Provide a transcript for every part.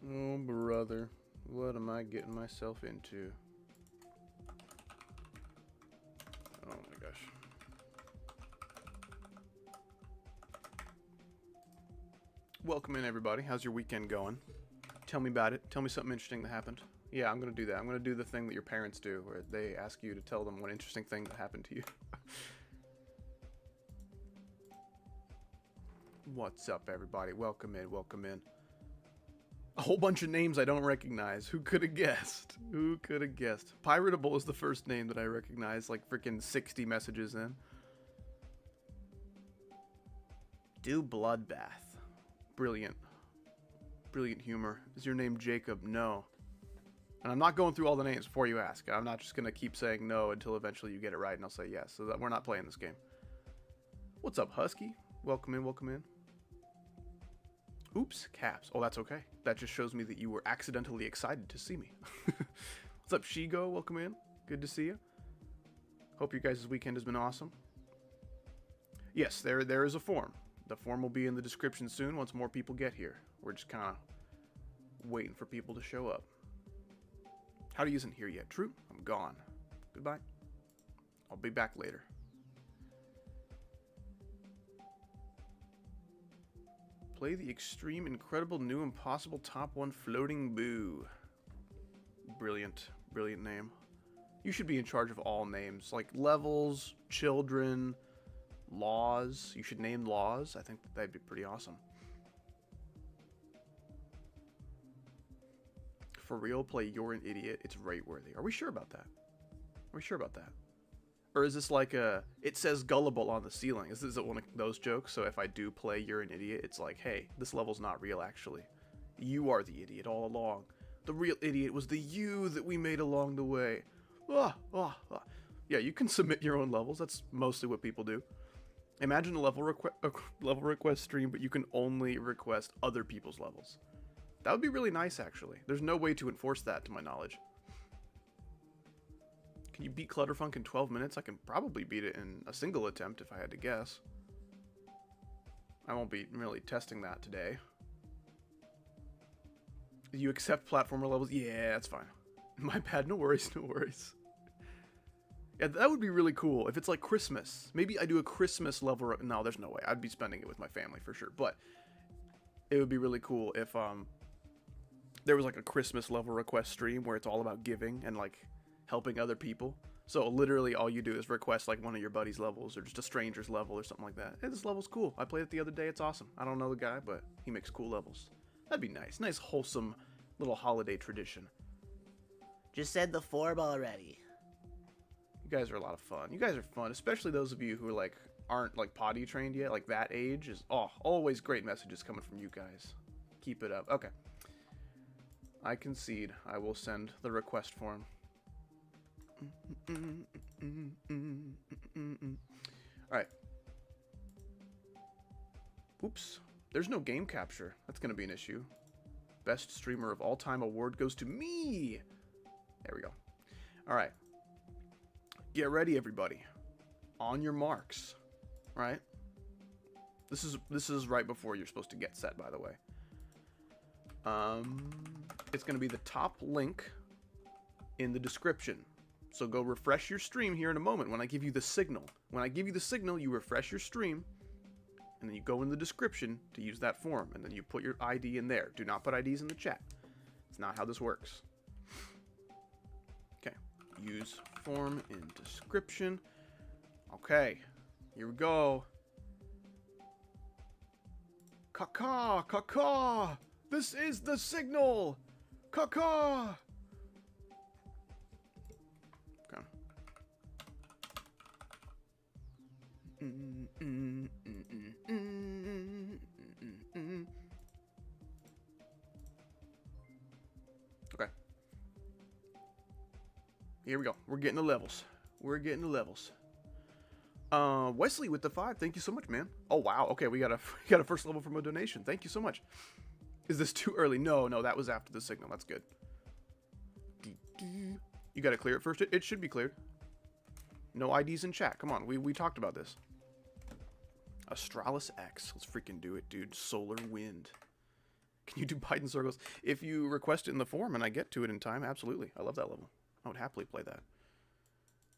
Oh, brother. What am I getting myself into? Oh, my gosh. Welcome in, everybody. How's your weekend going? Tell me about it. Tell me something interesting that happened. Yeah, I'm going to do that. I'm going to do the thing that your parents do, where they ask you to tell them one interesting thing that happened to you. What's up, everybody? Welcome in, welcome in. A whole bunch of names I don't recognize. Who could have guessed? Who could have guessed? Piratable is the first name that I recognize, like freaking 60 messages in. Do Bloodbath. Brilliant. Brilliant humor. Is your name Jacob? No. And I'm not going through all the names before you ask. I'm not just going to keep saying no until eventually you get it right and I'll say yes. So that we're not playing this game. What's up, Husky? Welcome in, welcome in. Oops, caps. Oh, that's okay. That just shows me that you were accidentally excited to see me. What's up, Shigo? Welcome in. Good to see you. Hope your guys' weekend has been awesome. Yes, there is a form. The form will be in the description soon once more people get here. We're just kind of waiting for people to show up. Howdy isn't here yet. True, I'm gone. Goodbye. I'll be back later. Play the extreme, incredible, new, impossible top 1 floating boo. Brilliant, brilliant name. You should be in charge of all names, like levels, children, laws. You should name laws. I think that'd be pretty awesome. For real, play You're an Idiot. It's rate worthy. Are we sure about that? Are we sure about that? Or is this like a, it says gullible on the ceiling? Is this one of those jokes? So if I do play You're an Idiot, it's like, hey, this level's not real actually. You are the idiot all along. The real idiot was the you that we made along the way. Ah, ah, ah. Yeah, you can submit your own levels. That's mostly what people do. Imagine a level request stream, but you can only request other people's levels. That would be really nice, actually. There's no way to enforce that, to my knowledge. Can you beat Clutterfunk in 12 minutes? I can probably beat it in a single attempt if I had to guess. I won't be really testing that today. Do you accept platformer levels? Yeah, that's fine. My bad, no worries, no worries. Yeah, that would be really cool if it's like Christmas. Maybe I do a Christmas level. No, there's no way. I'd be spending it with my family for sure. But it would be really cool if there was like a Christmas level request stream where it's all about giving and like helping other people. So literally all you do is request like one of your buddy's levels or just a stranger's level or something like that. Hey, this level's cool. I played it the other day. It's awesome. I don't know the guy, but he makes cool levels. That'd be nice. Nice, wholesome little holiday tradition. Just said the form already. You guys are a lot of fun. You guys are fun, especially those of you who like aren't like potty trained yet. Like that age is always great messages coming from you guys. Keep it up. Okay. I concede. I will send the request form. Alright. Oops. There's no game capture. That's going to be an issue. Best streamer of all time award goes to me. There we go. Alright. Get ready, everybody. On your marks. Right? This is right before you're supposed to get set, by the way. It's going to be the top link in the description. So go refresh your stream here in a moment when I give you the signal. When I give you the signal, you refresh your stream, and then you go in the description to use that form, and then you put your ID in there. Do not put IDs in the chat. It's not how this works. Okay. Use form in description. Okay. Here we go. Caca! Caca! This is the signal! Caca! Okay. Okay. Here we go. We're getting the levels. We're getting the levels. Wesley with the 5. Thank you so much, man. Oh wow. Okay, we got a first level from a donation. Thank you so much. Is this too early? No, that was after the signal. That's good. You gotta clear it first. It should be cleared. No IDs in chat. Come on, we talked about this. Astralis X. Let's freaking do it, dude. Solar Wind. Can you do Biden circles? If you request it in the forum and I get to it in time, absolutely. I love that level. I would happily play that.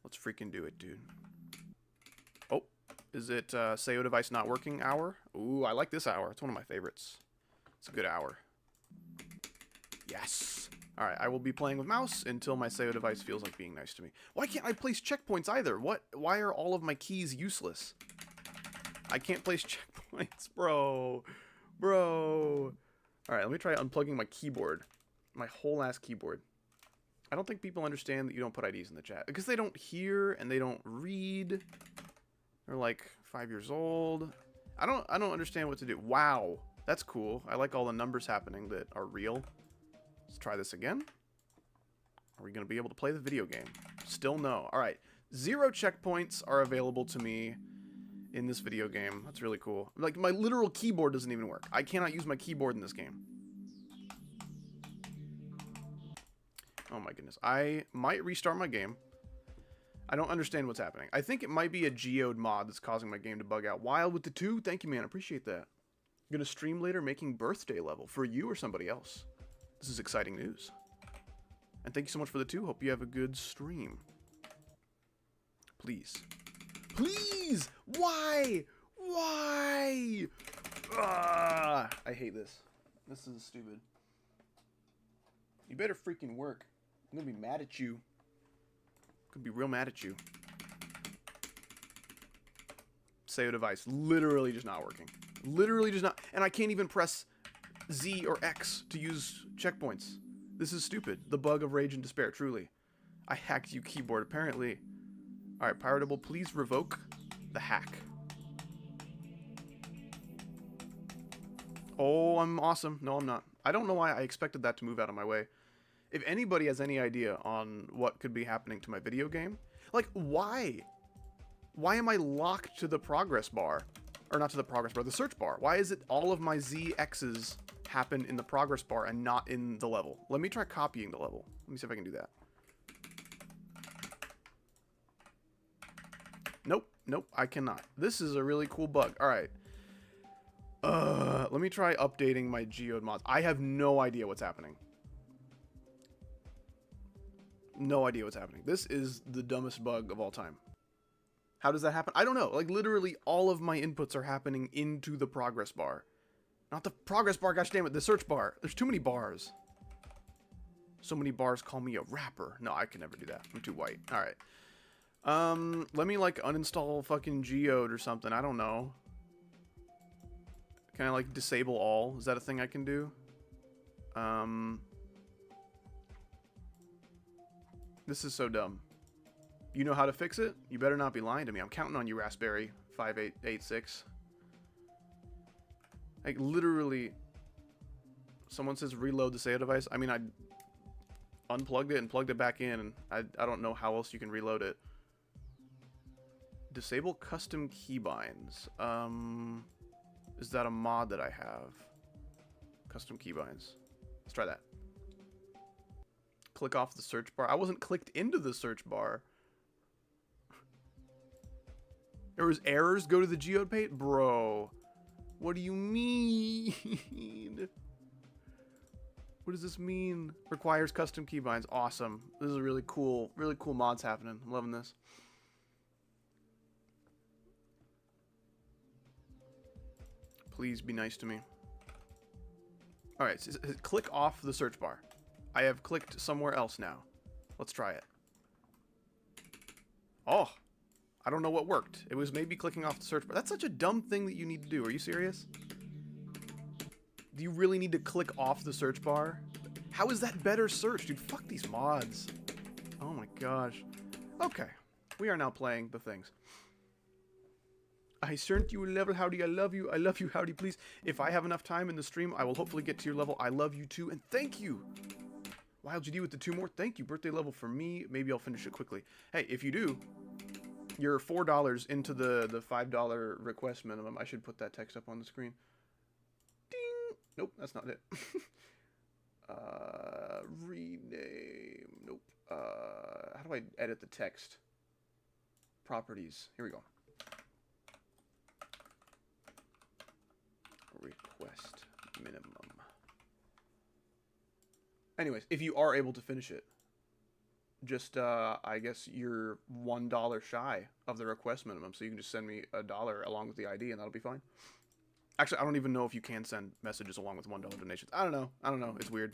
Let's freaking do it, dude. Oh, is it SEO device not working hour? Ooh, I like this hour. It's one of my favorites. It's a good hour. Yes. All right, I will be playing with mouse until my SEO device feels like being nice to me. Why can't I place checkpoints either? What? Why are all of my keys useless? I can't place checkpoints, bro. Bro. All right, let me try unplugging my keyboard. My whole ass keyboard. I don't think people understand that you don't put IDs in the chat. Because they don't hear and they don't read. They're like 5 years old. I don't understand what to do. Wow. That's cool. I like all the numbers happening that are real. Let's try this again. Are we going to be able to play the video game? Still no. All right. 0 checkpoints are available to me in this video game. That's really cool. Like, my literal keyboard doesn't even work. I cannot use my keyboard in this game. Oh my goodness. I might restart my game. I don't understand what's happening. I think it might be a geode mod that's causing my game to bug out. Wild with the 2? Thank you, man. I appreciate that. I'm gonna stream later making birthday level for you or somebody else. This is exciting news. And thank you so much for the 2. Hope you have a good stream. Please. Please! Why? Why? Ah, I hate this. This is stupid. You better freaking work. I'm gonna be mad at you. I'm gonna be real mad at you. SEO device. Literally just not working. Literally just not. And I can't even press Z or X to use checkpoints. This is stupid. The bug of rage and despair, truly. I hacked you keyboard, apparently. Alright, Piratable, please revoke the hack. Oh, I'm awesome. No, I'm not. I don't know why I expected that to move out of my way. If anybody has any idea on what could be happening to my video game, like, why? Why am I locked to the progress bar? Or not to the progress bar, the search bar. Why is it all of my ZXs happen in the progress bar and not in the level? Let me try copying the level. Let me see if I can do that. Nope, nope, I cannot. This is a really cool bug. All right. Let me try updating my geode mods. I have no idea what's happening. No idea what's happening. This is the dumbest bug of all time. How does that happen? I don't know. Like, literally all of my inputs are happening into the progress bar. Not the progress bar, gosh damn it, the search bar. There's too many bars. So many bars call me a rapper. No, I can never do that. I'm too white. All right. Let me, like, uninstall fucking geode or something. I don't know. Can I, like, disable all? Is that a thing I can do? This is so dumb. You know how to fix it? You better not be lying to me. I'm counting on you, Raspberry 5886. Like, literally, someone says reload the SEO device. I mean, I unplugged it and plugged it back in, and I don't know how else you can reload it. Disable custom keybinds. Is that a mod that I have? Custom keybinds. Let's try that. Click off the search bar. I wasn't clicked into the search bar. There was errors. Go to the geode page? Bro. What do you mean? What does this mean? Requires custom keybinds. Awesome. This is really cool mods happening. I'm loving this. Please be nice to me. Alright, so click off the search bar. I have clicked somewhere else now. Let's try it. Oh, I don't know what worked. It was maybe clicking off the search bar. That's such a dumb thing that you need to do. Are you serious? Do you really need to click off the search bar? How is that better search? Dude, fuck these mods. Oh my gosh. Okay. We are now playing the things. I sent you a level, howdy, I love you. I love you, howdy, please. If I have enough time in the stream, I will hopefully get to your level. I love you too, and thank you. Wild GD with the 2 more. Thank you. Birthday level for me. Maybe I'll finish it quickly. Hey, if you do, you're $4 into the $5 request minimum. I should put that text up on the screen. Ding. Nope, that's not it. Rename. Nope. How do I edit the text? Properties. Here we go. Request minimum. Anyways, if you are able to finish it, just I guess you're $1 shy of the request minimum, so you can just send me $1 along with the ID, and that'll be fine. Actually, I don't even know if you can send messages along with $1 donations. I don't know. It's weird.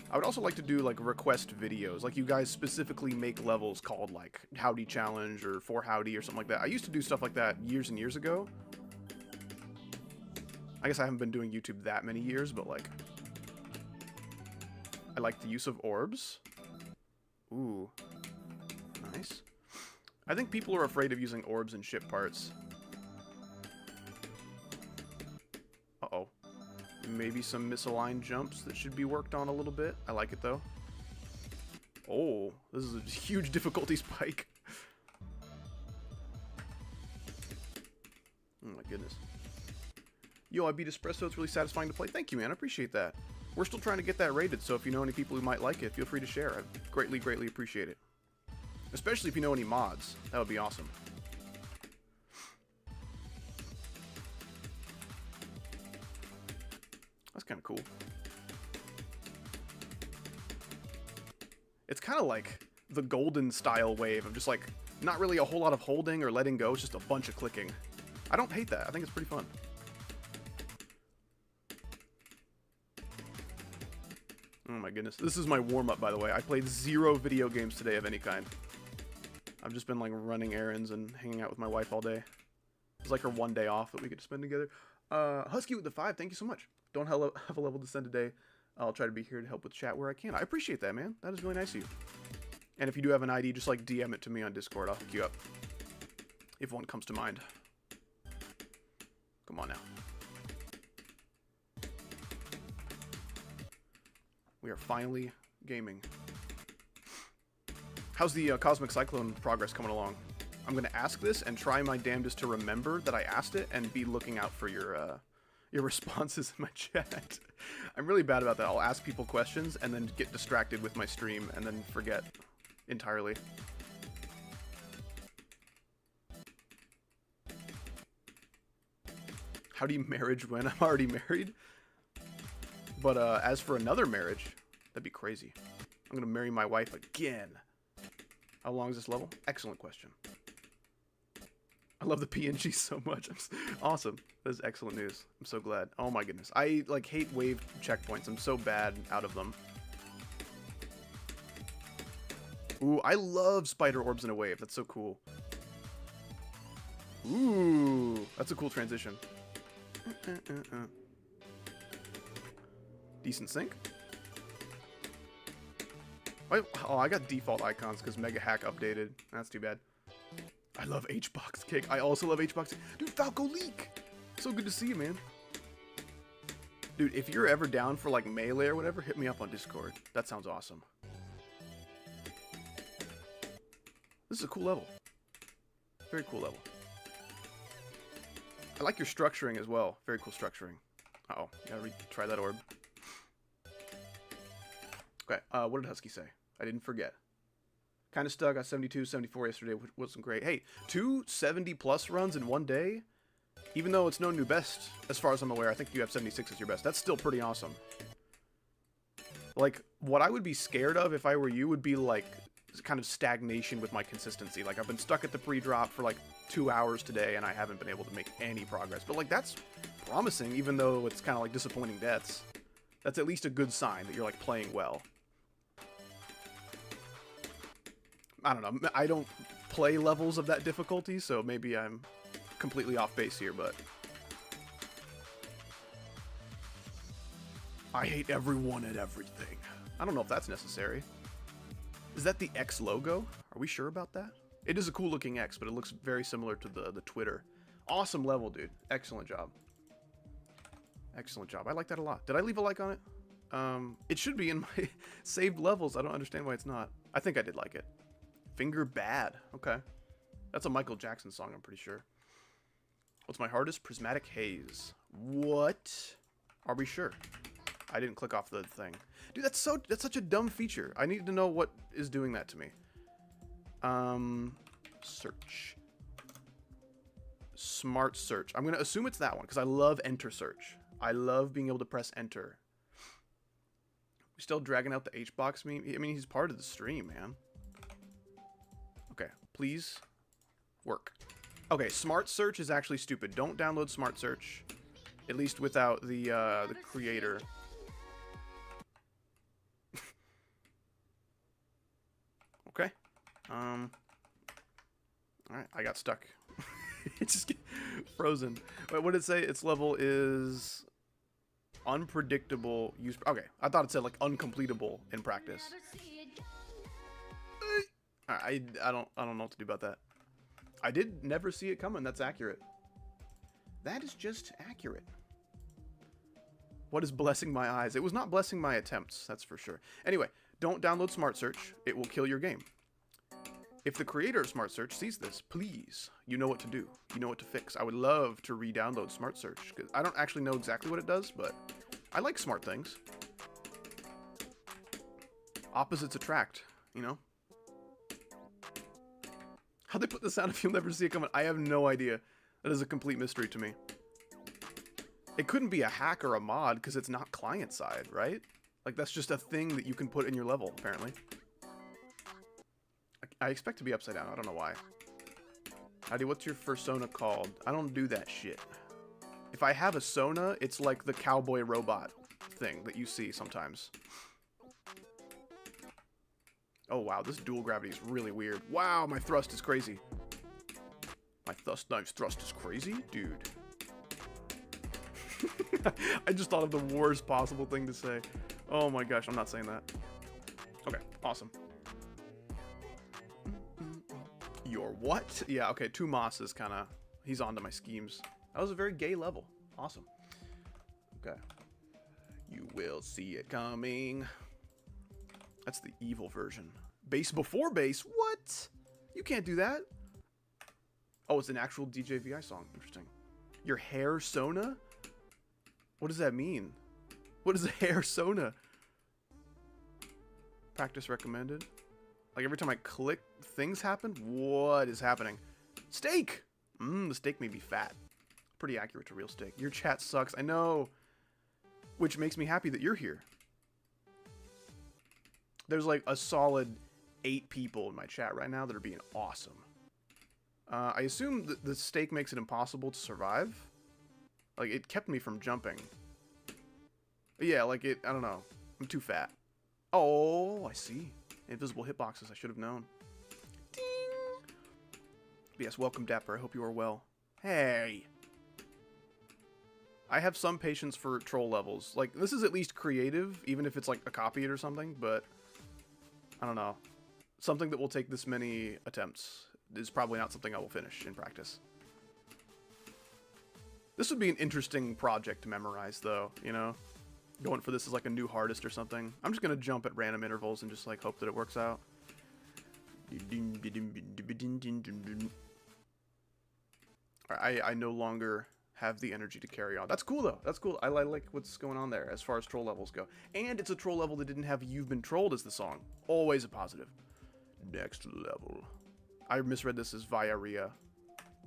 I would also like to do like request videos, like you guys specifically make levels called like Howdy Challenge or For Howdy or something like that. I used to do stuff like that years and years ago. I guess I haven't been doing YouTube that many years, but like I like the use of orbs. Ooh, nice. I think people are afraid of using orbs in ship parts. Uh-oh. Maybe some misaligned jumps that should be worked on a little bit. I like it, though. Oh, this is a huge difficulty spike. Oh, my goodness. Yo, I beat Espresso. It's really satisfying to play. Thank you, man. I appreciate that. We're still trying to get that rated, so if you know any people who might like it, feel free to share. I'd greatly, greatly appreciate it. Especially if you know any mods. That would be awesome. That's kind of cool. It's kind of like the golden style wave of just like not really a whole lot of holding or letting go, it's just a bunch of clicking. I don't hate that. I think it's pretty fun. Oh my goodness. This is my warm-up, by the way. I played 0 video games today of any kind. I've just been like running errands and hanging out with my wife all day. It's like her one day off that we get to spend together. Husky with the 5, thank you so much. Don't have a level to send today. I'll try to be here to help with chat where I can. I appreciate that, man. That is really nice of you. And if you do have an ID, just like DM it to me on Discord. I'll hook you up if one comes to mind. Come on now. We are finally gaming. How's the Cosmic Cyclone progress coming along? I'm going to ask this and try my damnedest to remember that I asked it and be looking out for your responses in my chat. I'm really bad about that. I'll ask people questions and then get distracted with my stream and then forget entirely. How do you marriage when I'm already married? But as for another marriage, that'd be crazy. I'm gonna marry my wife again. How long is this level? Excellent question. I love the PNG so much. Awesome. That is excellent news. I'm so glad. Oh my goodness. I like hate wave checkpoints. I'm so bad out of them. Ooh, I love spider orbs in a wave. That's so cool. Ooh, that's a cool transition. Decent sync. Oh, I got default icons because Megahack updated. That's too bad. I love H-Box Kick. I also love H-Box Kick. Dude, Falco Leak! So good to see you, man. Dude, if you're ever down for like Melee or whatever, hit me up on Discord. That sounds awesome. This is a cool level. Very cool level. I like your structuring as well. Very cool structuring. Uh-oh. Gotta try that orb. Okay, what did Husky say? I didn't forget. Kind of stuck. Got 72, 74 yesterday, which wasn't great. Hey, 2 70-plus runs in one day? Even though it's no new best, as far as I'm aware, I think you have 76 as your best. That's still pretty awesome. Like, what I would be scared of if I were you would be, like, kind of stagnation with my consistency. Like, I've been stuck at the pre-drop for, like, 2 hours today, and I haven't been able to make any progress. But, like, that's promising, even though it's kind of, like, disappointing deaths. That's at least a good sign that you're, like, playing well. I don't know. I don't play levels of that difficulty, so maybe I'm completely off base here, but I hate everyone and everything. I don't know if that's necessary. Is that the X logo? Are we sure about that? It is a cool looking X, but it looks very similar to the Twitter. Awesome level, dude. Excellent job. Excellent job. I like that a lot. Did I leave a like on it? It should be in my saved levels. I don't understand why it's not. I think I did like it. Finger Bad. Okay. That's a Michael Jackson song, I'm pretty sure. What's my hardest? Prismatic Haze. What? Are we sure? I didn't click off the thing. Dude, that's such a dumb feature. I need to know what is doing that to me. Search. Smart search. I'm going to assume it's that one because I love enter search. I love being able to press enter. Still dragging out the H-box meme? I mean, he's part of the stream, man. Okay, please work. Okay, smart search is actually stupid. Don't download smart search, at least without the creator. Okay. All right, I got stuck. It just get frozen. Wait, what did it say? Its level is unpredictable use. Okay, I thought it said like uncompletable in practice. I don't know what to do about that. I did never see it coming. That's accurate. That is just accurate. What is blessing my eyes? It was not blessing my attempts, that's for sure. Anyway, don't download Smart Search. It will kill your game. If the creator of Smart Search sees this, please, you know what to do. You know what to fix. I would love to re-download Smart Search, because I don't actually know exactly what it does, but I like smart things. Opposites attract, you know? How they put this out if you'll never see it coming, I have no idea. That is a complete mystery to me. It couldn't be a hack or a mod, because it's not client-side, right? Like, that's just a thing that you can put in your level, apparently. I expect to be upside down. I don't know why. Howdy, what's your fursona called? I don't do that shit. If I have a Sona, it's like the cowboy robot thing that you see sometimes. Oh, wow. This dual gravity is really weird. Wow, my thrust is crazy. My thrust is crazy? Dude. I just thought of the worst possible thing to say. Oh my gosh, I'm not saying that. Okay, awesome. Your what? Yeah, okay, Tumas is kind of... He's onto my schemes. That was a very gay level. Awesome. Okay. You will see it coming. That's the evil version. Bass before bass? What? You can't do that. Oh, it's an actual DJVI song. Interesting. Your hair Sona? What does that mean? What is a hair Sona? Practice recommended. Like every time I click, things happen? What is happening? Steak! The steak may be fat. Pretty accurate to real steak. Your chat sucks, I know. Which makes me happy that you're here. There's like a solid 8 people in my chat right now that are being awesome. I assume that the steak makes it impossible to survive. Like, it kept me from jumping. But yeah, like I don't know. I'm too fat. Oh, I see. Invisible hitboxes, I should have known. Ding! But yes, welcome Dapper, I hope you are well. Hey! I have some patience for troll levels. Like, this is at least creative, even if it's like a copy it or something, but... I don't know. Something that will take this many attempts is probably not something I will finish in practice. This would be an interesting project to memorize, though, you know? Going for this as like a new hardest or something. I'm just gonna jump at random intervals and just like hope that it works out. I no longer have the energy to carry on. That's cool though. That's cool. I like what's going on there as far as troll levels go. And it's a troll level that didn't have "You've Been Trolled" as the song. Always a positive. Next level. I misread this as Viaria.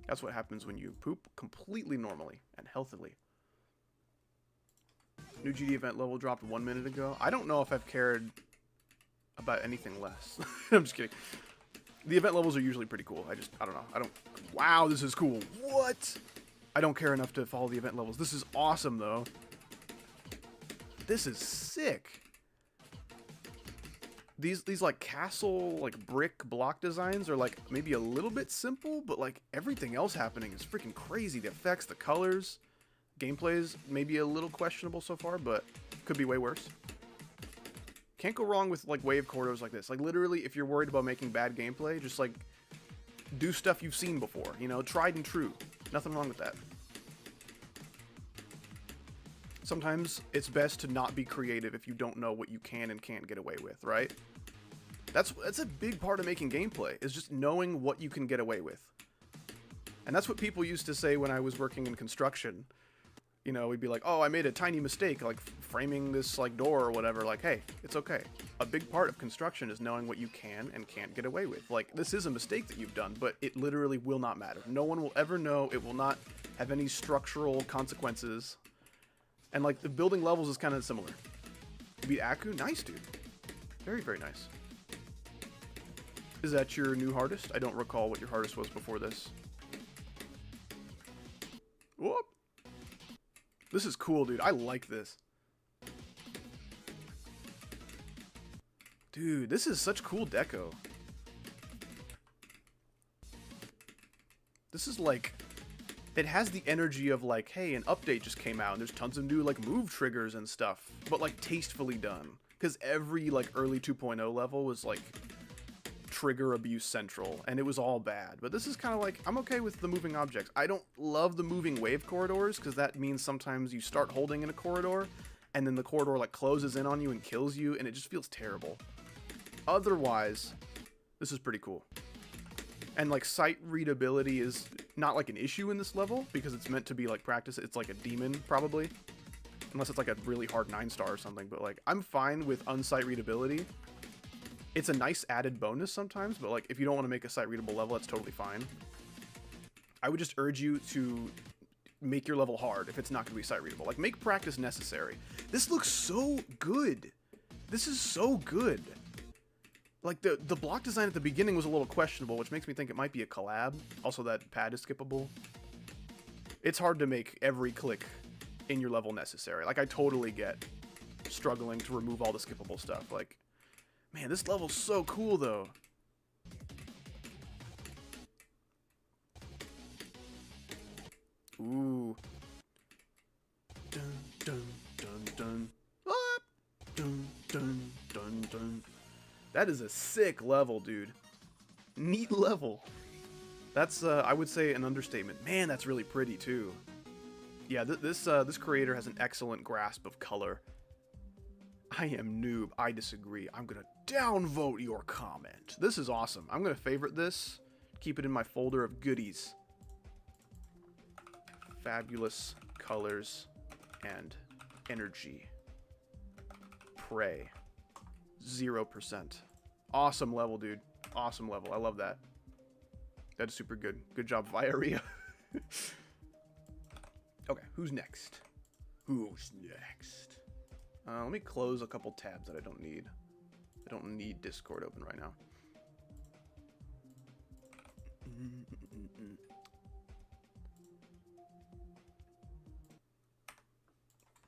That's what happens when you poop completely normally and healthily. New GD event level dropped 1 minute ago. I don't know if I've cared about anything less. I'm just kidding. The event levels are usually pretty cool. I don't know. Wow, this is cool. What? I don't care enough to follow the event levels. This is awesome, though. This is sick. These like castle, like brick block designs are like maybe a little bit simple, but like everything else happening is freaking crazy. The effects, the colors. Gameplay is maybe a little questionable so far, but could be way worse. Can't go wrong with like wave corridors like this. Like literally, if you're worried about making bad gameplay, just like do stuff you've seen before. You know, tried and true. Nothing wrong with that. Sometimes it's best to not be creative if you don't know what you can and can't get away with, right? That's a big part of making gameplay, is just knowing what you can get away with. And that's what people used to say when I was working in construction. You know, we'd be like, oh, I made a tiny mistake, like framing this like door or whatever. Like, hey, it's okay. A big part of construction is knowing what you can and can't get away with. Like, this is a mistake that you've done, but it literally will not matter. No one will ever know. It will not have any structural consequences. And like the building levels is kind of similar. beat Aku? Nice, dude. Very, very nice. Is that your new hardest? I don't recall what your hardest was before this. Whoop. This is cool, dude. I like this. Dude, this is such cool deco. This is like... It has the energy of like, hey, an update just came out and there's tons of new like move triggers and stuff, but like tastefully done. Because every like early 2.0 level was like trigger abuse central, and it was all bad. But this is kind of like, I'm okay with the moving objects. I don't love the moving wave corridors, because that means sometimes you start holding in a corridor, and then the corridor like closes in on you and kills you, and it just feels terrible. Otherwise, this is pretty cool. And like sight readability is not like an issue in this level, because it's meant to be like practice. It's like a demon probably, unless it's like a really hard 9-star or something. But like, I'm fine with unsight readability. It's a nice added bonus sometimes, but like if you don't want to make a sight readable level, that's totally fine. I would just urge you to make your level hard if it's not going to be sight readable. Like, make practice necessary. This looks so good. This is so good. Like, the block design at the beginning was a little questionable, which makes me think it might be a collab. Also, that pad is skippable. It's hard to make every click in your level necessary. Like, I totally get struggling to remove all the skippable stuff. Like, man, this level's so cool, though. Ooh. Dun, dun, dun, dun. Ah! Dun, dun, dun, dun. That is a sick level, dude. Neat level. That's, I would say, an understatement. Man, that's really pretty, too. Yeah, this creator has an excellent grasp of color. I am noob. I disagree. I'm gonna downvote your comment. This is awesome. I'm gonna favorite this. Keep it in my folder of goodies. Fabulous colors and energy. Prey. 0%. Awesome level, dude. Awesome level. I love that. That is super good. Good job, Viaria. Okay, who's next? Who's next? Let me close a couple tabs that I don't need. I don't need Discord open right now.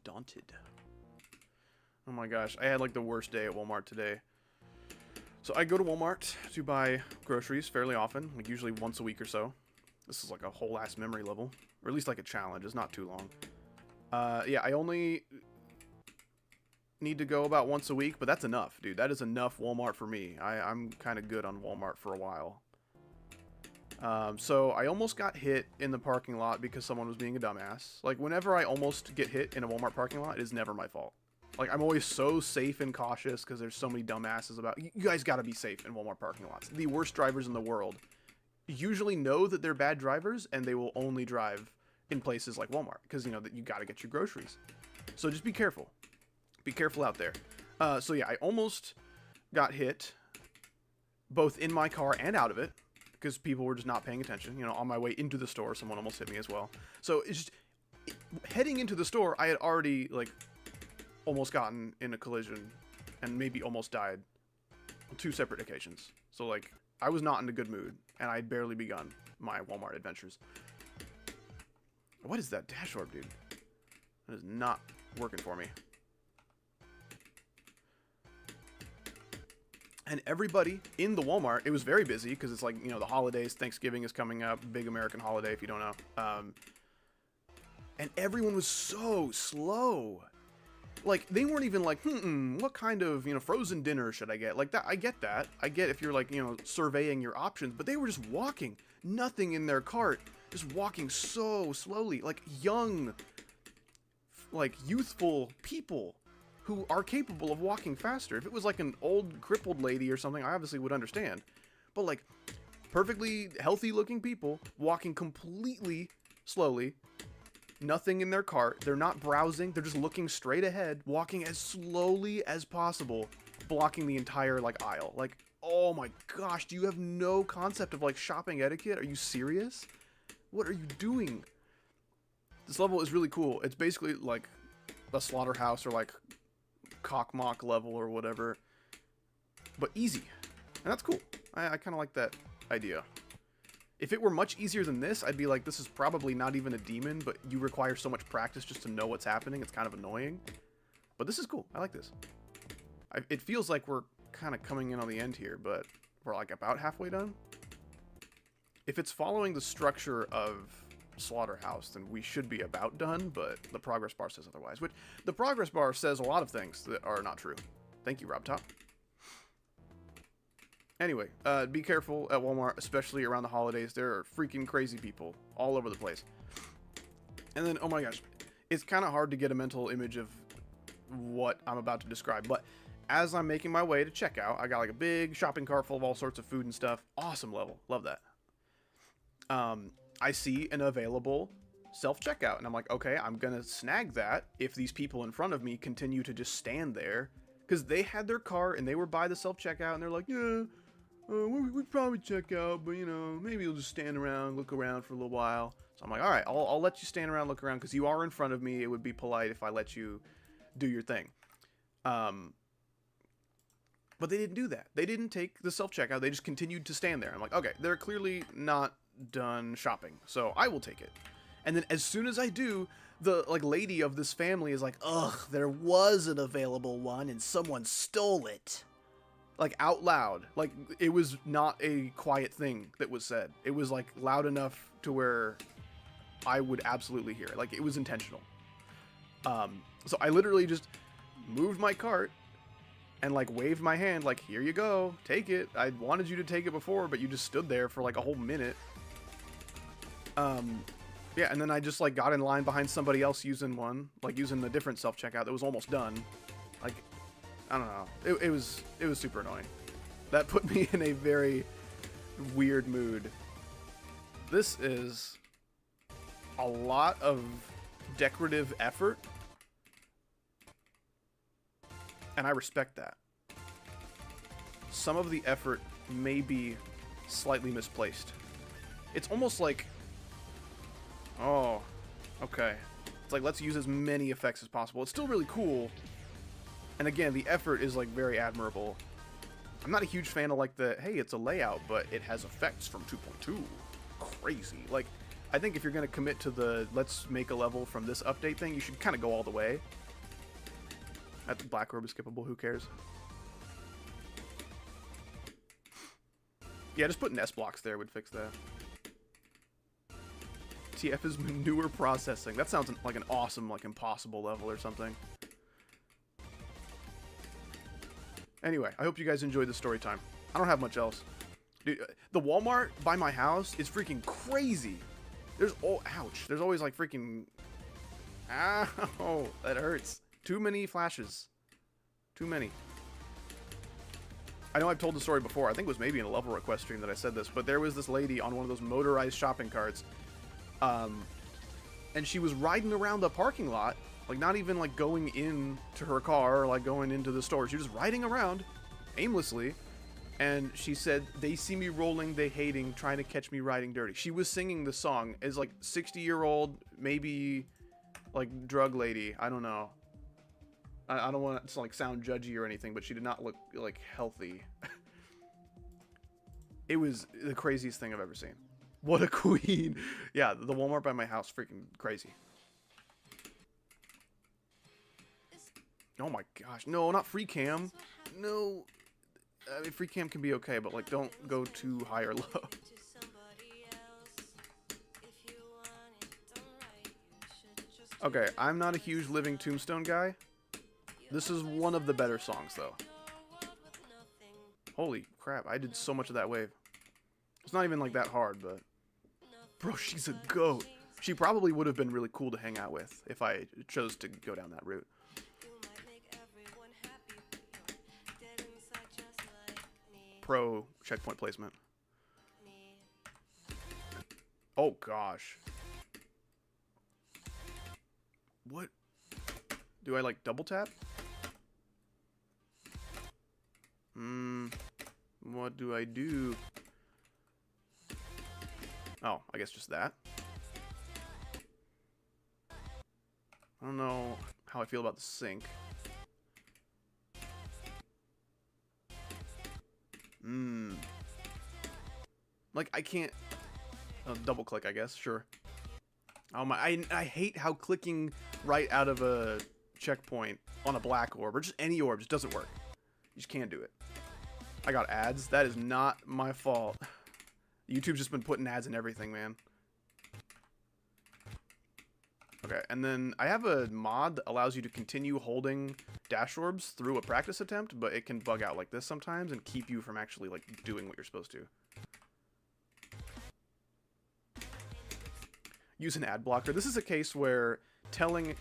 Daunted. Oh my gosh, I had like the worst day at Walmart today. So I go to Walmart to buy groceries fairly often, like usually once a week or so. This is like a whole ass memory level, or at least like a challenge. It's not too long. Yeah, I only need to go about once a week, but that's enough, dude. That is enough Walmart for me. I'm kind of good on Walmart for a while. So I almost got hit in the parking lot because someone was being a dumbass. Like, whenever I almost get hit in a Walmart parking lot, it is never my fault. Like, I'm always so safe and cautious because there's so many dumbasses about... You guys gotta be safe in Walmart parking lots. The worst drivers in the world usually know that they're bad drivers, and they will only drive in places like Walmart because, you know, that you gotta get your groceries. So just be careful. Be careful out there. So yeah, I almost got hit both in my car and out of it because people were just not paying attention. You know, on my way into the store, someone almost hit me as well. So it's just... Heading into the store, I had already, like... almost gotten in a collision and maybe almost died on 2 separate occasions. So like, I was not in a good mood and I had barely begun my Walmart adventures. What is that dash orb, dude? That is not working for me. And everybody in the Walmart, it was very busy because it's like, you know, the holidays, Thanksgiving is coming up, big American holiday if you don't know. And everyone was so slow. Like, they weren't even like, what kind of, you know, frozen dinner should I get? Like, that, I get that. I get if you're, like, you know, surveying your options. But they were just walking. Nothing in their cart. Just walking so slowly. Like, young, like, youthful people who are capable of walking faster. If it was, like, an old, crippled lady or something, I obviously would understand. But, like, perfectly healthy-looking people walking completely slowly. Nothing in their cart. They're not browsing. They're just looking straight ahead, walking as slowly as possible, blocking the entire, like, aisle. Like, oh my gosh, do you have no concept of, like, shopping etiquette? Are you serious? What are you doing? This level is really cool. It's basically, like, a slaughterhouse or, like, cock-mock level or whatever. But easy. And that's cool. I kind of like that idea. If it were much easier than this, I'd be like, this is probably not even a demon, but you require so much practice just to know what's happening. It's kind of annoying. But this is cool. I like this. It feels like we're kind of coming in on the end here, but we're like about halfway done. If it's following the structure of Slaughterhouse, then we should be about done, but the progress bar says otherwise. Which, the progress bar says a lot of things that are not true. Thank you, Robtop. Anyway, be careful at Walmart, especially around the holidays. There are freaking crazy people all over the place. And then, oh my gosh, it's kind of hard to get a mental image of what I'm about to describe, but as I'm making my way to checkout, I got like a big shopping cart full of all sorts of food and stuff. Awesome level. Love that. I see an available self-checkout, and I'm like, okay, I'm gonna snag that if these people in front of me continue to just stand there, because they had their cart and they were by the self-checkout, and they're like, yeah, we'd probably check out, but you know, maybe you'll just stand around, look around for a little while. So I'm like, all right, I'll let you stand around, look around, because you are in front of me. It would be polite if I let you do your thing. But they didn't do that. They didn't take the self-checkout. They just continued to stand there. I'm like, okay, they're clearly not done shopping, so I will take it. And then as soon as I do, the lady of this family is like, Ugh, there was an available one and someone stole it. like out loud. Like it was not a quiet thing that was said. It was like loud enough to where I would absolutely hear it. Like it was intentional. So I literally just moved my cart and like waved my hand like, here you go, take it. I wanted you to take it before, but you just stood there for like a whole minute. Yeah, and then I just like got in line behind somebody else using one, like using a different self-checkout that was almost done. Like, I don't know. It was super annoying. That put me in a very weird mood. This is a lot of decorative effort, and I respect that. Some of the effort may be slightly misplaced. It's almost like, oh, okay. It's like, let's use as many effects as possible. It's still really cool. And again, the effort is like very admirable. I'm not a huge fan of like the, hey, it's a layout, but it has effects from 2.2. Crazy. Like, I think if you're going to commit to the let's make a level from this update thing, you should kind of go all the way. That black orb is skippable, who cares? Yeah, just putting S blocks there would fix that. TF is manure processing. That sounds like an awesome, like impossible level or something. Anyway, I hope you guys enjoyed the story time. I don't have much else. Dude, the Walmart by my house is freaking crazy. There's, oh, ouch. There's always like freaking, ow, that hurts. Too many flashes. Too many. I know I've told the story before. I think it was maybe in a level request stream that I said this, but there was this lady on one of those motorized shopping carts. And she was riding around the parking lot, like not even like going in to her car or like going into the store. She was just riding around aimlessly. And she said, they see me rolling, they hating, trying to catch me riding dirty. She was singing the song as like 60-year-old, maybe like drug lady. I don't know. I don't want to like sound judgy or anything, but she did not look like healthy. It was the craziest thing I've ever seen. What a queen. Yeah, the Walmart by my house, freaking crazy. Oh my gosh. No, not free cam. No. I mean, free cam can be okay, but like don't go too high or low. Okay, I'm not a huge Living Tombstone guy. This is one of the better songs, though. Holy crap, I did so much of that wave. It's not even like that hard, but... Bro, she's a goat. She probably would have been really cool to hang out with if I chose to go down that route. Pro checkpoint placement. Oh gosh. What? Do I like double tap? What do I do? Oh, I guess just that. I don't know how I feel about the sync. Like, I can't... double click, I guess. Sure. Oh my... I hate how clicking right out of a checkpoint on a black orb, or just any orb, just doesn't work. You just can't do it. I got ads. That is not my fault. YouTube's just been putting ads in everything, man. Okay, and then I have a mod that allows you to continue holding dash orbs through a practice attempt, but it can bug out like this sometimes and keep you from actually, like, doing what you're supposed to. Use an ad blocker. This is a case where telling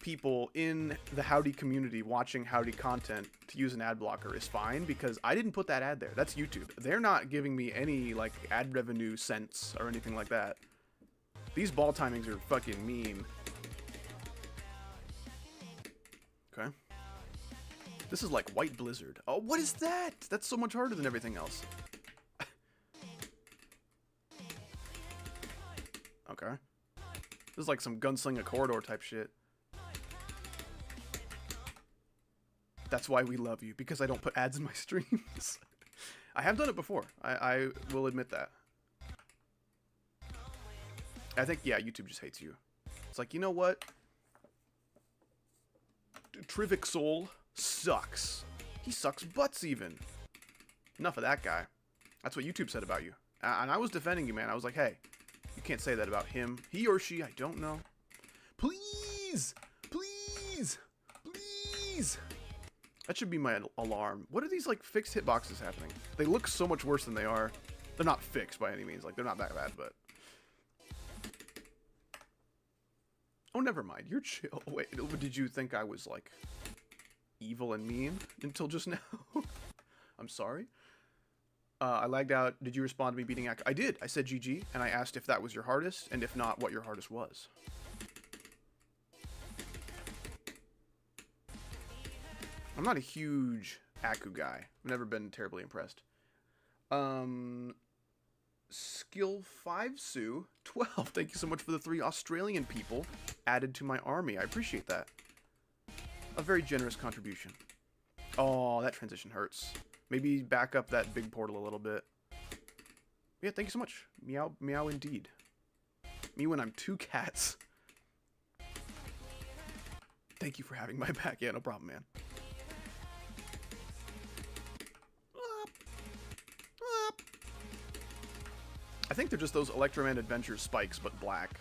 people in the Howdy community watching Howdy content to use an ad blocker is fine, because I didn't put that ad there. That's YouTube. They're not giving me any, like, ad revenue cents or anything like that. These ball timings are fucking mean. Okay. This is like White Blizzard. Oh, what is that? That's so much harder than everything else. Okay. This is like some Gunslinger Corridor type shit. That's why we love you, because I don't put ads in my streams. I have done it before. I will admit that. I think, yeah, YouTube just hates you. It's like, you know what? Trivixol sucks. He sucks butts even. Enough of that guy. That's what YouTube said about you. And I was defending you, man. I was like, hey, you can't say that about him. He or she, I don't know. Please! Please! Please! That should be my alarm. What are these, like, fixed hitboxes happening? They look so much worse than they are. They're not fixed by any means. Like, they're not that bad, but... Oh, never mind. You're chill. Wait, did you think I was, like, evil and mean until just now? I'm sorry. I lagged out. Did you respond to me beating Ak? I did. I said GG, and I asked if that was your hardest, and if not, what your hardest was. I'm not a huge Aku guy. I've never been terribly impressed. Skill 5 Sue 12. Thank you so much for the 3 Australian people added to my army. I appreciate that. A very generous contribution. Oh, that transition hurts. Maybe back up that big portal a little bit. Yeah, thank you so much. Meow, meow indeed. Me when I'm 2 cats. Thank you for having my back. Yeah, no problem, man. I think they're just those Electroman Adventure spikes, but black.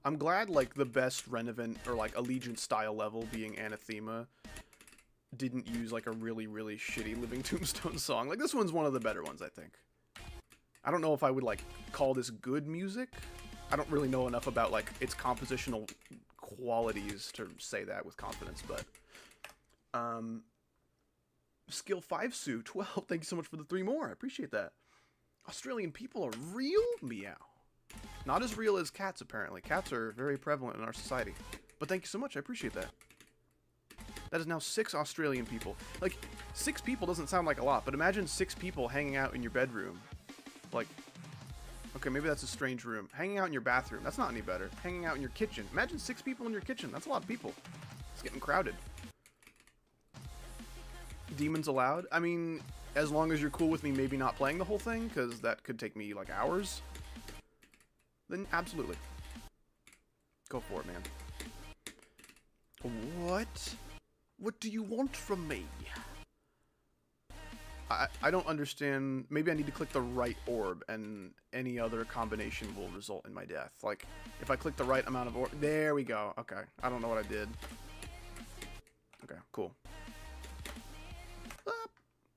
I'm glad, like, the best Renovant or, like, Allegiance style level being Anathema didn't use, like, a really, really shitty Living Tombstone song. Like, this one's one of the better ones, I think. I don't know if I would, like, call this good music. I don't really know enough about, like, its compositional qualities to say that with confidence, but Skill 5 Sue 12, thank you so much for the 3 more. I appreciate that. Australian people are real? Meow. Not as real as cats, apparently. Cats are very prevalent in our society, but thank you so much. I appreciate that. That is now 6 Australian people. Like, 6 people doesn't sound like a lot, but imagine 6 people hanging out in your bedroom. Like, okay, maybe that's a strange room. Hanging out in your bathroom, that's not any better. Hanging out in your kitchen. Imagine 6 people in your kitchen. That's a lot of people. It's getting crowded. Demons allowed? I mean, as long as you're cool with me maybe not playing the whole thing, because that could take me, like, hours. Then absolutely. Go for it, man. What? What do you want from me? I don't understand. Maybe I need to click the right orb, and any other combination will result in my death. Like, if I click the right amount of orb... There we go. Okay. I don't know what I did. Okay, cool.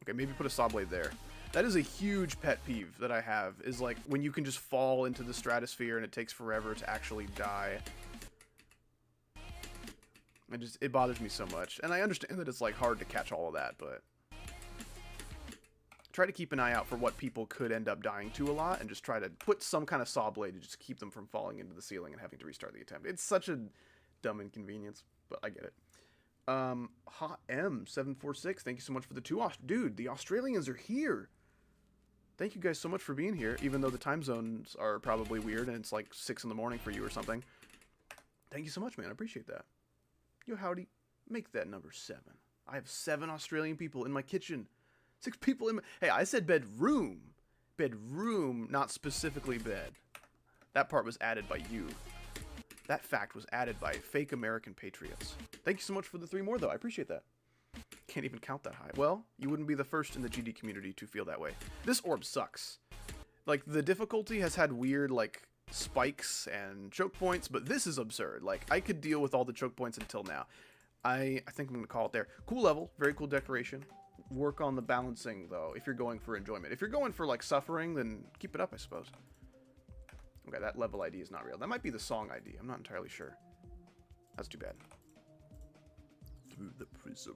Okay, maybe put a saw blade there. That is a huge pet peeve that I have, is like when you can just fall into the stratosphere and it takes forever to actually die. It bothers me so much. And I understand that it's like hard to catch all of that, but try to keep an eye out for what people could end up dying to a lot and just try to put some kind of saw blade to just keep them from falling into the ceiling and having to restart the attempt. It's such a dumb inconvenience, but I get it. Hot M746, thank you so much for the 2. Dude, the Australians are here. Thank you guys so much for being here, even though the time zones are probably weird and it's like 6 in the morning for you or something. Thank you so much, man. I appreciate that. Yo, howdy. Make that number 7. I have 7 Australian people in my kitchen. 6 people in my... Hey, I said bedroom. Bedroom, not specifically bed. That part was added by you. That fact was added by fake American patriots. Thank you so much for the 3 more, though. I appreciate that. Can't even count that high. Well, you wouldn't be the first in the GD community to feel that way. This orb sucks. Like, the difficulty has had weird, like, spikes and choke points, but this is absurd. Like, I could deal with all the choke points until now. I think I'm going to call it there. Cool level. Very cool decoration. Work on the balancing, though, if you're going for enjoyment. If you're going for, like, suffering, then keep it up, I suppose. Okay, that level ID is not real. That might be the song ID. I'm not entirely sure. That's too bad. Through the prism.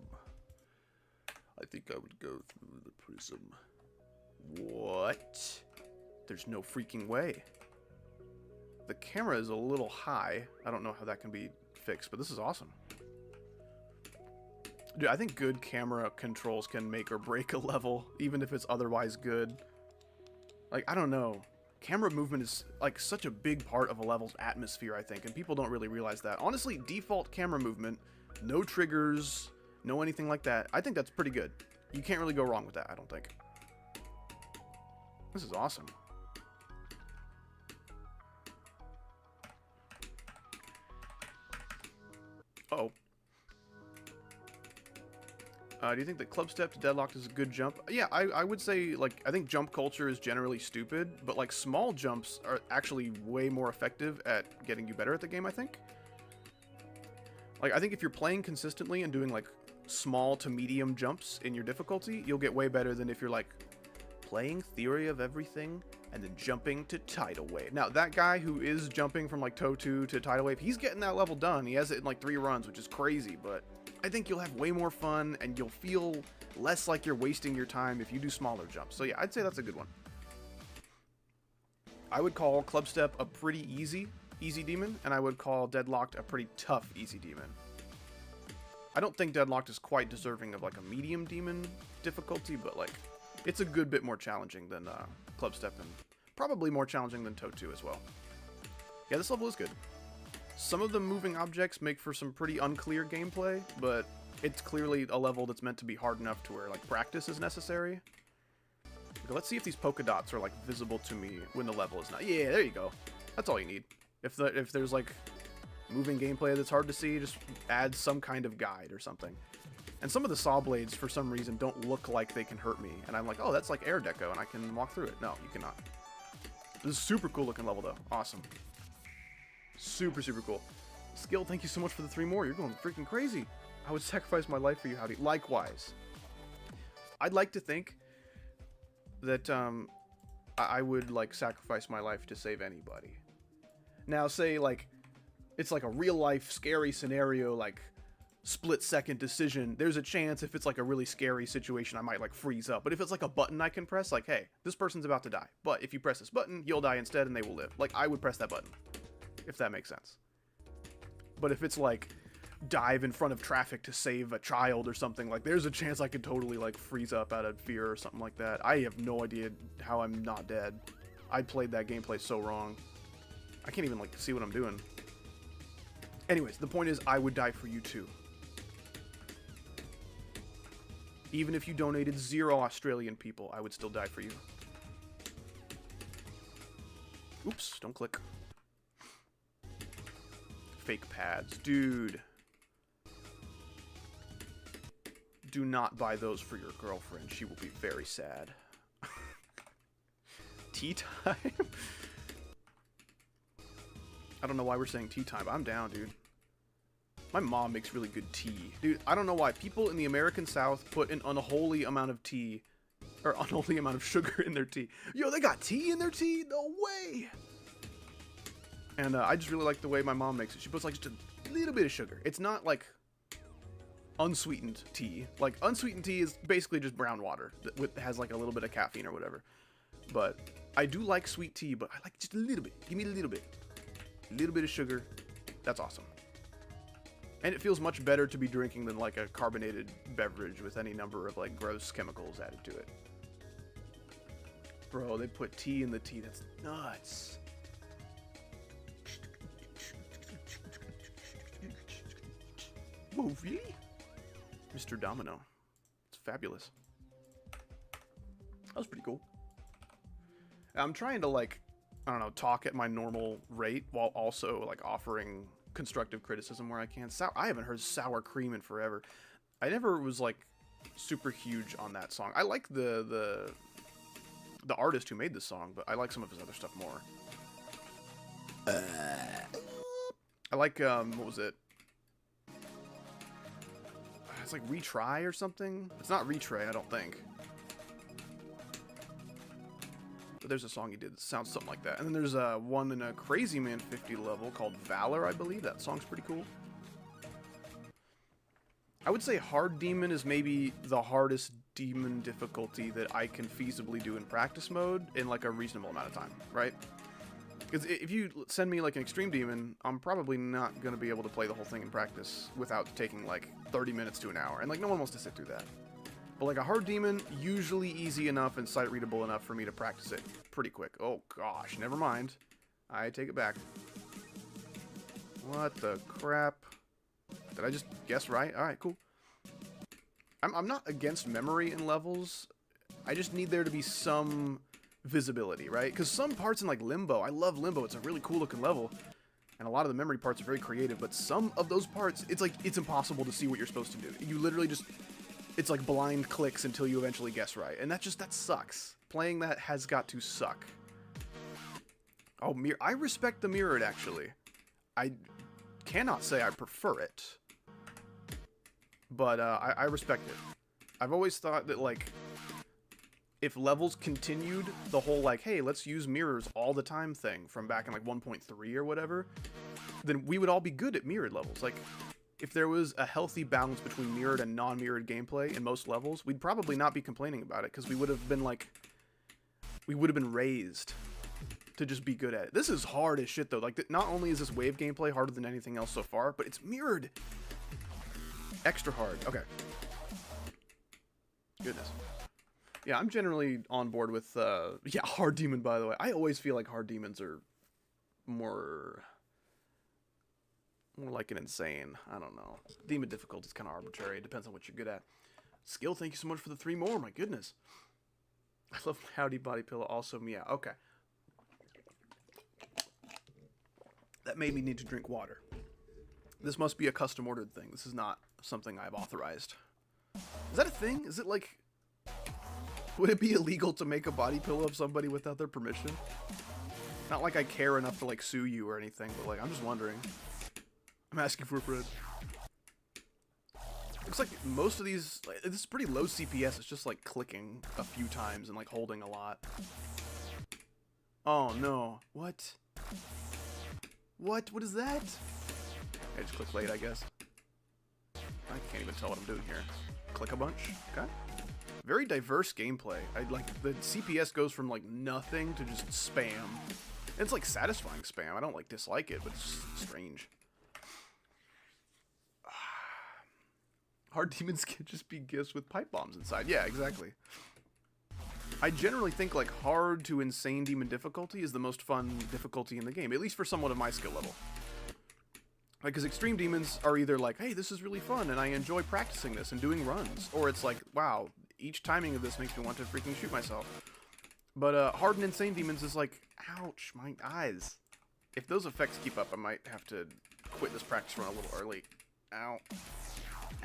I think I would go through the prism. What? There's no freaking way. The camera is a little high. I don't know how that can be fixed, but this is awesome. Dude, I think good camera controls can make or break a level, even if it's otherwise good. Like, I don't know. Camera movement is, like, such a big part of a level's atmosphere, I think, and people don't really realize that. Honestly, default camera movement, no triggers, no anything like that, I think that's pretty good. You can't really go wrong with that, I don't think. This is awesome. Uh-oh. Do you think that club step to deadlocked is a good jump? Yeah, I would say, like, I think jump culture is generally stupid, but, like, small jumps are actually way more effective at getting you better at the game, I think. Like, I think if you're playing consistently and doing, like, small to medium jumps in your difficulty, you'll get way better than if you're, like, playing Theory of Everything and then jumping to Tidal Wave. Now, that guy who is jumping from, like, Toe 2 to Tidal Wave, he's getting that level done. He has it in, like, 3 runs, which is crazy, but I think you'll have way more fun, and you'll feel less like you're wasting your time if you do smaller jumps. So yeah, I'd say that's a good one. I would call Club Step a pretty easy demon, and I would call Deadlocked a pretty tough easy demon. I don't think Deadlocked is quite deserving of, like, a medium demon difficulty, but, like, it's a good bit more challenging than Club Step, and probably more challenging than Toe 2 as well. Yeah, this level is good. Some of the moving objects make for some pretty unclear gameplay, but it's clearly a level that's meant to be hard enough to where, like, practice is necessary. Okay, let's see if these polka dots are, like, visible to me when the level is not. Yeah, there you go. That's all you need. If there's, like, moving gameplay that's hard to see, just add some kind of guide or something. And some of the saw blades, for some reason, don't look like they can hurt me. And I'm like, oh, that's like air deco, and I can walk through it. No, you cannot. This is a super cool looking level, though. Awesome. Super, super cool. Skill, thank you so much for the 3 more. You're going freaking crazy. I would sacrifice my life for you, Howdy. Likewise. I'd like to think that I would, like, sacrifice my life to save anybody. Now, say, like, it's like a real-life scary scenario, like, split-second decision. There's a chance if it's, like, a really scary situation, I might, like, freeze up. But if it's, like, a button I can press, like, hey, this person's about to die. But if you press this button, you'll die instead and they will live. Like, I would press that button. If that makes sense. But if it's like dive in front of traffic to save a child or something, like there's a chance I could totally like freeze up out of fear or something like that. I have no idea how I'm not dead. I played that gameplay so wrong. I can't even like see what I'm doing. Anyways, the point is I would die for you too. Even if you donated 0 Australian people, I would still die for you. Oops, don't click. Fake pads. Dude. Do not buy those for your girlfriend. She will be very sad. Tea time? I don't know why we're saying tea time, but I'm down, dude. My mom makes really good tea. Dude, I don't know why. People in the American South put an unholy amount of tea, or unholy amount of sugar in their tea. Yo, they got tea in their tea? No way! And I just really like the way my mom makes it. She puts like just a little bit of sugar. It's not like unsweetened tea. Like unsweetened tea is basically just brown water that has like a little bit of caffeine or whatever. But I do like sweet tea, but I like just a little bit. Give me a little bit. A little bit of sugar. That's awesome. And it feels much better to be drinking than like a carbonated beverage with any number of like gross chemicals added to it. Bro, they put tea in the tea. That's nuts. Whoa, really? Mr. Domino. It's fabulous. That was pretty cool. I'm trying to, like, I don't know, talk at my normal rate while also, like, offering constructive criticism where I can. I haven't heard Sour Cream in forever. I never was, like, super huge on that song. I like the artist who made the song, but I like some of his other stuff more. I like, what was it? It's like Retry or something. It's not Retry, I don't think. But there's a song he did that sounds something like that. And then there's one in a Crazy Man 50 level called Valor, I believe. That song's pretty cool. I would say Hard Demon is maybe the hardest demon difficulty that I can feasibly do in practice mode in like a reasonable amount of time, right? Because if you send me like an Extreme Demon, I'm probably not going to be able to play the whole thing in practice without taking like 30 minutes to an hour. And like no one wants to sit through that. But like a Hard Demon, usually easy enough and sight readable enough for me to practice it pretty quick. Oh gosh, never mind. I take it back. What the crap? Did I just guess right? Alright, cool. I'm not against memory in levels. I just need there to be some visibility, right? Because some parts in like Limbo, I love Limbo. It's a really cool looking level. And a lot of the memory parts are very creative. But some of those parts, it's like, it's impossible to see what you're supposed to do. You literally just, it's like blind clicks until you eventually guess right. And that sucks. Playing that has got to suck. Oh, I respect the mirrored, actually. I cannot say I prefer it. But I respect it. I've always thought that, like, if levels continued the whole, like, hey, let's use mirrors all the time thing from back in, like, 1.3 or whatever, then we would all be good at mirrored levels. Like, if there was a healthy balance between mirrored and non-mirrored gameplay in most levels, we'd probably not be complaining about it, because we would have been, like, we would have been raised to just be good at it. This is hard as shit, though. Like, not only is this wave gameplay harder than anything else so far, but it's mirrored. Extra hard. Okay. Goodness. Yeah, I'm generally on board with, yeah, Hard Demon, by the way. I always feel like Hard Demons are more like an insane, I don't know. Demon difficulty is kind of arbitrary. It depends on what you're good at. Skill, thank you so much for the 3 more. My goodness. I love Howdy Body Pillow. Also, yeah, okay. That made me need to drink water. This must be a custom ordered thing. This is not something I've authorized. Is that a thing? Is it like... Would it be illegal to make a body pillow of somebody without their permission? Not like I care enough to, like, sue you or anything, but, like, I'm just wondering. I'm asking for a friend. Looks like most of these... Like, this is pretty low CPS. It's just, like, clicking a few times and, like, holding a lot. Oh, no. What? What? What is that? I just click late, I guess. I can't even tell what I'm doing here. Click a bunch. Okay. Very diverse gameplay. I like the CPS goes from like nothing to just spam. And it's like satisfying spam. I don't like dislike it, but it's just strange. Hard demons can just be gifts with pipe bombs inside. Yeah, exactly. I generally think like hard to insane demon difficulty is the most fun difficulty in the game, at least for someone of my skill level. Like, because extreme demons are either like, hey, this is really fun and I enjoy practicing this and doing runs, or it's like, wow, each timing of this makes me want to freaking shoot myself. But hard and insane demons is like, ouch, my eyes. If those effects keep up, I might have to quit this practice run a little early. Ow.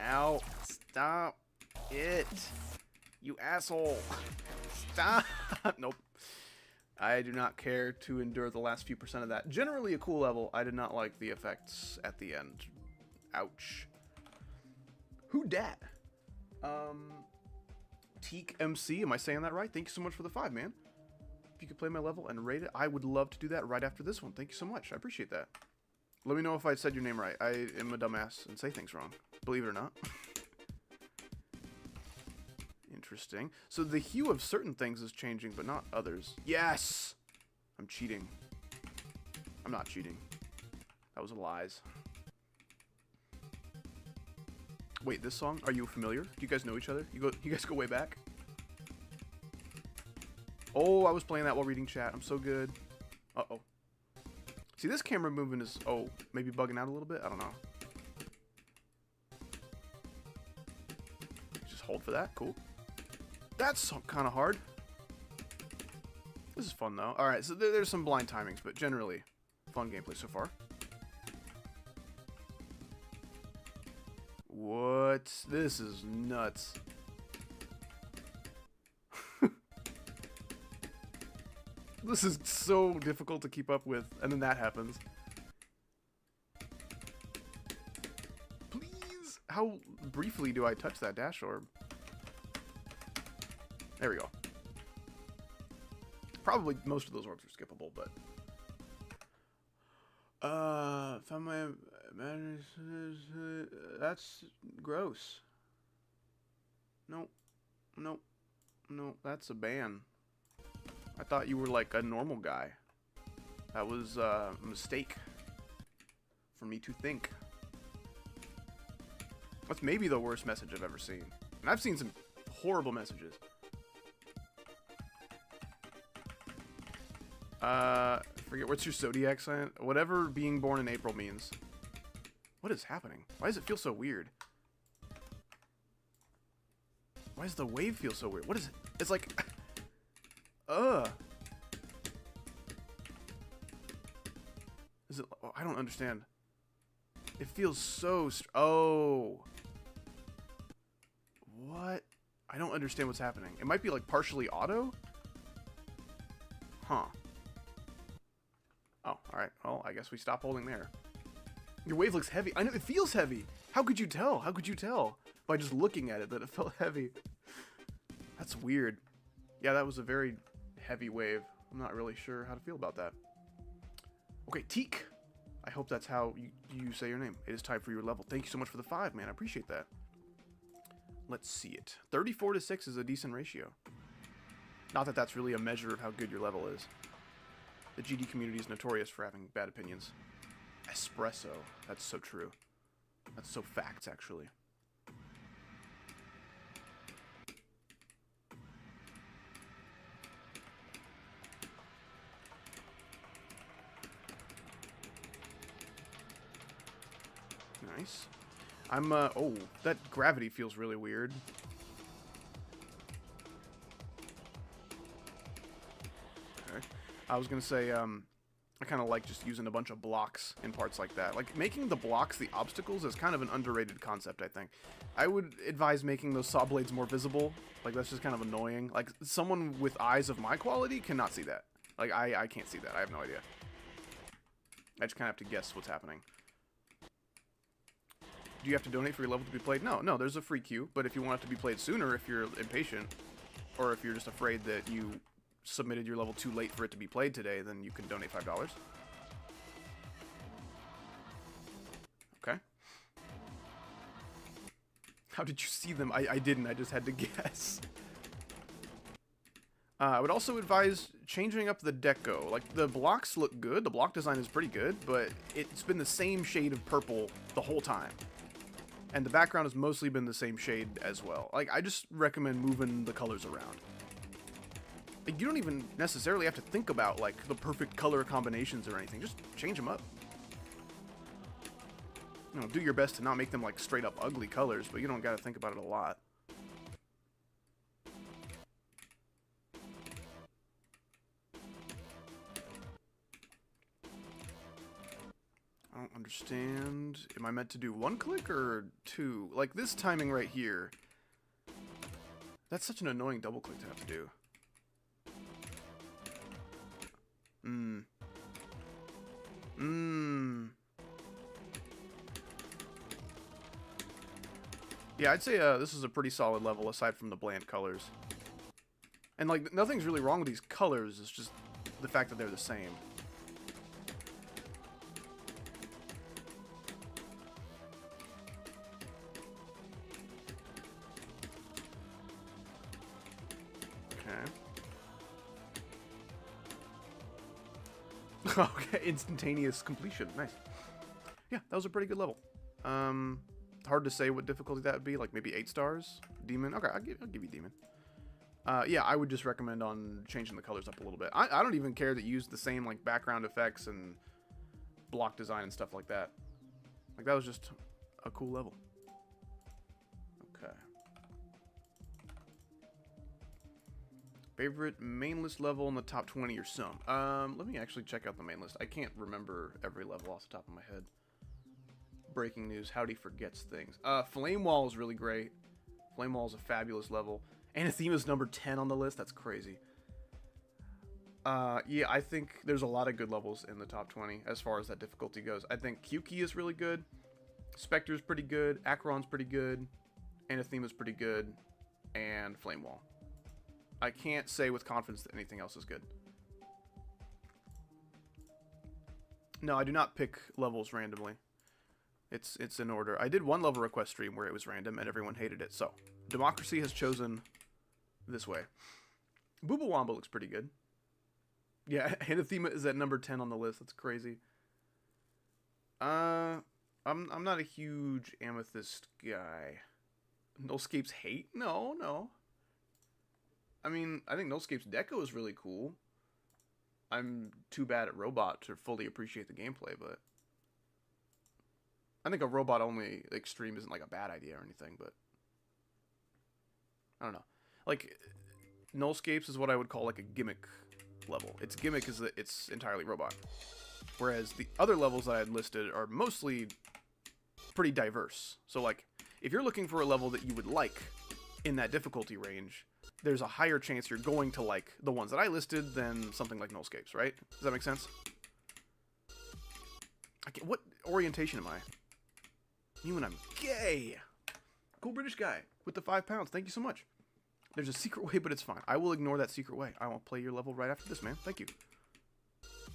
Ow. Stop it. You asshole. Stop. Nope. I do not care to endure the last few % of that. Generally a cool level. I did not like the effects at the end. Ouch. Who dat? Teak MC, am I saying that right? Thank you so much for the 5, man. If you could play my level and rate it, I would love to do that right after this one. Thank you so much. I appreciate that. Let me know if I said your name right. I am a dumbass and say things wrong. Believe it or not. Interesting. So the hue of certain things is changing, but not others. Yes! I'm cheating. I'm not cheating. That was a lies. Wait, this song? Are you familiar? Do you guys know each other? You guys go way back? Oh, I was playing that while reading chat. I'm so good. Uh-oh. See, this camera movement is, maybe bugging out a little bit? I don't know. hold for that. Cool. That's kind of hard. This is fun, though. Alright, so there's some blind timings, but generally, fun gameplay so far. What? This is nuts. This is so difficult to keep up with, and then that happens. Please! How briefly do I touch that dash orb? There we go. Probably most of those orbs are skippable, but... found my... That's gross. Nope. Nope. Nope, that's a ban. I thought you were like a normal guy. That was a mistake for me to think. That's maybe the worst message I've ever seen. And I've seen some horrible messages. Forget, what's your zodiac sign? Whatever being born in April means. What is happening? Why does it feel so weird? Why does the wave feel so weird? What is it? It's like... Is it... Oh, I don't understand. It feels so... Oh. What? I don't understand what's happening. It might be like partially auto? Huh. Oh, alright. Well, I guess we stop holding there. Your wave looks heavy. I know, it feels heavy. How could you tell? How could you tell? By just looking at it that it felt heavy. That's weird. Yeah, that was a very heavy wave. I'm not really sure how to feel about that. Okay, Teak. I hope that's how you say your name. It is time for your level. Thank you so much for the 5, man. I appreciate that. Let's see it. 34 to 6 is a decent ratio. Not that that's really a measure of how good your level is. The GD community is notorious for having bad opinions. Espresso. That's so true. That's so facts, actually. Nice. I'm, oh, that gravity feels really weird. Okay. I was gonna say, I kind of like just using a bunch of blocks in parts like that. Like, making the blocks the obstacles is kind of an underrated concept, I think. I would advise making those saw blades more visible. Like, that's just kind of annoying. Like, someone with eyes of my quality cannot see that. Like, I can't see that. I have no idea. I just kind of have to guess what's happening. Do you have to donate for your level to be played? No, there's a free queue. But if you want it to be played sooner, if you're impatient, or if you're just afraid that you submitted your level too late for it to be played today, then you can donate $5. Okay. How did you see them? I didn't. I just had to guess. I would also advise changing up the deco. Like, the blocks look good. The block design is pretty good, but it's been the same shade of purple the whole time. And the background has mostly been the same shade as well. Like, I just recommend moving the colors around. Like, you don't even necessarily have to think about, like, the perfect color combinations or anything. Just change them up. You know, do your best to not make them, like, straight up ugly colors, but you don't gotta think about it a lot. I don't understand. Am I meant to do 1 click or 2? Like, this timing right here. That's such an annoying double click to have to do. Yeah, I'd say this is a pretty solid level aside from the bland colors. And, like, nothing's really wrong with these colors. It's just the fact that they're the same. Okay, instantaneous completion. Nice. Yeah, that was a pretty good level. Hard to say what difficulty that would be. Like maybe 8 stars. Demon. Okay, I'll give you Demon. Yeah, I would just recommend on changing the colors up a little bit. I don't even care that you use the same like background effects and block design and stuff like that. Like that was just a cool level. Okay. Favorite main list level in the top 20 or some? Let me actually check out the main list. I can't remember every level off the top of my head. Breaking news, Howdy forgets things. Flame Wall is really great. Flame Wall is a fabulous level. Anathema is number 10 on the list. That's crazy. Yeah, I think there's a lot of good levels in the top 20 as far as that difficulty goes. I think Kyuki is really good. Spectre's pretty good. Acheron's pretty good. Anathema's pretty good. And Flame Wall. I can't say with confidence that anything else is good. No, I do not pick levels randomly. It's in order. I did one level request stream where it was random and everyone hated it. So, Democracy has chosen this way. Booba Wamba looks pretty good. Yeah, Anathema is at number 10 on the list. That's crazy. I'm not a huge Amethyst guy. Nullscape's hate? No. I mean, I think Nullscape's Deco is really cool. I'm too bad at Robot to fully appreciate the gameplay, but I think a robot-only extreme isn't like a bad idea or anything, but I don't know. Like, Nullscapes is what I would call like a gimmick level. Its gimmick is that it's entirely robot. Whereas the other levels that I had listed are mostly pretty diverse. So like, if you're looking for a level that you would like in that difficulty range, there's a higher chance you're going to like the ones that I listed than something like Nullscapes, right? Does that make sense? What orientation am I? You and I'm gay. Cool British guy with the 5 pounds. Thank you so much. There's a secret way, but it's fine. I will ignore that secret way. I will play your level right after this, man. Thank you.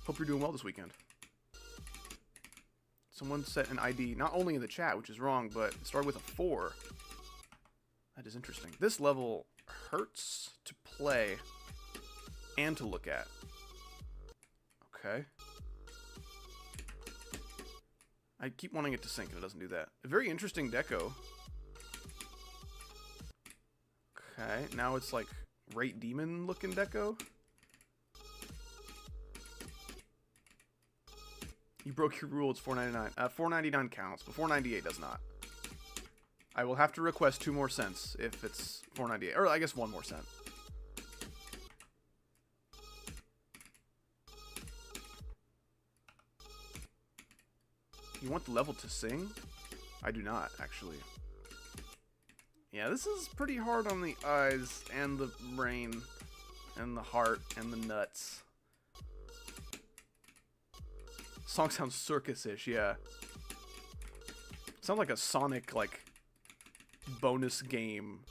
Hope you're doing well this weekend. Someone set an ID, not only in the chat, which is wrong, but it started with a 4. That is interesting. This level hurts to play and to look at. Okay. I keep wanting it to sync and it doesn't do that. A very interesting deco. Okay, now it's like Rate Demon looking deco. You broke your rule, it's $4.99. $4.99 counts, but $4.98 does not. I will have to request 2 more cents if it's $4.98, or I guess 1 more cent. You want the level to sing? I do not, actually. Yeah, this is pretty hard on the eyes, and the brain, and the heart, and the nuts. Song sounds circus-ish, yeah. Sounds like a Sonic, like, bonus game.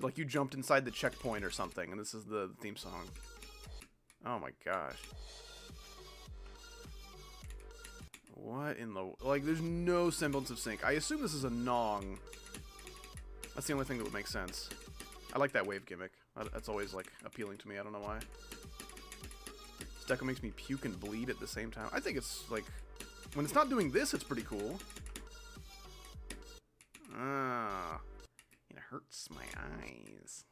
Like you jumped inside the checkpoint or something, and this is the theme song. Oh my gosh. What in the... Like, there's no semblance of sync. I assume this is a Nong. That's the only thing that would make sense. I like that wave gimmick. That's always, like, appealing to me. I don't know why. This deco makes me puke and bleed at the same time. I think it's, like... When it's not doing this, it's pretty cool. Ah... It hurts my eyes.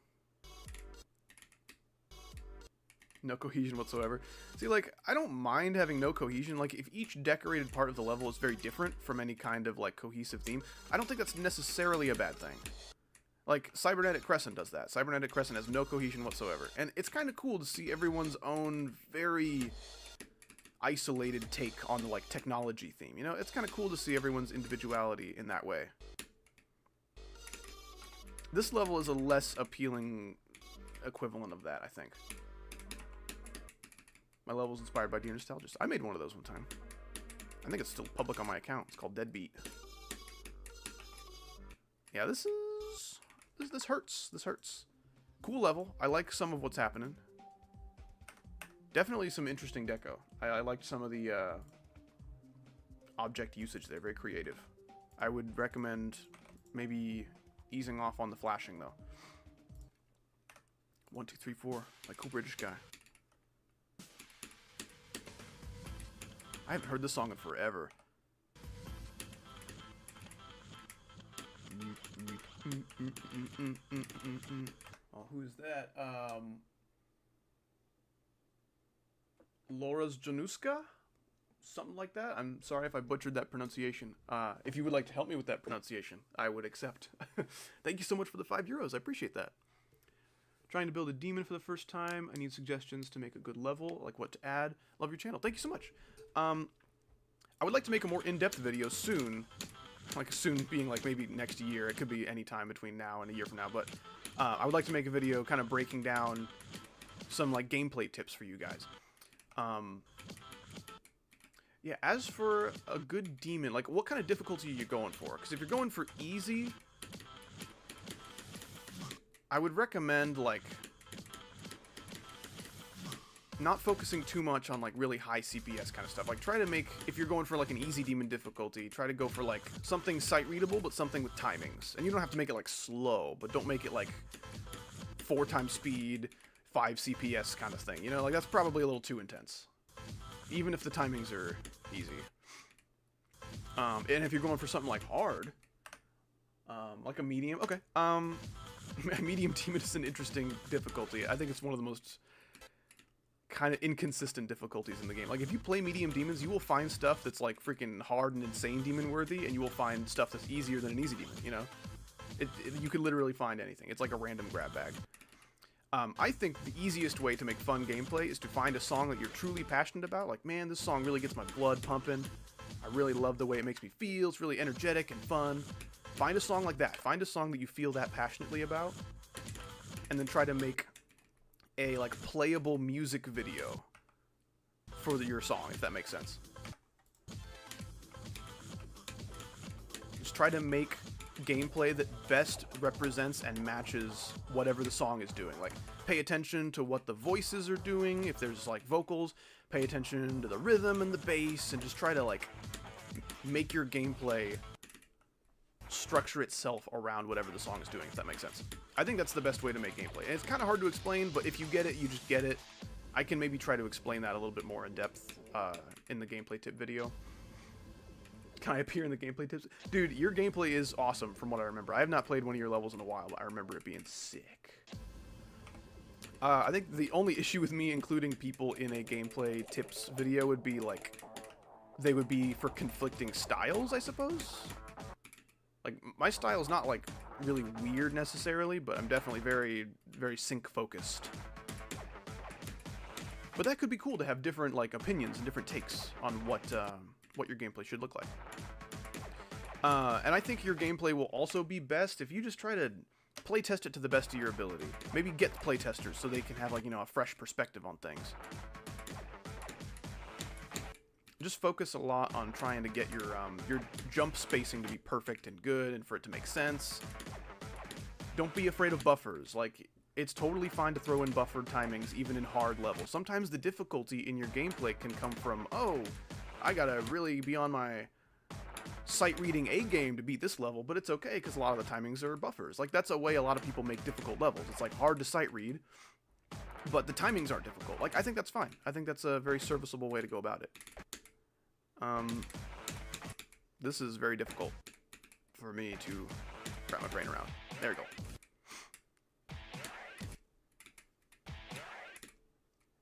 No cohesion whatsoever. See, like, I don't mind having no cohesion. Like, if each decorated part of the level is very different from any kind of, like, cohesive theme, I don't think that's necessarily a bad thing. Like, Cybernetic Crescent does that. Cybernetic Crescent has no cohesion whatsoever. And it's kind of cool to see everyone's own very isolated take on the, like, technology theme. You know, it's kind of cool to see everyone's individuality in that way. This level is a less appealing equivalent of that, I think. My level is inspired by Dear Nostalgist. I made one of those one time. I think it's still public on my account. It's called Deadbeat. Yeah, this hurts. This hurts. Cool level. I like some of what's happening. Definitely some interesting deco. I liked some of the object usage there. Very creative. I would recommend maybe easing off on the flashing, though. 1, 2, 3, 4. Like cool British guy. I haven't heard this song in forever. Oh, who's that? Laura's Januska? Something like that. I'm sorry if I butchered that pronunciation. If you would like to help me with that pronunciation, I would accept. Thank you so much for the €5. I appreciate that. Trying to build a demon for the first time. I need suggestions to make a good level, like what to add. Love your channel. Thank you so much. I would like to make a more in-depth video soon. Like soon being like maybe next year. It could be any time between now and a year from now. But I would like to make a video kind of breaking down some like gameplay tips for you guys. Yeah, as for a good demon, like what kind of difficulty are you going for? Because if you're going for easy, I would recommend like not focusing too much on like really high CPS kind of stuff. Like try to make, if you're going for like an easy demon difficulty, try to go for like something sight readable, but something with timings. And you don't have to make it like slow, but don't make it like 4 times speed, 5 CPS kind of thing. You know, like that's probably a little too intense. Even if the timings are easy. And if you're going for something like hard, like a medium, okay. Medium demon is an interesting difficulty. I think it's one of the most kind of inconsistent difficulties in the game. Like if you play medium demons, you will find stuff that's like freaking hard and insane demon worthy, and you will find stuff that's easier than an easy demon, you know? You could literally find anything. It's like a random grab bag. I think the easiest way to make fun gameplay is to find a song that you're truly passionate about. Like, man, this song really gets my blood pumping. I really love the way it makes me feel. It's really energetic and fun. Find a song like that. Find a song that you feel that passionately about. And then try to make a, like, playable music video for your song, if that makes sense. Just try to make gameplay that best represents and matches whatever the song is doing. Like, pay attention to what the voices are doing, if there's like vocals, pay attention to the rhythm and the bass, and just try to like make your gameplay structure itself around whatever the song is doing, if that makes sense. I think that's the best way to make gameplay. And it's kind of hard to explain, but if you get it, you just get it. I can maybe try to explain that a little bit more in depth in the gameplay tip video. Can I appear in the gameplay tips? Dude, your gameplay is awesome from what I remember. I have not played one of your levels in a while, but I remember it being sick. I think the only issue with me including people in a gameplay tips video would be like, they would be for conflicting styles, I suppose? Like, my style is not like really weird necessarily, but I'm definitely very, very sync focused. But that could be cool to have different like opinions and different takes on what your gameplay should look like. And I think your gameplay will also be best if you just try to playtest it to the best of your ability. Maybe get playtesters so they can have like, you know, a fresh perspective on things. Just focus a lot on trying to get your jump spacing to be perfect and good and for it to make sense. Don't be afraid of buffers. Like, it's totally fine to throw in buffered timings even in hard levels. Sometimes the difficulty in your gameplay can come from, oh, I gotta really be on my sight reading A game to beat this level, but it's okay because a lot of the timings are buffers. Like, that's a way a lot of people make difficult levels. It's like hard to sight read, but the timings aren't difficult. Like, I think that's fine. I think that's a very serviceable way to go about it. This is very difficult for me to wrap my brain around. There we go.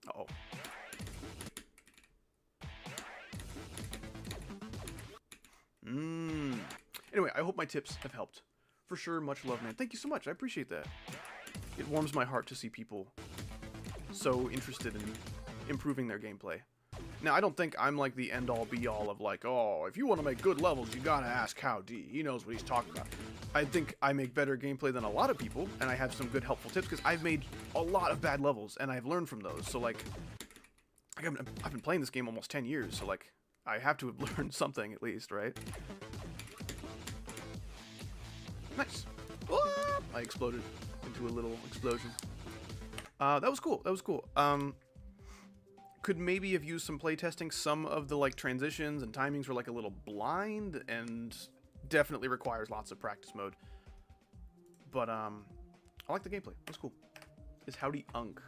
Uh-oh. Anyway, I hope my tips have helped. For sure, much love, man. Thank you so much. I appreciate that. It warms my heart to see people so interested in improving their gameplay. Now, I don't think I'm like the end-all be-all of like, oh, if you want to make good levels, you gotta ask How D. He knows what he's talking about. I think I make better gameplay than a lot of people, and I have some good helpful tips because I've made a lot of bad levels, and I've learned from those. So, like, I've been playing this game almost 10 years, so, like, I have to have learned something at least, right? Nice. Oh, I exploded into a little explosion. That was cool. That was cool. Could maybe have used some playtesting. Some of the like transitions and timings were like a little blind, and definitely requires lots of practice mode. But I like the gameplay. That's cool. Is howdy unk.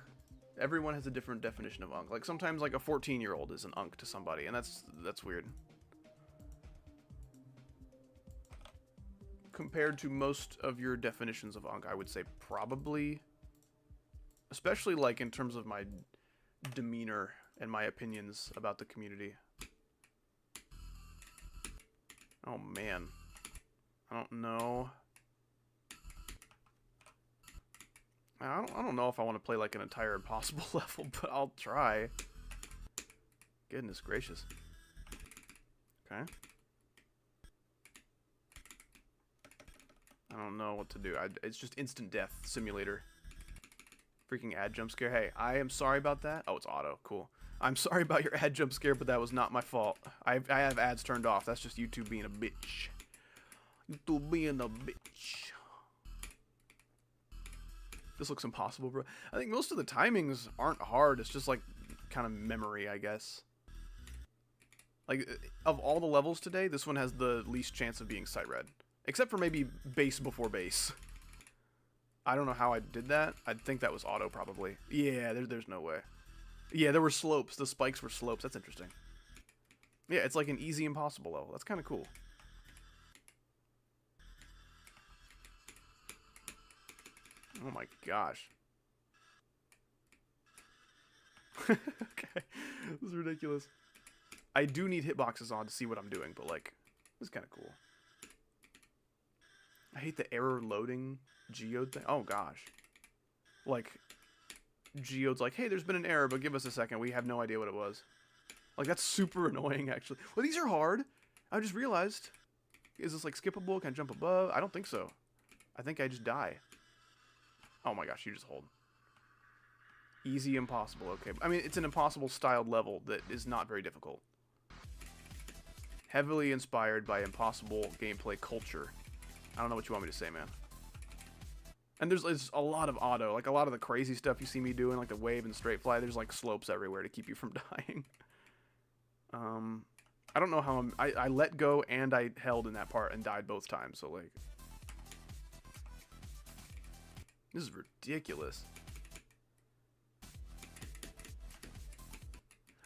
Everyone has a different definition of unk. Like sometimes like a 14-year-old is an unk to somebody, and that's weird. Compared to most of your definitions of unk, I would say probably, especially like in terms of my demeanor and my opinions about the community. Oh man, I don't know. I don't know if I want to play like an entire impossible level, but I'll try. Goodness gracious. Okay. I don't know what to do. It's just instant death simulator. Freaking ad jump scare. Hey, I am sorry about that. Oh, it's auto. Cool. I'm sorry about your ad jump scare, but that was not my fault. I have ads turned off. That's just YouTube being a bitch. YouTube being a bitch. This looks impossible, bro. I think most of the timings aren't hard. It's just like kind of memory, I guess. Like, of all the levels today, this one has the least chance of being sight read. Except for maybe base before base. I don't know how I did that. I think that was auto, probably. Yeah, there's no way. Yeah, there were slopes. The spikes were slopes. That's interesting. Yeah, it's like an easy impossible level. That's kind of cool. Oh my gosh. Okay. This is ridiculous. I do need hitboxes on to see what I'm doing, but like, this is kind of cool. I hate the error loading geode thing. Oh gosh. Like, geode's like, hey, there's been an error, but give us a second. We have no idea what it was. Like, that's super annoying, actually. Well, these are hard. I just realized. Is this like skippable? Can I jump above? I don't think so. I think I just die. Oh my gosh, you just hold. Easy impossible. Okay. I mean, it's an impossible styled level that is not very difficult. Heavily inspired by impossible gameplay culture. I don't know what you want me to say, man. And there's a lot of auto. Like, a lot of the crazy stuff you see me doing, like the wave and straight fly, there's, like, slopes everywhere to keep you from dying. I don't know how I let go and I held in that part and died both times, so, like... This is ridiculous.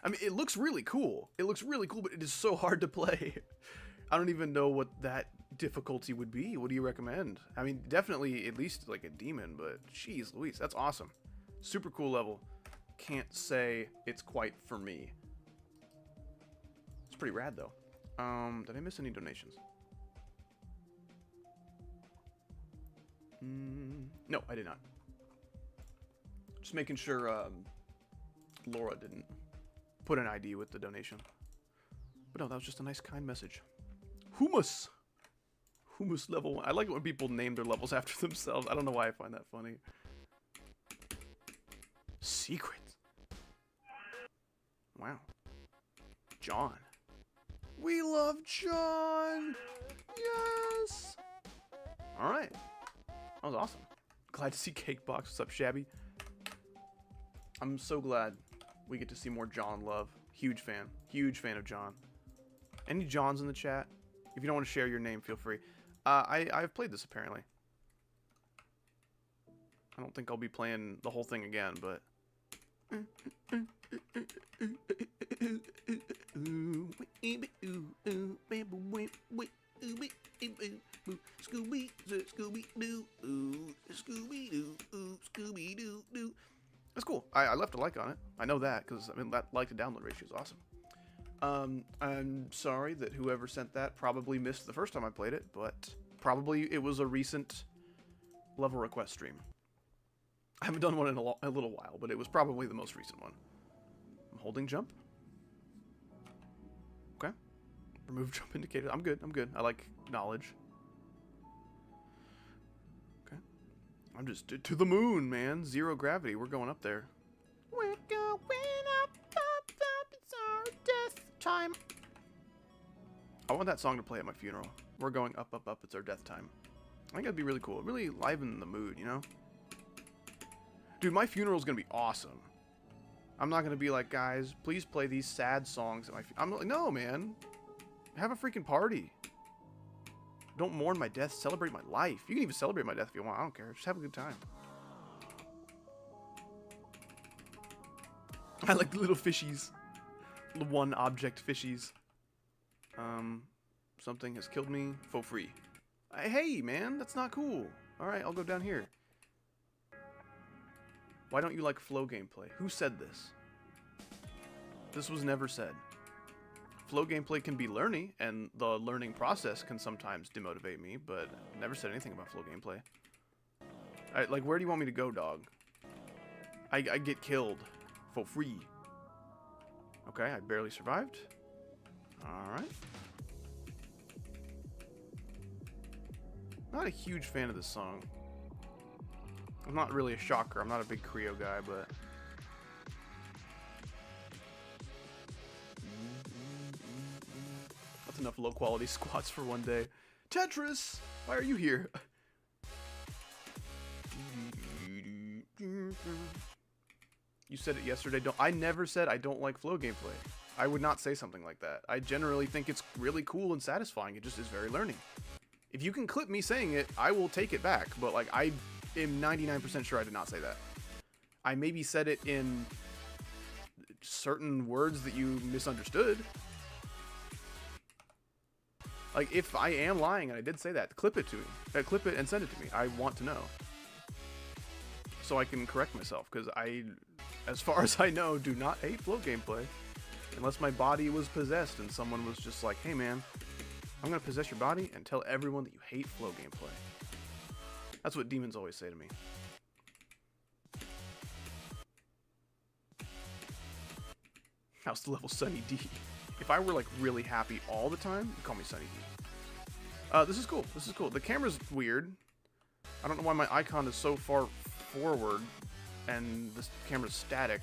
I mean, it looks really cool. It looks really cool, but it is so hard to play. I don't even know what that difficulty would be. What do you recommend? I mean, definitely at least like a demon, but jeez Louise, that's awesome. Super cool level. Can't say it's quite for me. It's pretty rad though. Did I miss any donations? No, I did not. Just making sure Laura didn't put an ID with the donation. But no, that was just a nice kind message. Humus! Humus level 1. I like it when people name their levels after themselves. I don't know why I find that funny. Secret. Wow. John. We love John! Yes! Alright. That was awesome. Glad to see Cakebox. What's up, Shabby? I'm so glad we get to see more John love. Huge fan. Huge fan of John. Any Johns in the chat? If you don't want to share your name, feel free. I've played this, apparently. I don't think I'll be playing the whole thing again, but... That's cool. I left a like on it. I know that, because I mean, that like to download ratio is awesome. I'm sorry that whoever sent that probably missed the first time I played it, but probably it was a recent level request stream. I haven't done one in a little while, but it was probably the most recent one. I'm holding jump. Okay. Remove jump indicator. I'm good. I'm good. I like knowledge. Okay. I'm just to the moon, man. Zero gravity. We're going up there. We're going up, up, up. It's our death time. I want that song to play at my funeral. We're going up, up, up. It's our death time. I think that'd be really cool. Really liven the mood, you know? Dude, my funeral's gonna be awesome. I'm not gonna be like, guys, please play these sad songs at my I'm like, no, man. Have a freaking party. Don't mourn my death, celebrate my life. You can even celebrate my death if you want. I don't care. Just have a good time. I like the little fishies. The one object fishies. Something has killed me for free. Hey, man, that's not cool. Alright, I'll go down here. Why don't you like flow gameplay? Who said this? This was never said. Flow gameplay can be learning, and the learning process can sometimes demotivate me, but I never said anything about flow gameplay. Like, where do you want me to go, dog? I get killed for free. Okay, I barely survived. Alright. Not a huge fan of this song. I'm not really a shocker. I'm not a big Creo guy, but... That's enough low-quality squats for one day. Tetris! Why are you here? You said it yesterday. I never said I don't like flow gameplay. I would not say something like that. I generally think it's really cool and satisfying. It just is very learning. If you can clip me saying it, I will take it back. But like, I am 99% sure I did not say that. I maybe said it in certain words that you misunderstood. Like, if I am lying and I did say that, clip it to me. Clip it and send it to me. I want to know. So I can correct myself, because I, as far as I know, do not hate flow gameplay. Unless my body was possessed and someone was just like, hey man, I'm going to possess your body and tell everyone that you hate flow gameplay. That's what demons always say to me. How's the level Sunny D? If I were like really happy all the time, you'd call me Sunny D. This is cool. This is cool. The camera's weird. I don't know why my icon is so far forward and this camera's static.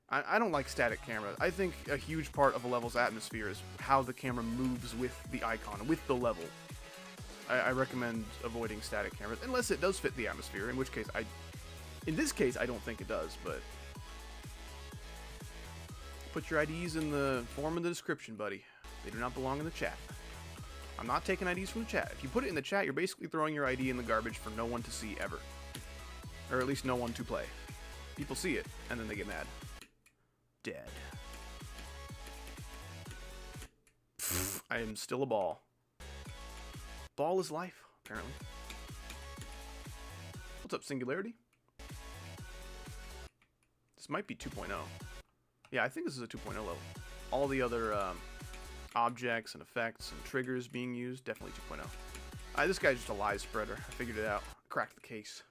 I don't like static cameras. I think a huge part of a level's atmosphere is how the camera moves with the icon, with the level. I recommend avoiding static cameras, unless it does fit the atmosphere, in which case in this case, I don't think it does, but put your IDs in the form in the description, buddy. They do not belong in the chat. I'm not taking IDs from the chat. If you put it in the chat, you're basically throwing your ID in the garbage for no one to see ever. Or at least no one to play. People see it, and then they get mad. Dead. I am still a ball. Ball is life, apparently. What's up, Singularity? This might be 2.0. Yeah, I think this is a 2.0 level. All the other objects and effects and triggers being used, definitely 2.0. This guy's just a lie spreader. I figured it out. Cracked the case.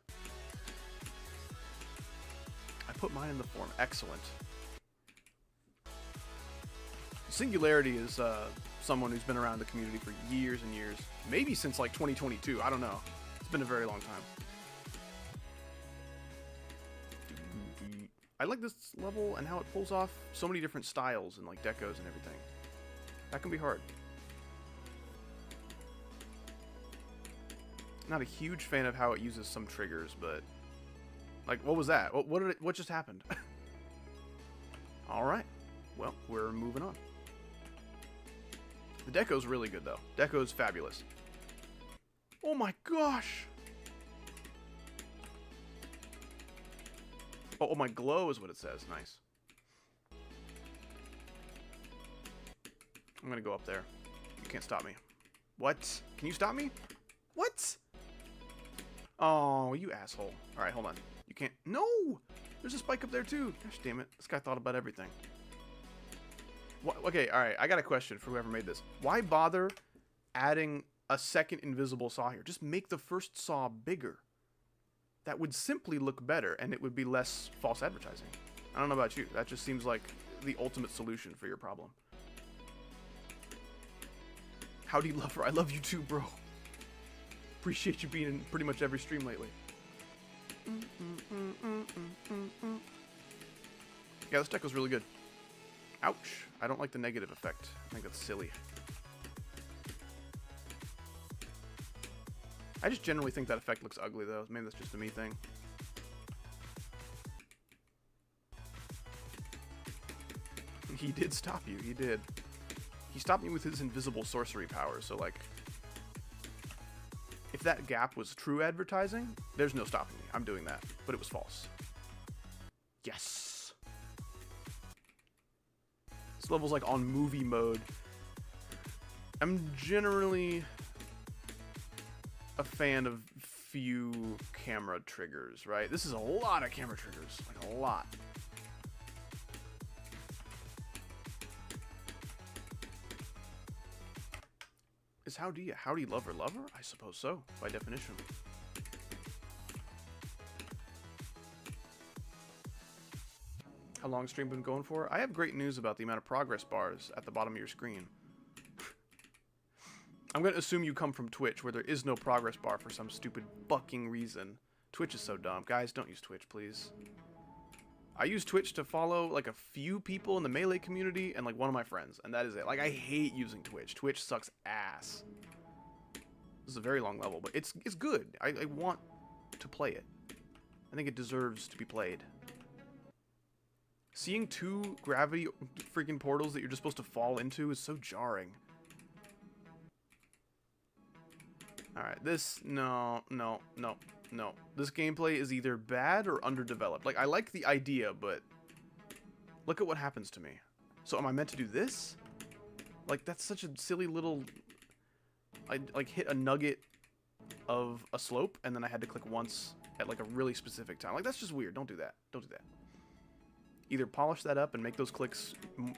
I put mine in the form. Excellent. Singularity is someone who's been around the community for years and years. Maybe since like 2022. I don't know. It's been a very long time. I like this level and how it pulls off so many different styles and like decos and everything. That can be hard. Not a huge fan of how it uses some triggers, but like, what was that? What just happened? All right. Well, we're moving on. The deco's really good though. Deco's fabulous. Oh my gosh. Oh, my glow is what it says. Nice. I'm gonna go up there. You can't stop me. What? Can you stop me? What? Oh, you asshole. Alright, hold on. You can't. No! There's a spike up there too. Gosh damn it. This guy thought about everything. What? Okay, alright. I got a question for whoever made this. Why bother adding a second invisible saw here? Just make the first saw bigger. That would simply look better, and it would be less false advertising. I don't know about you. That just seems like the ultimate solution for your problem. Howdy, lover. I love you too, bro. Appreciate you being in pretty much every stream lately. Yeah, this deck was really good. Ouch. I don't like the negative effect. I think that's silly. I just generally think that effect looks ugly, though. Maybe that's just a me thing. He did stop you. He did. He stopped me with his invisible sorcery power, so, like, if that gap was true advertising, there's no stopping me. I'm doing that. But it was false. Yes! This level's, like, on movie mode. I'm generally a fan of few camera triggers, right? This is a lot of camera triggers, like a lot. Is howdy a howdy lover lover? I suppose so, by definition. How long stream been going for? I have great news about the amount of progress bars at the bottom of your screen. I'm going to assume you come from Twitch, where there is no progress bar for some stupid fucking reason. Twitch is so dumb. Guys, don't use Twitch, please. I use Twitch to follow, like, a few people in the Melee community and, like, one of my friends. And that is it. Like, I hate using Twitch. Twitch sucks ass. This is a very long level, but it's good. I want to play it. I think it deserves to be played. Seeing 2 gravity freaking portals that you're just supposed to fall into is so jarring. Alright, this... No. This gameplay is either bad or underdeveloped. Like, I like the idea, but... Look at what happens to me. So, am I meant to do this? Like, that's such a silly little... I, like, hit a nugget of a slope, and then I had to click once at, like, a really specific time. Like, that's just weird. Don't do that. Don't do that. Either polish that up and make those clicks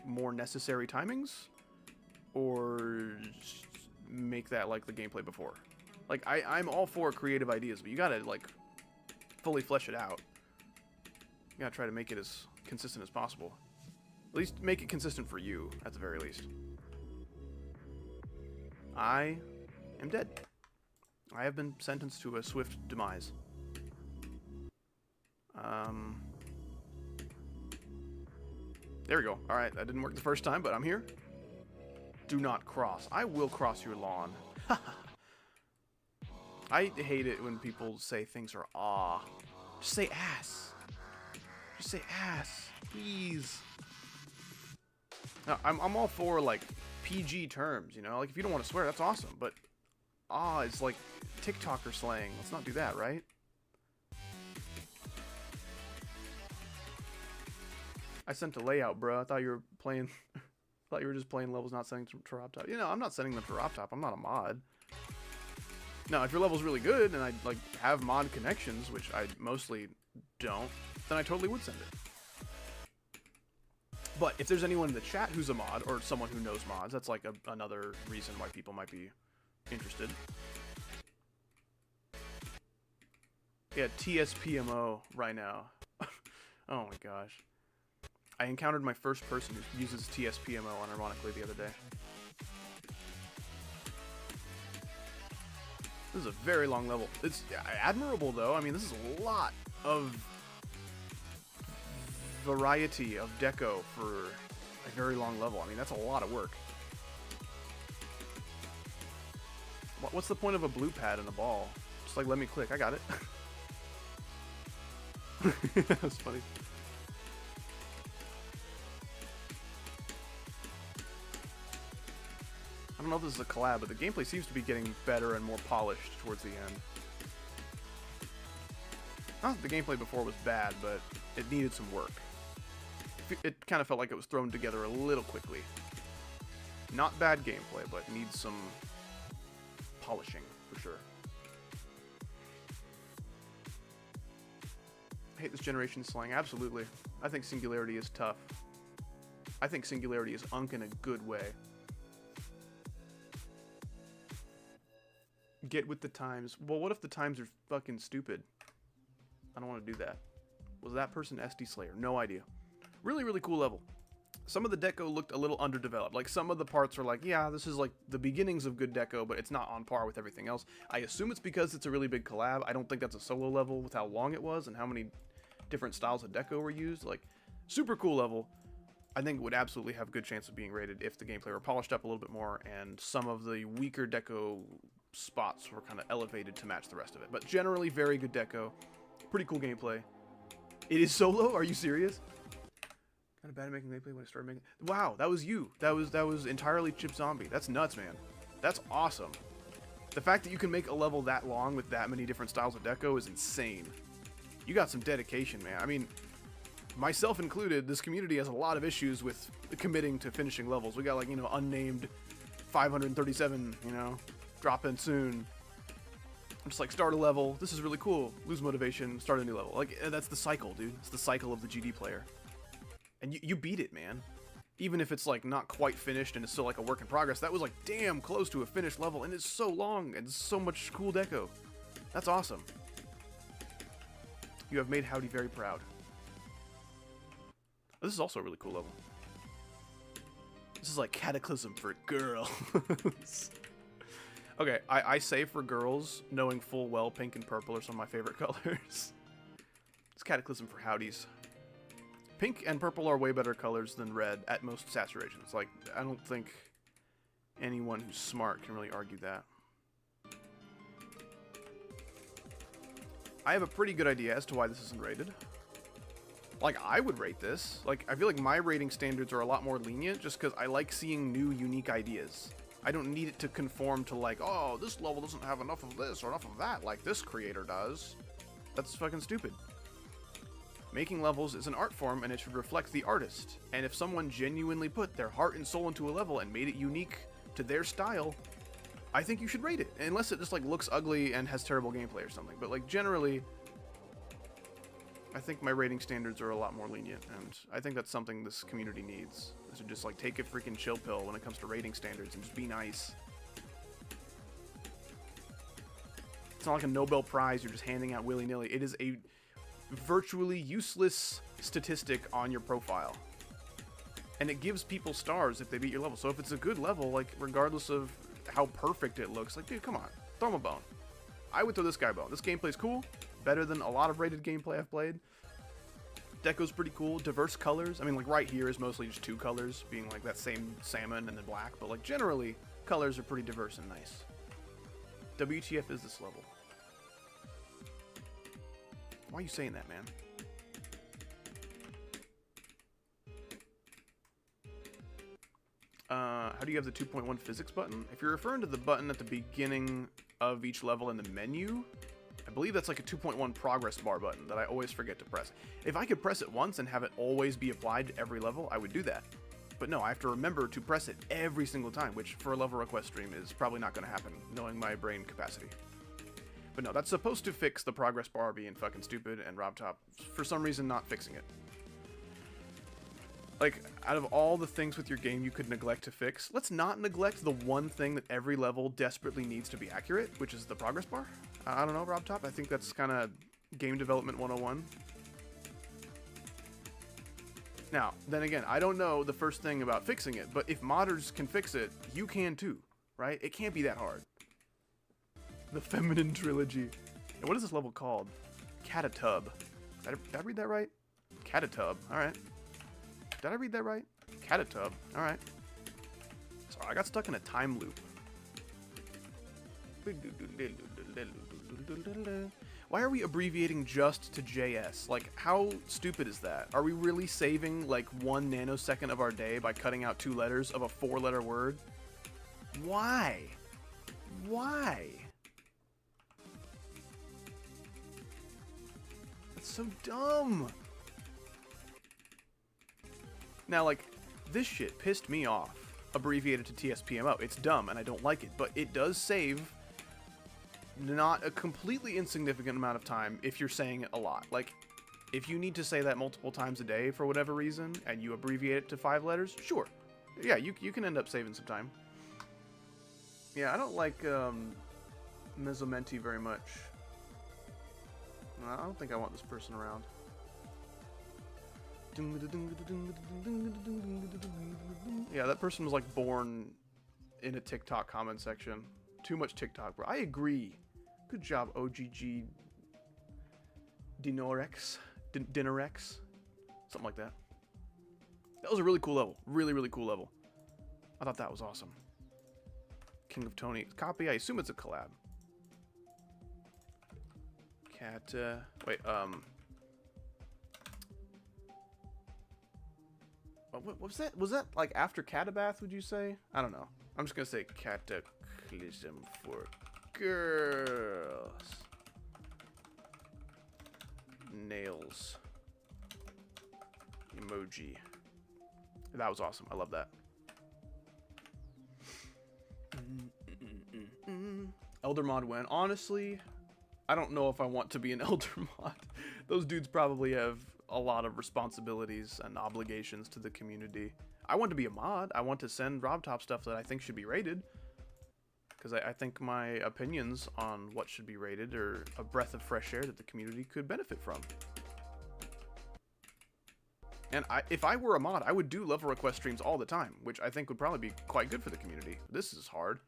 more necessary timings, or make that like the gameplay before. Like, I'm all for creative ideas, but you gotta, like, fully flesh it out. You gotta try to make it as consistent as possible. At least make it consistent for you, at the very least. I am dead. I have been sentenced to a swift demise. There we go. Alright, that didn't work the first time, but I'm here. Do not cross. I will cross your lawn. I hate it when people say things are aw. Just say ass. Just say ass. Please. Now, I'm all for, like, PG terms, you know? Like, if you don't want to swear, that's awesome. But aw is like TikToker slang. Let's not do that, right? I sent a layout, bro. I thought you were playing... I thought you were just playing levels, not sending to Robtop. You know, I'm not sending them to Robtop. I'm not a mod. Now, if your level's really good and I, like, have mod connections, which I mostly don't, then I totally would send it. But if there's anyone in the chat who's a mod, or someone who knows mods, that's, like, another reason why people might be interested. Yeah, TSPMO right now. Oh my gosh. I encountered my first person who uses TSPMO unironically the other day. This is a very long level. It's admirable, though. I mean, this is a lot of variety of deco for a very long level. I mean, that's a lot of work. What's the point of a blue pad and a ball? Just, like, let me click. I got it. That's funny. I don't know if this is a collab, but the gameplay seems to be getting better and more polished towards the end. Not that the gameplay before was bad, but it needed some work. It kind of felt like it was thrown together a little quickly. Not bad gameplay, but needs some polishing, for sure. I hate this generation slang. Absolutely. I think Singularity is tough. I think Singularity is unk in a good way. Get with the times. Well, what if the times are fucking stupid? I don't want to do that. Was that person SD Slayer? No idea. Really, really cool level. Some of the deco looked a little underdeveloped. Like, some of the parts are like, yeah, this is like the beginnings of good deco, but it's not on par with everything else. I assume it's because it's a really big collab. I don't think that's a solo level with how long it was and how many different styles of deco were used. Like, super cool level. I think it would absolutely have a good chance of being rated if the gameplay were polished up a little bit more and some of the weaker deco spots were kind of elevated to match the rest of it. But generally, very good deco. Pretty cool gameplay. It is solo? Are you serious? Kind of bad at making gameplay when I started making... Wow, that was you. That was entirely Chip Zombie. That's nuts, man. That's awesome. The fact that you can make a level that long with that many different styles of deco is insane. You got some dedication, man. I mean, myself included, this community has a lot of issues with committing to finishing levels. We got, like, you know, unnamed 537, you know, drop in soon. I'm just like, start a level. This is really cool. Lose motivation. Start a new level. Like, that's the cycle, dude. It's the cycle of the GD player. And you beat it, man. Even if it's, like, not quite finished and it's still, like, a work in progress. That was, like, damn close to a finished level. And it's so long and so much cool deco. That's awesome. You have made Howdy very proud. This is also a really cool level. This is like Cataclysm for girls. Okay, I say for girls, knowing full well pink and purple are some of my favorite colors. It's Cataclysm for howdies. Pink and purple are way better colors than red at most saturations. Like, I don't think anyone who's smart can really argue that. I have a pretty good idea as to why this isn't rated. Like, I would rate this. Like, I feel like my rating standards are a lot more lenient just because I like seeing new, unique ideas. I don't need it to conform to, like, oh, this level doesn't have enough of this or enough of that like this creator does. That's fucking stupid. Making levels is an art form, and it should reflect the artist. And if someone genuinely put their heart and soul into a level and made it unique to their style, I think you should rate it. Unless it just, like, looks ugly and has terrible gameplay or something. But, like, generally, I think my rating standards are a lot more lenient, and I think that's something this community needs. Is to just, like, take a freaking chill pill when it comes to rating standards and just be nice. It's not like a Nobel Prize you're just handing out willy-nilly. It is a virtually useless statistic on your profile. And it gives people stars if they beat your level. So if it's a good level, like, regardless of how perfect it looks, like, dude, come on, throw him a bone. I would throw this guy a bone. This gameplay's cool. Better than a lot of rated gameplay I've played. Deco's pretty cool. Diverse colors. I mean, like, right here is mostly just two colors, being like that same salmon and then black. But, like, generally, colors are pretty diverse and nice. WTF is this level? Why are you saying that, man? How do you have the 2.1 physics button? If you're referring to the button at the beginning of each level in the menu, I believe that's like a 2.1 progress bar button that I always forget to press. If I could press it once and have it always be applied to every level, I would do that. But no, I have to remember to press it every single time, which for a level request stream is probably not going to happen, knowing my brain capacity. But no, that's supposed to fix the progress bar being fucking stupid, and Robtop, for some reason, not fixing it. Like, out of all the things with your game you could neglect to fix, let's not neglect the one thing that every level desperately needs to be accurate, which is the progress bar. I don't know, Robtop, I think that's kind of game development 101. Now, then again, I don't know the first thing about fixing it, but if modders can fix it, you can too, right? It can't be that hard. The Feminine Trilogy. And what is this level called? Catatub. Did I read that right? Catatub. Alright. Did I read that right? Catatub. Alright. Sorry, I got stuck in a time loop. Why are we abbreviating just to JS? Like, how stupid is that? Are we really saving, like, 1 nanosecond of our day by cutting out 2 letters of a 4-letter word? Why? Why? That's so dumb. Now, like, this shit pissed me off. Abbreviated to TSPMO. It's dumb, and I don't like it, but it does save not a completely insignificant amount of time if you're saying it a lot. Like, if you need to say that multiple times a day for whatever reason, and you abbreviate it to 5 letters, sure. Yeah, you can end up saving some time. Yeah, I don't like Mezomenti very much. I don't think I want this person around. Yeah, that person was like born in a TikTok comment section. Too much TikTok, bro. I agree. Good job, OGG Dinorex. Dinorex. Something like that. That was a really cool level. Really, really cool level. I thought that was awesome. King of Tony. Copy, I assume it's a collab. Cat, wait, what was that? Was that like after Catabath, would you say? I don't know. I'm just gonna say Cataclysm for girls. Nails. Emoji. That was awesome. I love that. Elder mod win. Honestly, I don't know if I want to be an Elder mod. Those dudes probably have a lot of responsibilities and obligations to the community. I want to be a mod. I want to send Robtop stuff that I think should be rated. Because I think my opinions on what should be rated are a breath of fresh air that the community could benefit from. And if I were a mod, I would do level request streams all the time, which I think would probably be quite good for the community. This is hard.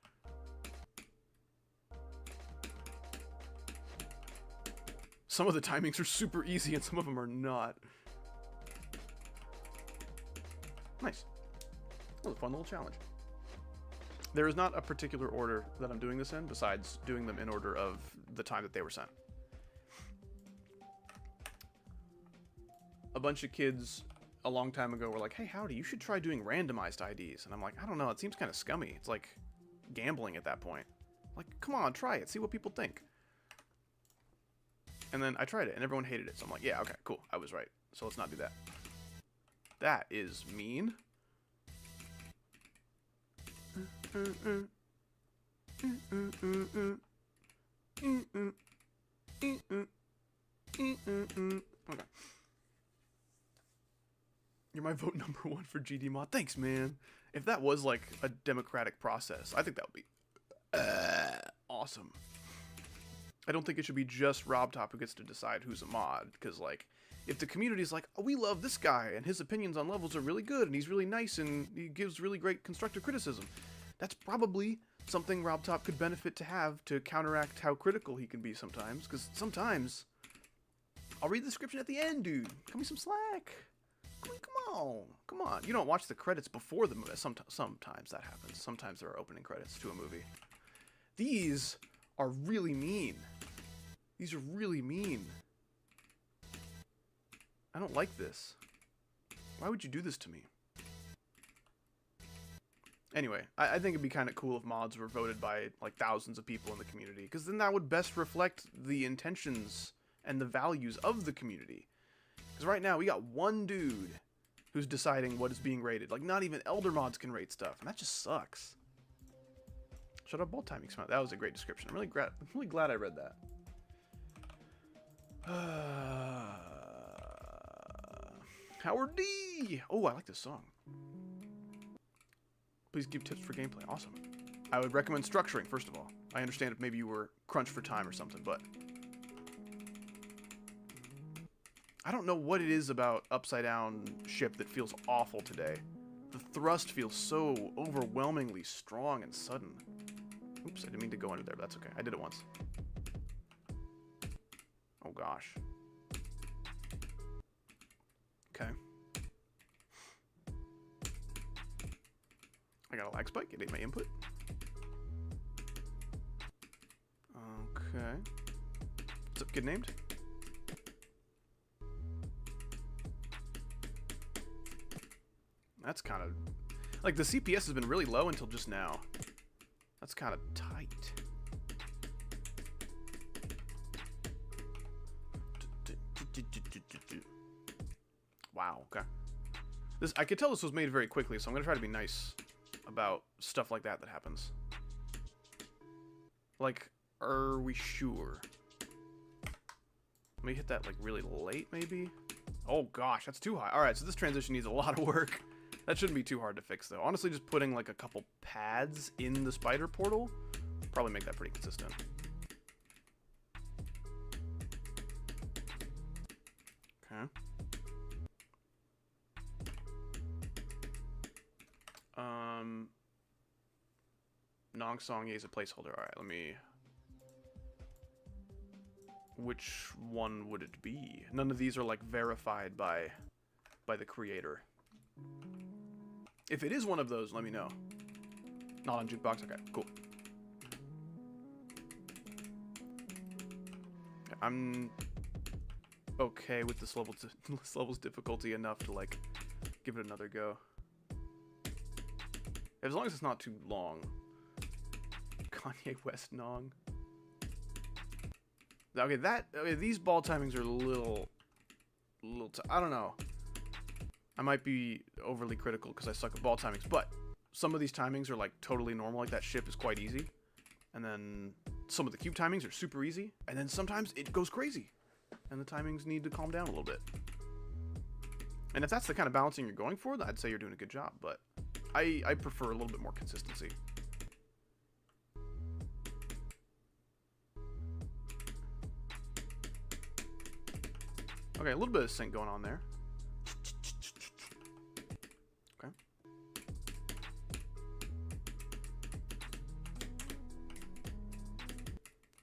Some of the timings are super easy and some of them are not. Nice. That was a fun little challenge. There is not a particular order that I'm doing this in, besides doing them in order of the time that they were sent. A bunch of kids a long time ago were like, hey, Howdy, you should try doing randomized IDs. And I'm like, I don't know, it seems kind of scummy. It's like gambling at that point. Like, come on, try it, see what people think. And then I tried it, and everyone hated it. So I'm like, yeah, okay, cool, I was right. So let's not do that. That is mean. Okay. You're my vote number 1 for GD mod. Thanks, man. If that was like a democratic process, I think that would be awesome. I don't think it should be just Robtop who gets to decide who's a mod, because like, if the community's like, oh, we love this guy, and his opinions on levels are really good, and he's really nice, and he gives really great constructive criticism, that's probably something Robtop could benefit to have to counteract how critical he can be sometimes, because sometimes, I'll read the description at the end, dude. Cut me some slack. Come on. You don't watch the credits before the movie. Sometimes that happens. Sometimes there are opening credits to a movie. These are really mean. These are really mean. I don't like this. Why would you do this to me? Anyway, I think it'd be kind of cool if mods were voted by like thousands of people in the community, because then that would best reflect the intentions and the values of the community. Because right now we got one dude who's deciding what is being rated. Like, not even elder mods can rate stuff, and that just sucks. Shut up, bolt timing. That was a great description. I'm really glad I read that. Howard D. Oh, I like this song. Please give tips for gameplay. Awesome. I would recommend structuring, first of all. I understand if maybe you were crunched for time or something, but I don't know what it is about upside down ship that feels awful today. The thrust feels so overwhelmingly strong and sudden. Oops, I didn't mean to go under there, but that's okay. I did it once. Oh gosh. Okay. I got a lag spike. It ate my input. Okay. What's up, kid named? That's kind of... like, the CPS has been really low until just now. That's kind of tight. Wow, okay. This, I could tell this was made very quickly, so I'm going to try to be nice about stuff like that happens. Like, are we sure? Let me hit that, like, really late, maybe? Oh, gosh, that's too high. Alright, so this transition needs a lot of work. That shouldn't be too hard to fix, though. Honestly, just putting, like, a couple pads in the spider portal probably make that pretty consistent. Okay. Nong Song is a placeholder. Alright, let me... which one would it be? None of these are, like, verified by the creator. If it is one of those, let me know. Not on Jukebox? Okay, cool. I'm okay with this level's difficulty enough to, like, give it another go. As long as it's not too long. Kanye West Nong. Okay, these ball timings are a little I don't know. I might be overly critical because I suck at ball timings, but some of these timings are like totally normal. Like that ship is quite easy, and then some of the cube timings are super easy, and then sometimes it goes crazy, and the timings need to calm down a little bit. And if that's the kind of balancing you're going for, then I'd say you're doing a good job. But I prefer a little bit more consistency. Okay, a little bit of sync going on there.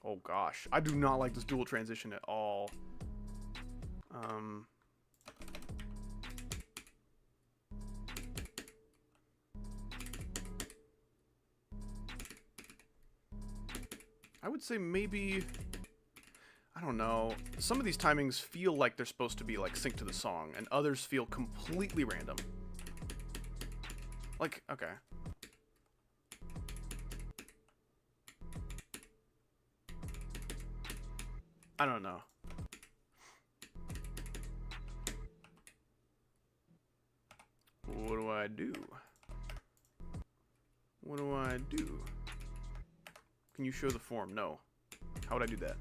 Oh gosh, I do not like this dual transition at all. I would say maybe, I don't know, some of these timings feel like they're supposed to be like synced to the song, and others feel completely random. Like, okay. I don't know. What do I do? What do I do? Can you show the form? No. How would I do that?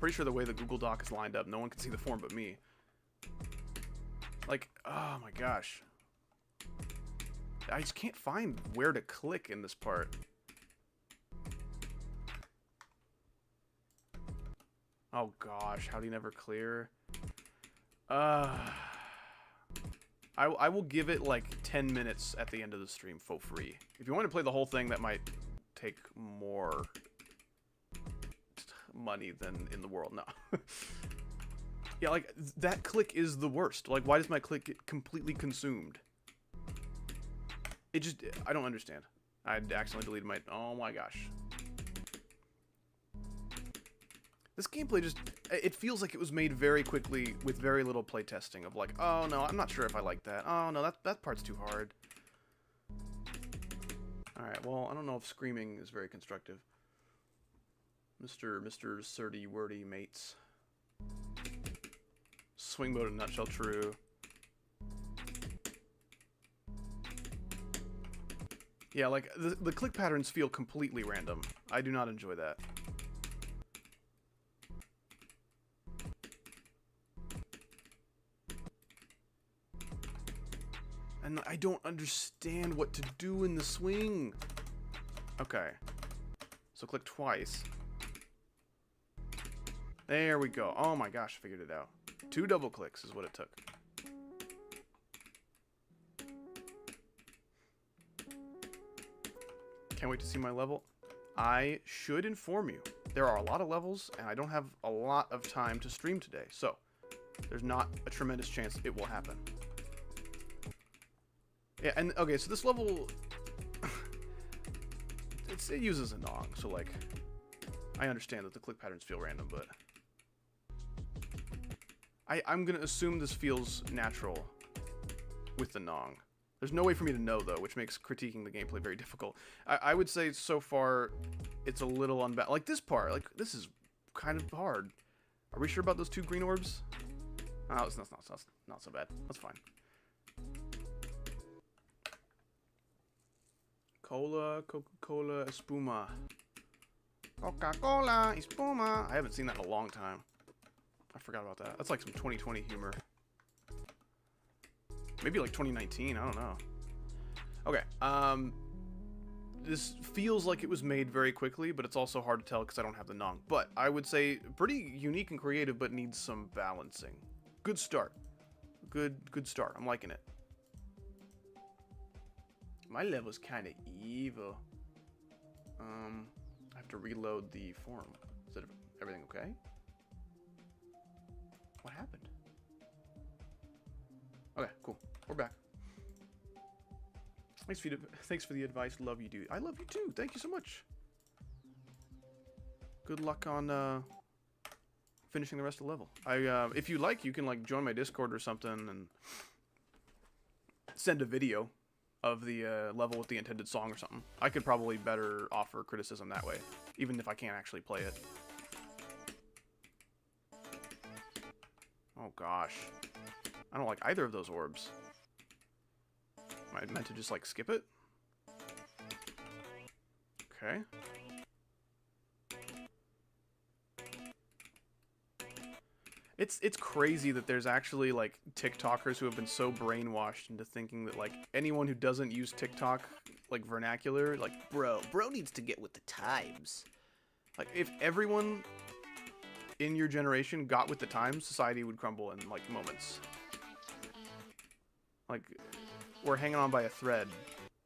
Pretty sure the way the Google Doc is lined up, no one can see the form but me. Like, oh my gosh. I just can't find where to click in this part. Oh gosh, how do you never clear? I will give it like 10 minutes at the end of the stream for free. If you want to play the whole thing, that might take more money than in the world. No. Yeah, like, that click is the worst. Like, why does my click get completely consumed? It just, I don't understand. I accidentally deleted my, oh my gosh. This gameplay just, it feels like it was made very quickly with very little playtesting of like, oh no, I'm not sure if I like that. Oh no, that part's too hard. Alright, well, I don't know if screaming is very constructive. Mr. Surdy Wordy Mates. Swing mode in a nutshell, true. Yeah, like, the click patterns feel completely random. I do not enjoy that. And I don't understand what to do in the swing. Okay. So click twice. There we go. Oh my gosh, I figured it out. 2 double clicks is what it took. Can't wait to see my level. I should inform you, there are a lot of levels, and I don't have a lot of time to stream today, so there's not a tremendous chance it will happen. Yeah, and okay, so this level, it uses a Nong, so like, I understand that the click patterns feel random, but I'm gonna assume this feels natural with the Nong. There's no way for me to know, though, which makes critiquing the gameplay very difficult. I would say so far, it's a little unbalanced. Like this part, like this is kind of hard. Are we sure about those 2 green orbs? Oh, it's not so bad. That's fine. Coca-Cola, Espuma. Coca-Cola, Espuma. I haven't seen that in a long time. I forgot about that. That's like some 2020 humor. Maybe like 2019, I don't know. Okay, this feels like it was made very quickly, but it's also hard to tell because I don't have the Nong. But I would say pretty unique and creative, but needs some balancing. Good start. Good start. I'm liking it. My level's kind of evil. I have to reload the form. Is that everything okay? What happened? Okay, cool. We're back. Thanks for the advice. Love you, dude. I love you too. Thank you so much. Good luck on finishing the rest of the level. If you like, you can like join my Discord or something and send a video of the level with the intended song or something. I could probably better offer criticism that way, even if I can't actually play it. Oh gosh. I don't like either of those orbs. Am I meant to just like skip it? Okay. It's crazy that there's actually like TikTokers who have been so brainwashed into thinking that like anyone who doesn't use TikTok like vernacular, like Bro needs to get with the times. Like if everyone in your generation got with the times, society would crumble in like moments. Like we're hanging on by a thread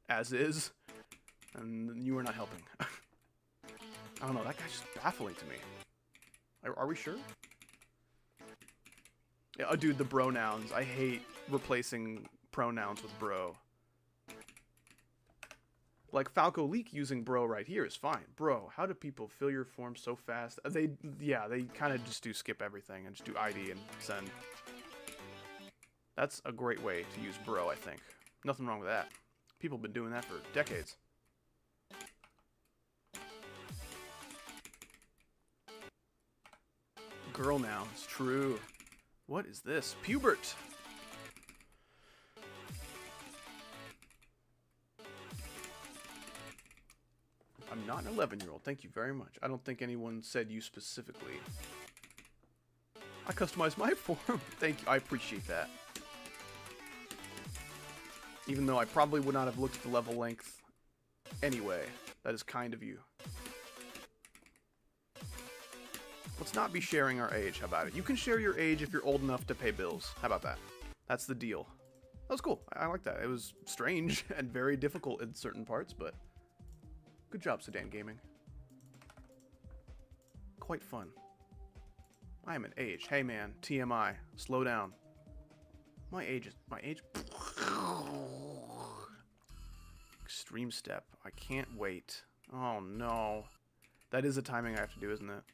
as is, And you are not helping. I don't know, that guy's just baffling to me. Are we sure? Yeah, oh, dude, the bronouns. I hate replacing pronouns with bro. Like Falco Leak using bro right here is fine. Bro, how do people fill your form so fast? They kind of just do skip everything and just do ID and send. That's a great way to use bro, I think. Nothing wrong with that. People have been doing that for decades. Girl nouns, true. What is this? Pubert. I'm not an 11-year-old. Thank you very much. I don't think anyone said you specifically. I customized my form. Thank you. I appreciate that. Even though I probably would not have looked at the level length anyway. That is kind of you. Let's not be sharing our age. How about it? You can share your age if you're old enough to pay bills. How about that? That's the deal. That was cool. I like that. It was strange and very difficult in certain parts, but good job, Sedan Gaming. Quite fun. I am an age. Hey man, TMI. Slow down. My age. Extreme step. I can't wait. Oh no. That is a timing I have to do, isn't it?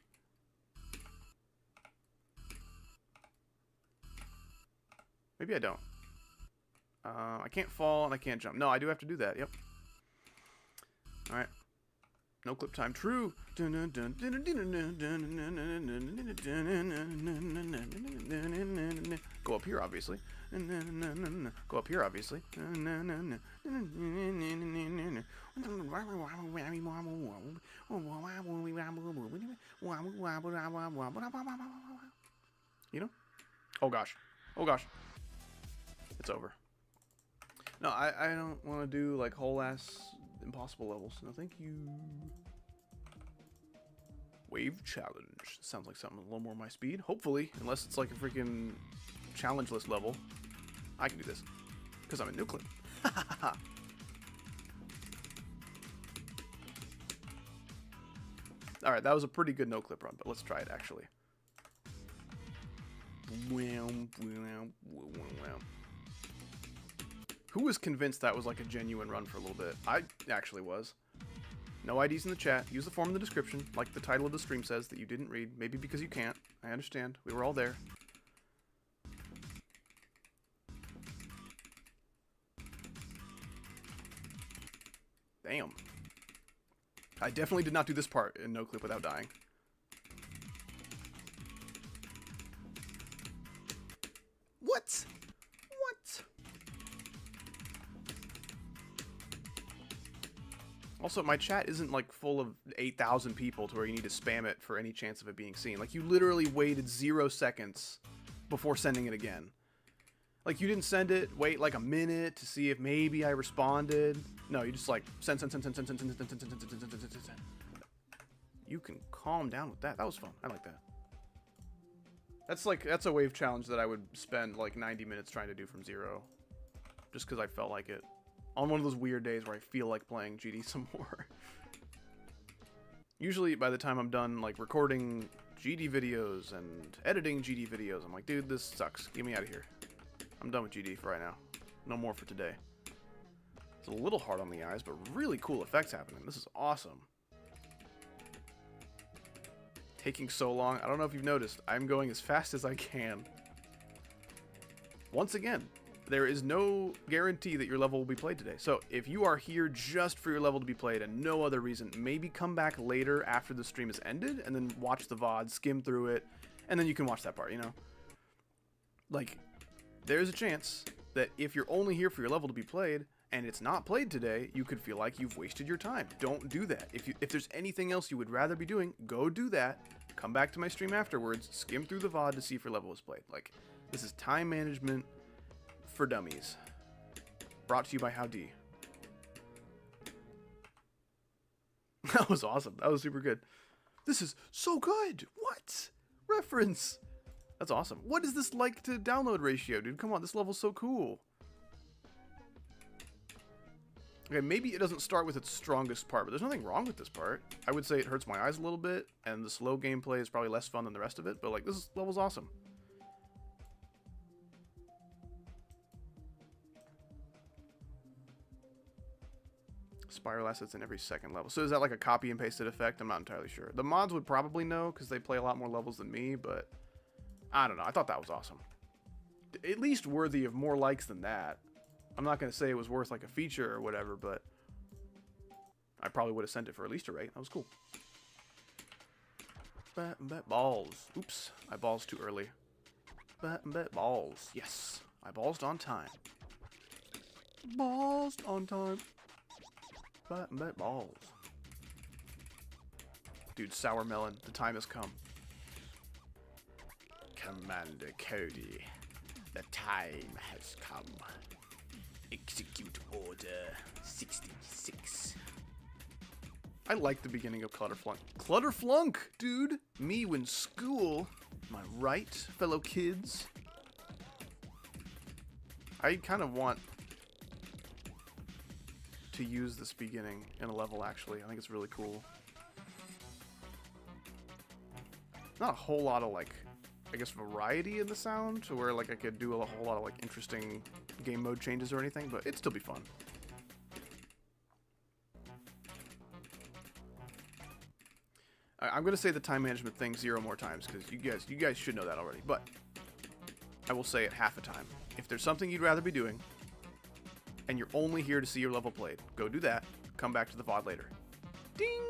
Maybe I don't. I can't fall and I can't jump. No, I do have to do that. Yep. Alright. No clip time. True. Go up here, obviously. Go up here, obviously. You know? Oh gosh. Oh gosh. It's over. No, I don't want to do like whole ass impossible levels. No, thank you. Wave challenge. Sounds like something a little more my speed. Hopefully, unless it's like a freaking challenge list level. I can do this. Because I'm a nuclear. Alright, that was a pretty good no clip run, but let's try it actually. Who was convinced that was like a genuine run for a little bit? I actually was. No IDs in the chat. Use the form in the description, like the title of the stream says that you didn't read. Maybe because you can't. I understand. We were all there. Damn. I definitely did not do this part in no clip without dying. What? What? Also, my chat isn't like full of 8,000 people to where you need to spam it for any chance of it being seen. Like, you literally waited 0 seconds before sending it again. Like, you didn't send it, wait like a minute to see if maybe I responded. No, you just like send. You can calm down with that. That was fun. I like that. That's a wave challenge that I would spend like 90 minutes trying to do from 0. Just because I felt like it. On one of those weird days where I feel like playing GD some more. Usually by the time I'm done like recording GD videos and editing GD videos, I'm like, dude, this sucks. Get me out of here. I'm done with GD for right now. No more for today. It's a little hard on the eyes, but really cool effects happening. This is awesome. Taking so long. I don't know if you've noticed. I'm going as fast as I can. Once again, there is no guarantee that your level will be played today. So if you are here just for your level to be played and no other reason, maybe come back later after the stream is ended and then watch the VOD, skim through it, and then you can watch that part, you know? Like, there's a chance that if you're only here for your level to be played and it's not played today, you could feel like you've wasted your time. Don't do that. If there's anything else you would rather be doing, go do that. Come back to my stream afterwards, skim through the VOD to see if your level was played. Like, this is time management for dummies. Brought to you by Howdy. That was awesome. That was super good. This is so good. What? Reference. That's awesome. What is this like to download ratio, dude? Come on, this level's so cool. Okay, maybe it doesn't start with its strongest part, but there's nothing wrong with this part. I would say it hurts my eyes a little bit, and the slow gameplay is probably less fun than the rest of it, but like, this level's awesome. Spiral assets in every second level. So is that like a copy and pasted effect? I'm not entirely sure. The mods would probably know, because they play a lot more levels than me, but I don't know. I thought that was awesome. At least worthy of more likes than that. I'm not going to say it was worth like a feature or whatever, but I probably would have sent it for at least a rate. That was cool. Balls. Oops. I balls too early. Balls. Yes. I ballsed on time. Balls on time. Balls. Dude, sour melon. The time has come. Commander Cody. The time has come. Execute Order 66. I like the beginning of Clutterflunk. Clutterflunk, dude! Me when school. Am I right, fellow kids? I kind of want to use this beginning in a level, actually. I think it's really cool. Not a whole lot of, like, I guess variety in the sound, to where like I could do a whole lot of like interesting game mode changes or anything, but it'd still be fun. I'm gonna say the time management thing 0 more times because you guys should know that already, but I will say it half a time. If there's something you'd rather be doing, and you're only here to see your level played, go do that. Come back to the VOD later. Ding.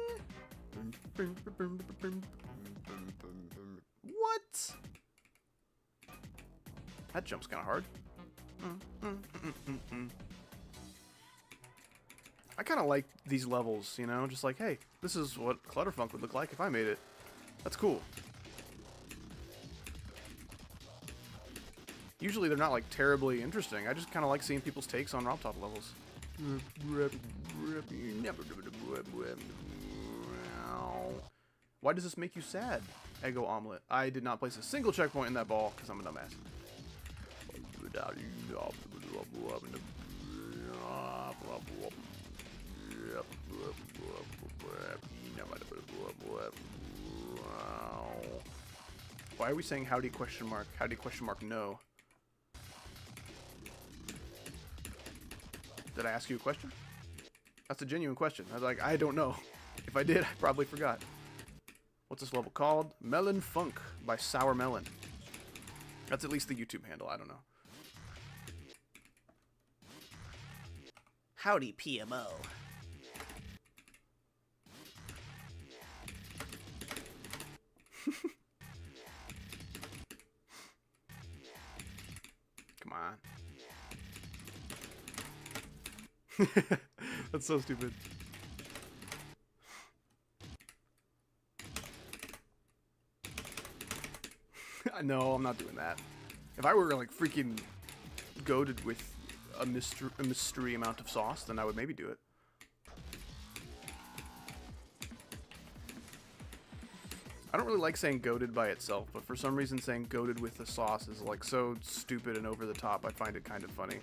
What? That jump's kind of hard. I kind of like these levels, you know? Just like, hey, this is what Clutterfunk would look like if I made it. That's cool. Usually they're not, like, terribly interesting. I just kind of like seeing people's takes on Robtop levels. Why does this make you sad? Eggo Omelet. I did not place a single checkpoint in that ball because I'm a dumbass. Why are we saying howdy question mark? Howdy question mark no. Did I ask you a question? That's a genuine question. I was like, I don't know. If I did, I probably forgot. What's this level called? Melon Funk by Sour Melon. That's at least the YouTube handle. I don't know. Howdy, PMO. Come on. That's so stupid. No, I'm not doing that. If I were like freaking goated with a mystery amount of sauce, then I would maybe do it. I don't really like saying goated by itself, but for some reason saying goated with the sauce is like so stupid and over the top, I find it kind of funny.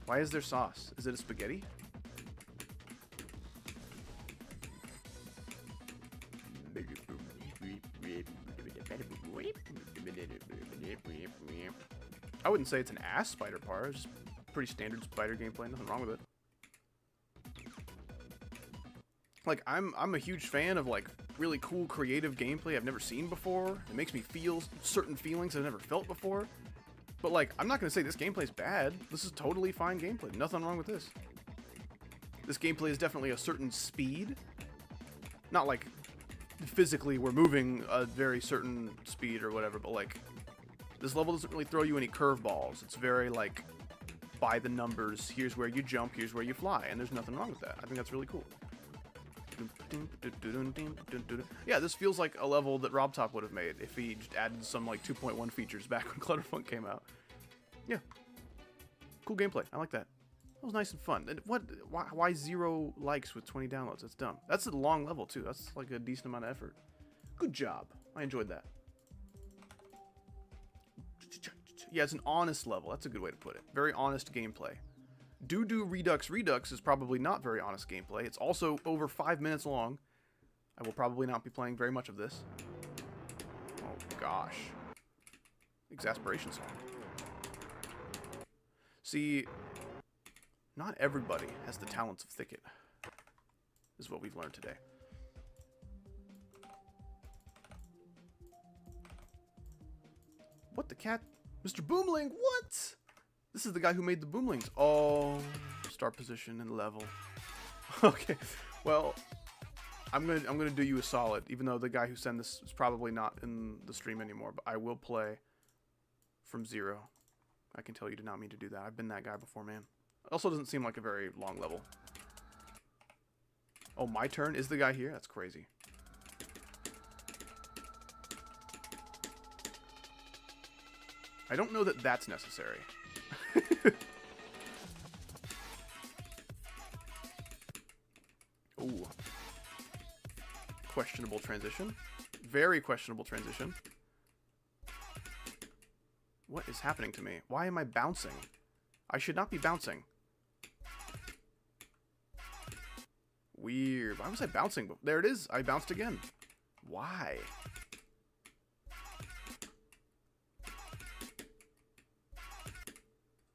Why is there sauce? Is it a spaghetti? I wouldn't say it's an ass spider par, it's just pretty standard spider gameplay, nothing wrong with it. Like, I'm a huge fan of, like, really cool creative gameplay I've never seen before. It makes me feel certain feelings I've never felt before. But, like, I'm not gonna say this gameplay's bad. This is totally fine gameplay. Nothing wrong with this. This gameplay is definitely a certain speed. Not, like, physically we're moving a very certain speed or whatever, but, like, this level doesn't really throw you any curveballs. It's very, like, by the numbers. Here's where you jump, here's where you fly, and there's nothing wrong with that. I think that's really cool. Yeah, this feels like a level that Robtop would have made if he just added some, like, 2.1 features back when Clutterfunk came out. Yeah. Cool gameplay. I like that. That was nice and fun. And why 0 likes with 20 downloads? That's dumb. That's a long level, too. That's, like, a decent amount of effort. Good job. I enjoyed that. Yeah, it's an honest level. That's a good way to put it. Very honest gameplay. Do Redux Redux is probably not very honest gameplay. It's also over 5 minutes long. I will probably not be playing very much of this. Oh gosh. Exasperation song. See, not everybody has the talents of Thicket, is what we've learned today. What the cat? Mr. Boomling, what? This is the guy who made the Boomlings. Oh, start position and level. Okay, well, I'm gonna do you a solid, even though the guy who sent this is probably not in the stream anymore, but I will play from 0. I can tell you did not mean to do that. I've been that guy before, man. It also doesn't seem like a very long level. Oh, my turn? Is the guy here? That's crazy. I don't know that that's necessary. Ooh. Questionable transition. Very questionable transition. What is happening to me? Why am I bouncing? I should not be bouncing. Weird. Why was I bouncing? There it is. I bounced again. Why?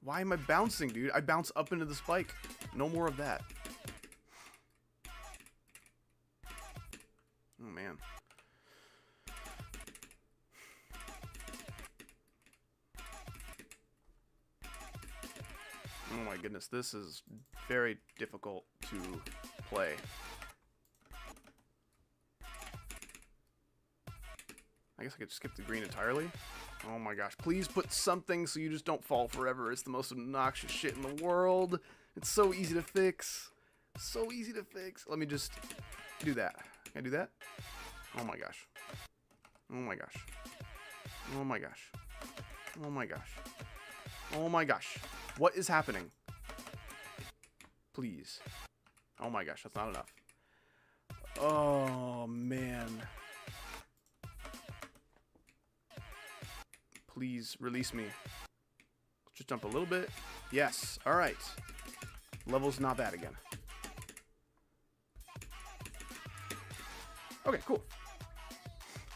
Why am I bouncing, dude? I bounce up into the spike. No more of that. Oh, man. Oh my goodness, this is very difficult to play. I guess I could skip the green entirely. Oh my gosh, please put something so you just don't fall forever. It's the most obnoxious shit in the world. It's so easy to fix. So easy to fix. Let me just do that. Can I do that? Oh my gosh. Oh my gosh. Oh my gosh. Oh my gosh. Oh my gosh. What is happening? Please. Oh my gosh, that's not enough. Oh man. Please release me. Just jump a little bit. Yes. All right. Level's not bad again. Okay, cool.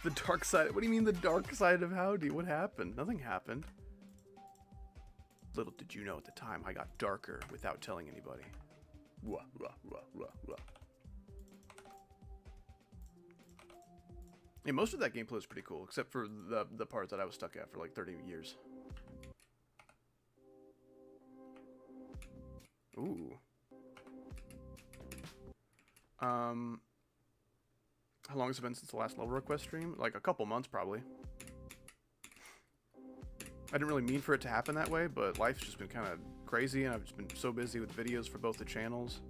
The dark side. What do you mean the dark side of Howdy? What happened? Nothing happened. Little did you know at the time, I got darker without telling anybody. Wah, wah, wah, wah, wah. Yeah, most of that gameplay was pretty cool, except for the part that I was stuck at for like 30 years. Ooh. How long has it been since the last level request stream? Like a couple months, probably. I didn't really mean for it to happen that way, but life's just been kind of crazy, and I've just been so busy with videos for both the channels.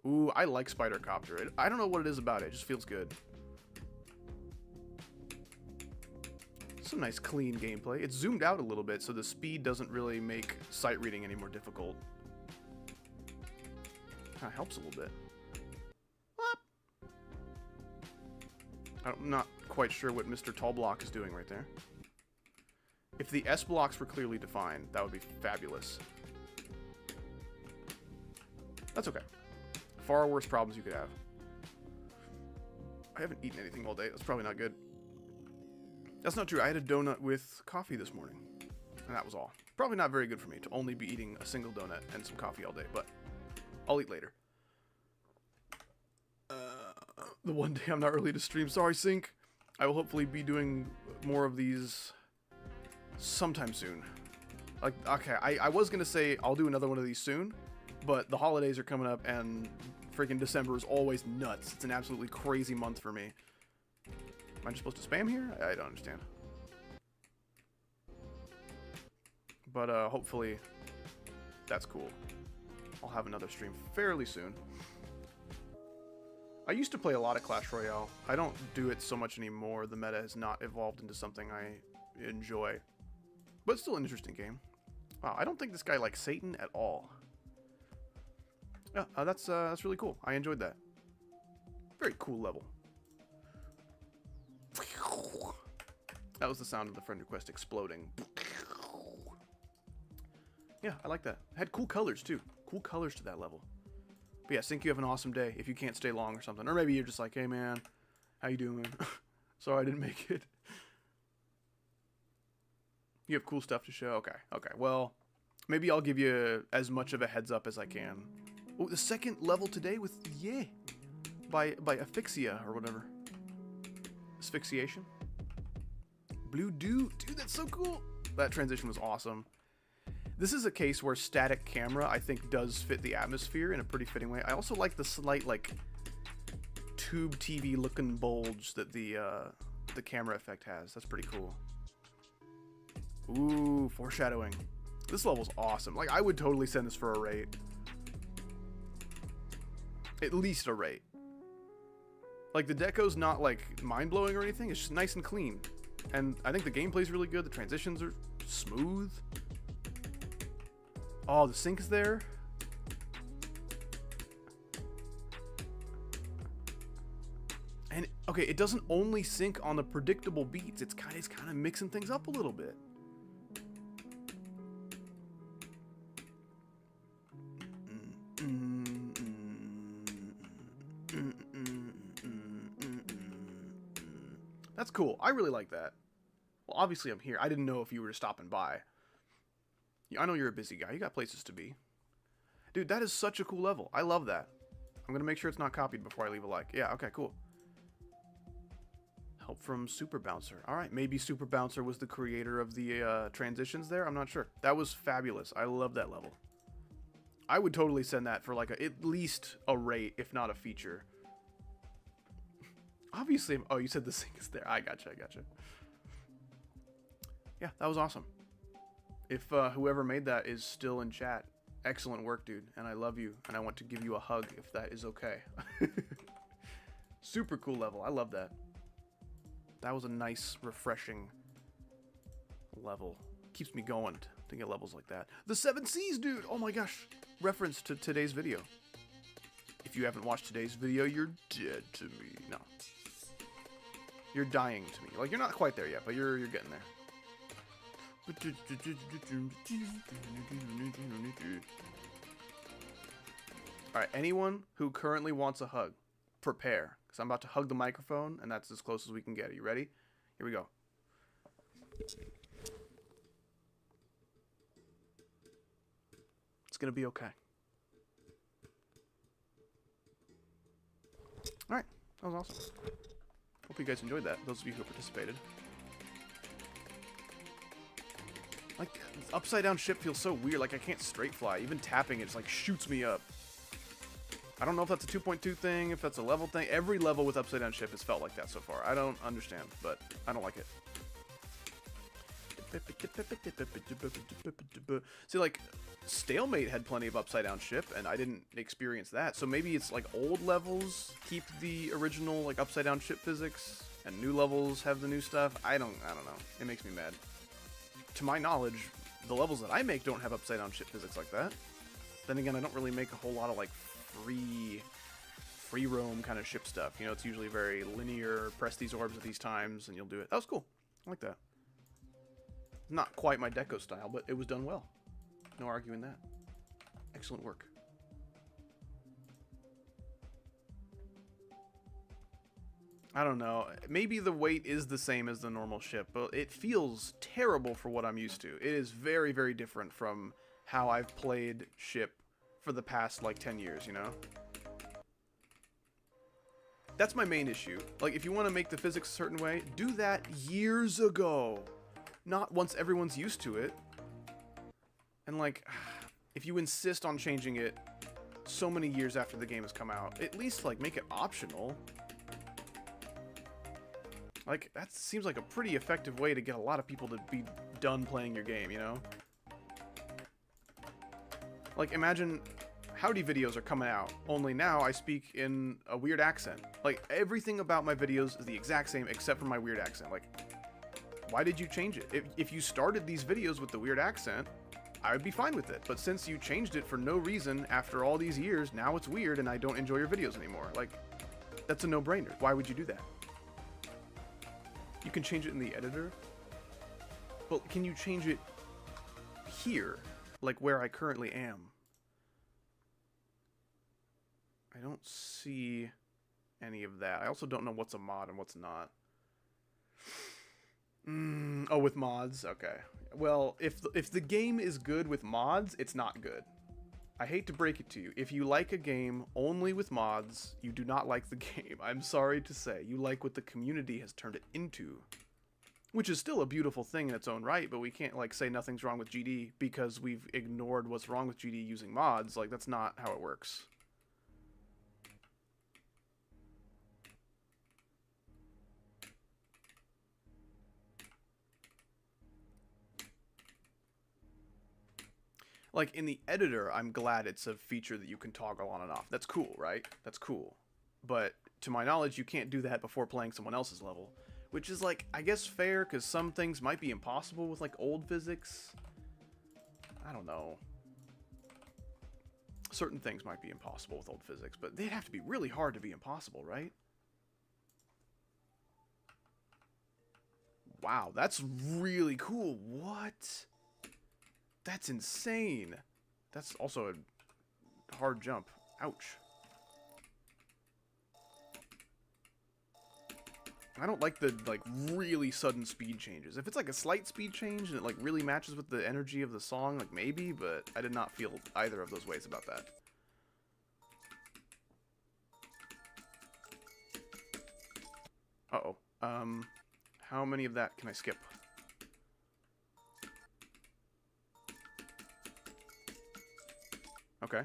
Ooh, I like Spider Copter. I don't know what it is about it. It just feels good. Some nice clean gameplay. It's zoomed out a little bit, so the speed doesn't really make sight reading any more difficult. Kind of helps a little bit. I'm not quite sure what Mr. Tall Block is doing right there. If the S blocks were clearly defined, that would be fabulous. That's okay. Far worse problems you could have. I haven't eaten anything all day. That's probably not good. That's not true. I had a donut with coffee this morning, and that was all. Probably not very good for me to only be eating a single donut and some coffee all day, but I'll eat later. The one day I'm not early to stream. Sorry, Sync. I will hopefully be doing more of these sometime soon. Like, okay, I was going to say I'll do another one of these soon, but the holidays are coming up, and freaking December is always nuts. It's an absolutely crazy month for me. Am I just supposed to spam here? I don't understand. But hopefully that's cool. I'll have another stream fairly soon. I used to play a lot of Clash Royale. I don't do it so much anymore. The meta has not evolved into something I enjoy. But it's still an interesting game. Wow, I don't think this guy likes Satan at all. Yeah, that's really cool. I enjoyed that. Very cool level. That was the sound of the friend request exploding. Yeah, I like that. It had cool colors, too. Cool colors to that level. But yeah, Sync, you have an awesome day if you can't stay long or something. Or maybe you're just like, hey, man, how you doing? Sorry I didn't make it. You have cool stuff to show? Okay, okay. Well, maybe I'll give you as much of a heads up as I can. Oh, the second level today with, yeah, by Asphyxia or whatever. Asphyxiation? Blue Dew? Dude, that's so cool. That transition was awesome. This is a case where static camera, I think, does fit the atmosphere in a pretty fitting way. I also like the slight, like, tube TV looking bulge that the camera effect has. That's pretty cool. Ooh, foreshadowing. This level's awesome. Like, I would totally send this for a rate. At least a rate. Like, the deco's not, like, mind-blowing or anything. It's just nice and clean. And I think the gameplay's really good. The transitions are smooth. Oh, the sync is there. And, okay, it doesn't only sync on the predictable beats. It's kind of mixing things up a little bit. That's cool. I really like that. Well, obviously I'm here. I didn't know if you were stopping by. I know you're a busy guy. You got places to be. Dude, that is such a cool level. I love that. I'm going to make sure it's not copied before I leave a like. Yeah, okay, cool. Help from Super Bouncer. All right, maybe Super Bouncer was the creator of the transitions there. I'm not sure. That was fabulous. I love that level. I would totally send that for like at least a rate, if not a feature. Obviously, oh, you said the sync is there. I gotcha. Yeah, that was awesome. If whoever made that is still in chat, excellent work, dude. And I love you. And I want to give you a hug if that is okay. Super cool level. I love that. That was a nice, refreshing level. Keeps me going to get levels like that. The 7 Seas, dude. Oh my gosh. Reference to today's video. If you haven't watched today's video, you're dead to me. No. You're dying to me. Like, you're not quite there yet, but you're getting there. Alright, anyone who currently wants a hug, prepare. Because I'm about to hug the microphone, and that's as close as we can get. Are you ready? Here we go. It's going to be okay. Alright, that was awesome. Hope you guys enjoyed that, those of you who participated. Like, this upside down ship feels so weird, like I can't straight fly. Even tapping it just like shoots me up. I don't know if that's a 2.2 thing, if that's a level thing. Every level with upside down ship has felt like that so far. I don't understand, but I don't like it. See, like, Stalemate had plenty of upside down ship, and I didn't experience that. So maybe it's like old levels keep the original like upside down ship physics, and new levels have the new stuff. I don't know. It makes me mad. To my knowledge, the levels that I make don't have upside down ship physics like that. Then again, I don't really make a whole lot of like free roam kind of ship stuff. You know, it's usually very linear. Press these orbs at these times, and you'll do it. That was cool. I like that. Not quite my deco style, but it was done well. No arguing that. Excellent work. I don't know. Maybe the weight is the same as the normal ship, but it feels terrible for what I'm used to. It is very, very different from how I've played ship for the past, like, 10 years, you know? That's my main issue. Like, if you want to make the physics a certain way, do that years ago. Not once everyone's used to it. And, like, if you insist on changing it so many years after the game has come out, at least, like, make it optional. Like, that seems like a pretty effective way to get a lot of people to be done playing your game, you know? Like, imagine howdy videos are coming out, only now I speak in a weird accent. Like, everything about my videos is the exact same except for my weird accent. Like, why did you change it? If you started these videos with the weird accent, I would be fine with it. But since you changed it for no reason after all these years, now it's weird and I don't enjoy your videos anymore. Like, that's a no-brainer. Why would you do that? You can change it in the editor. Well, can you change it here? like where I currently am. I don't see any of that. I also don't know what's a mod and what's not. Oh, with mods? Okay. Well, if the game is good with mods, it's not good. I hate to break it to you. If you like a game only with mods, you do not like the game. I'm sorry to say. You like what the community has turned it into. Which is still a beautiful thing in its own right, but we can't, like, say nothing's wrong with GD because we've ignored what's wrong with GD using mods. Like, that's not how it works. Like, in the editor, I'm glad it's a feature that you can toggle on and off. That's cool, right? That's cool. But, to my knowledge, you can't do that before playing someone else's level. Which is, like, I guess fair, because some things might be impossible with, like, old physics. I don't know. Certain things might be impossible with old physics, but they'd have to be really hard to be impossible, right? Wow, that's really cool. What? That's insane. That's also a hard jump. Ouch. I don't like the, like, really sudden speed changes. If it's, like, a slight speed change and it, like, really matches with the energy of the song, like, maybe, but I did not feel either of those ways about that. Uh-oh. How many of that can I skip? Okay.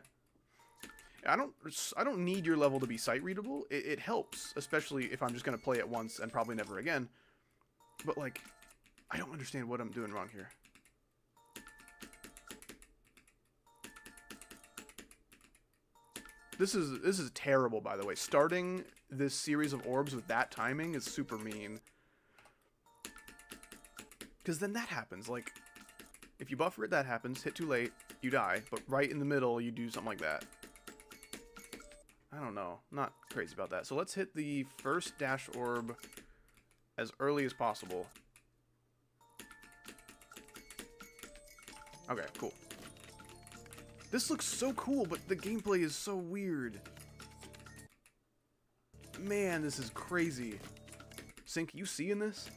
I don't need your level to be sight readable. It helps, especially if I'm just gonna play it once and probably never again. But like, I don't understand what I'm doing wrong here. This is terrible, by the way. Starting this series of orbs with that timing is super mean. Because then that happens. Like, if you buffer it, that happens. Hit too late, you die. But right in the middle, you do something like that. I don't know. Not crazy about that. So let's hit the first dash orb as early as possible. Okay, cool. This looks so cool, but the gameplay is so weird. Man, this is crazy. Sync, you seeing this?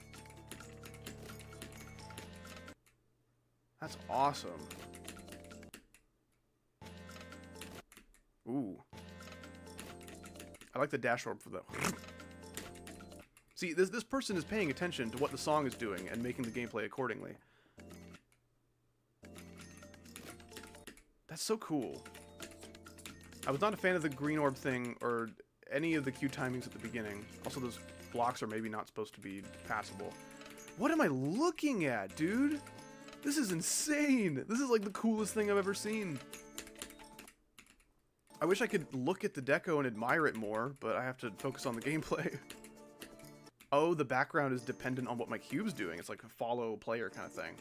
That's awesome. Ooh. I like the dash orb for that. See, this person is paying attention to what the song is doing and making the gameplay accordingly. That's so cool. I was not a fan of the green orb thing or any of the Q timings at the beginning. Also, those blocks are maybe not supposed to be passable. What am I looking at, dude? This is insane. This is like the coolest thing I've ever seen. I wish I could look at the deco and admire it more, but I have to focus on the gameplay. Oh, the background is dependent on what my cube's doing. It's like a follow player kind of thing.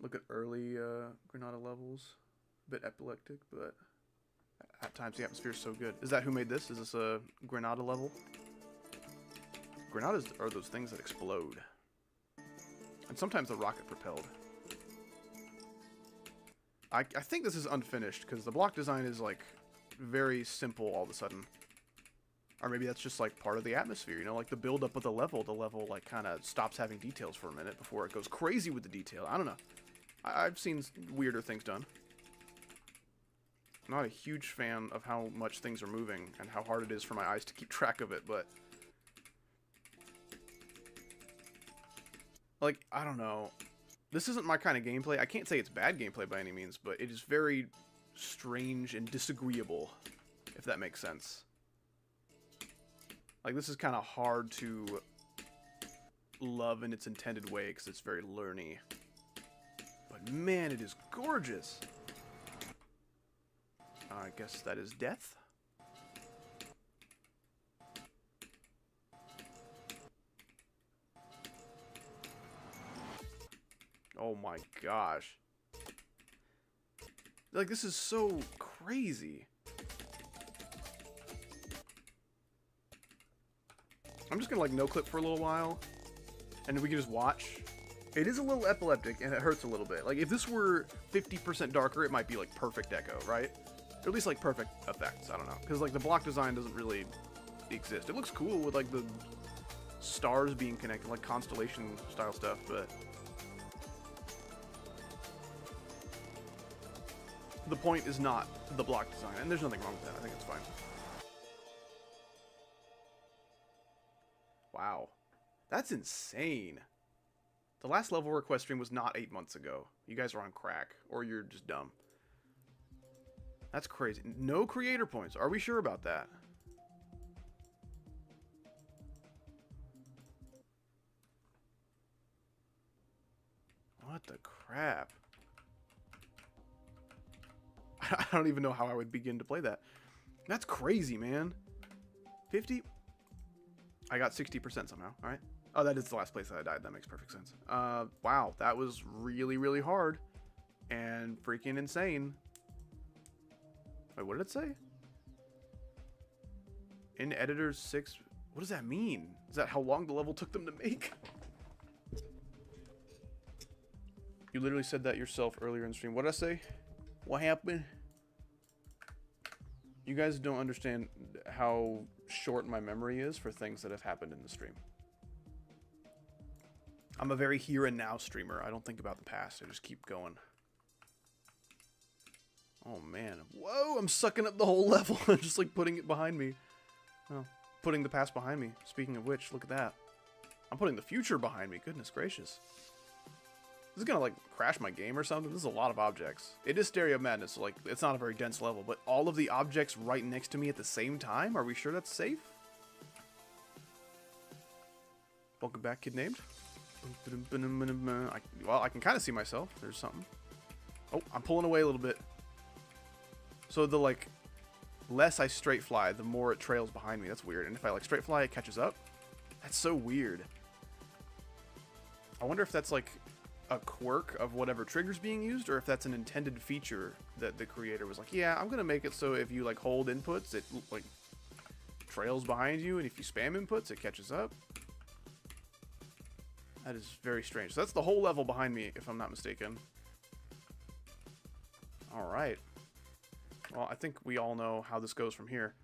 Look at early Granada levels. A bit epileptic, but at times the atmosphere is so good. Is that who made this? Is this a Granada level? Granadas are those things that explode. And sometimes they're rocket propelled. I think this is unfinished because the block design is like very simple all of a sudden. Or maybe that's just like part of the atmosphere, you know, like the build up of the level like kind of stops having details for a minute before it goes crazy with the detail. I don't know. I've seen weirder things done. I'm not a huge fan of how much things are moving and how hard it is for my eyes to keep track of it, but like, I don't know. This isn't my kind of gameplay. I can't say it's bad gameplay by any means, but it is very strange and disagreeable, if that makes sense. Like, this is kind of hard to love in its intended way because it's very learny. But man, it is gorgeous. I guess that is death. Oh my gosh. Like, this is so crazy. I'm just gonna, like, no clip for a little while. And we can just watch. It is a little epileptic, and it hurts a little bit. Like, if this were 50% darker, it might be, like, perfect echo, right? Or at least, like, perfect effects. I don't know. Because, like, the block design doesn't really exist. It looks cool with, like, the stars being connected, like, constellation-style stuff, but... the point is not the block design, and there's nothing wrong with that. I think it's fine. Wow. That's insane. The last level request stream was not 8 months ago. You guys are on crack, or you're just dumb. That's crazy. No creator points. Are we sure about that? What the crap? I don't even know how I would begin to play that. That's crazy, man. 50? I got 60% somehow. All right. Oh, that is the last place that I died. That makes perfect sense. Wow, that was really, really hard and freaking insane. Wait, what did it say? In editors 6. What does that mean? Is that how long the level took them to make? You literally said that yourself earlier in the stream. What did I say? What happened? You guys don't understand how short my memory is for things that have happened in the stream. I'm a very here and now streamer. I don't think about the past. I just keep going. Oh, man. Whoa, I'm sucking up the whole level. I'm just, like, putting it behind me. Oh, putting the past behind me. Speaking of which, look at that. I'm putting the future behind me. Goodness gracious. This is gonna, like, crash my game or something. This is a lot of objects. It is Stereo Madness, so, like, it's not a very dense level, but all of the objects right next to me at the same time? Are we sure that's safe? Welcome back, kid named. Well, I can kind of see myself. There's something. Oh, I'm pulling away a little bit. So the, like, less I straight fly, the more it trails behind me. That's weird. And if I, like, straight fly, it catches up. That's so weird. I wonder if that's, like, a quirk of whatever trigger's being used, or if that's an intended feature that the creator was like, yeah, I'm gonna make it so if you, like, hold inputs, it, like, trails behind you, and if you spam inputs, it catches up. That is very strange. So that's the whole level behind me, if I'm not mistaken. Alright. Well, I think we all know how this goes from here.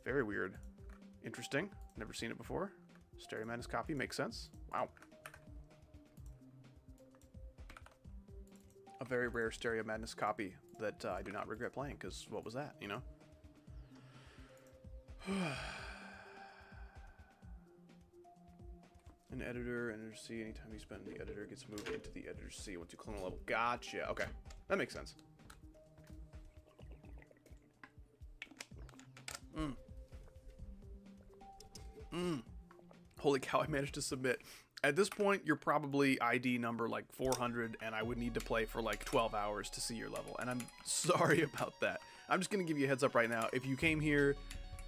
Very weird. Interesting. Never seen it before. Stereo Madness copy makes sense. Wow. A very rare Stereo Madness copy that I do not regret playing, because what was that, you know? An editor, editor C, anytime you spend the editor gets moved into the editor C once you clone a level. Gotcha. Okay. That makes sense. Holy cow, I managed to submit. At this point, you're probably ID number like 400, and I would need to play for like 12 hours to see your level. And I'm sorry about that. I'm just going to give you a heads up right now. If you came here,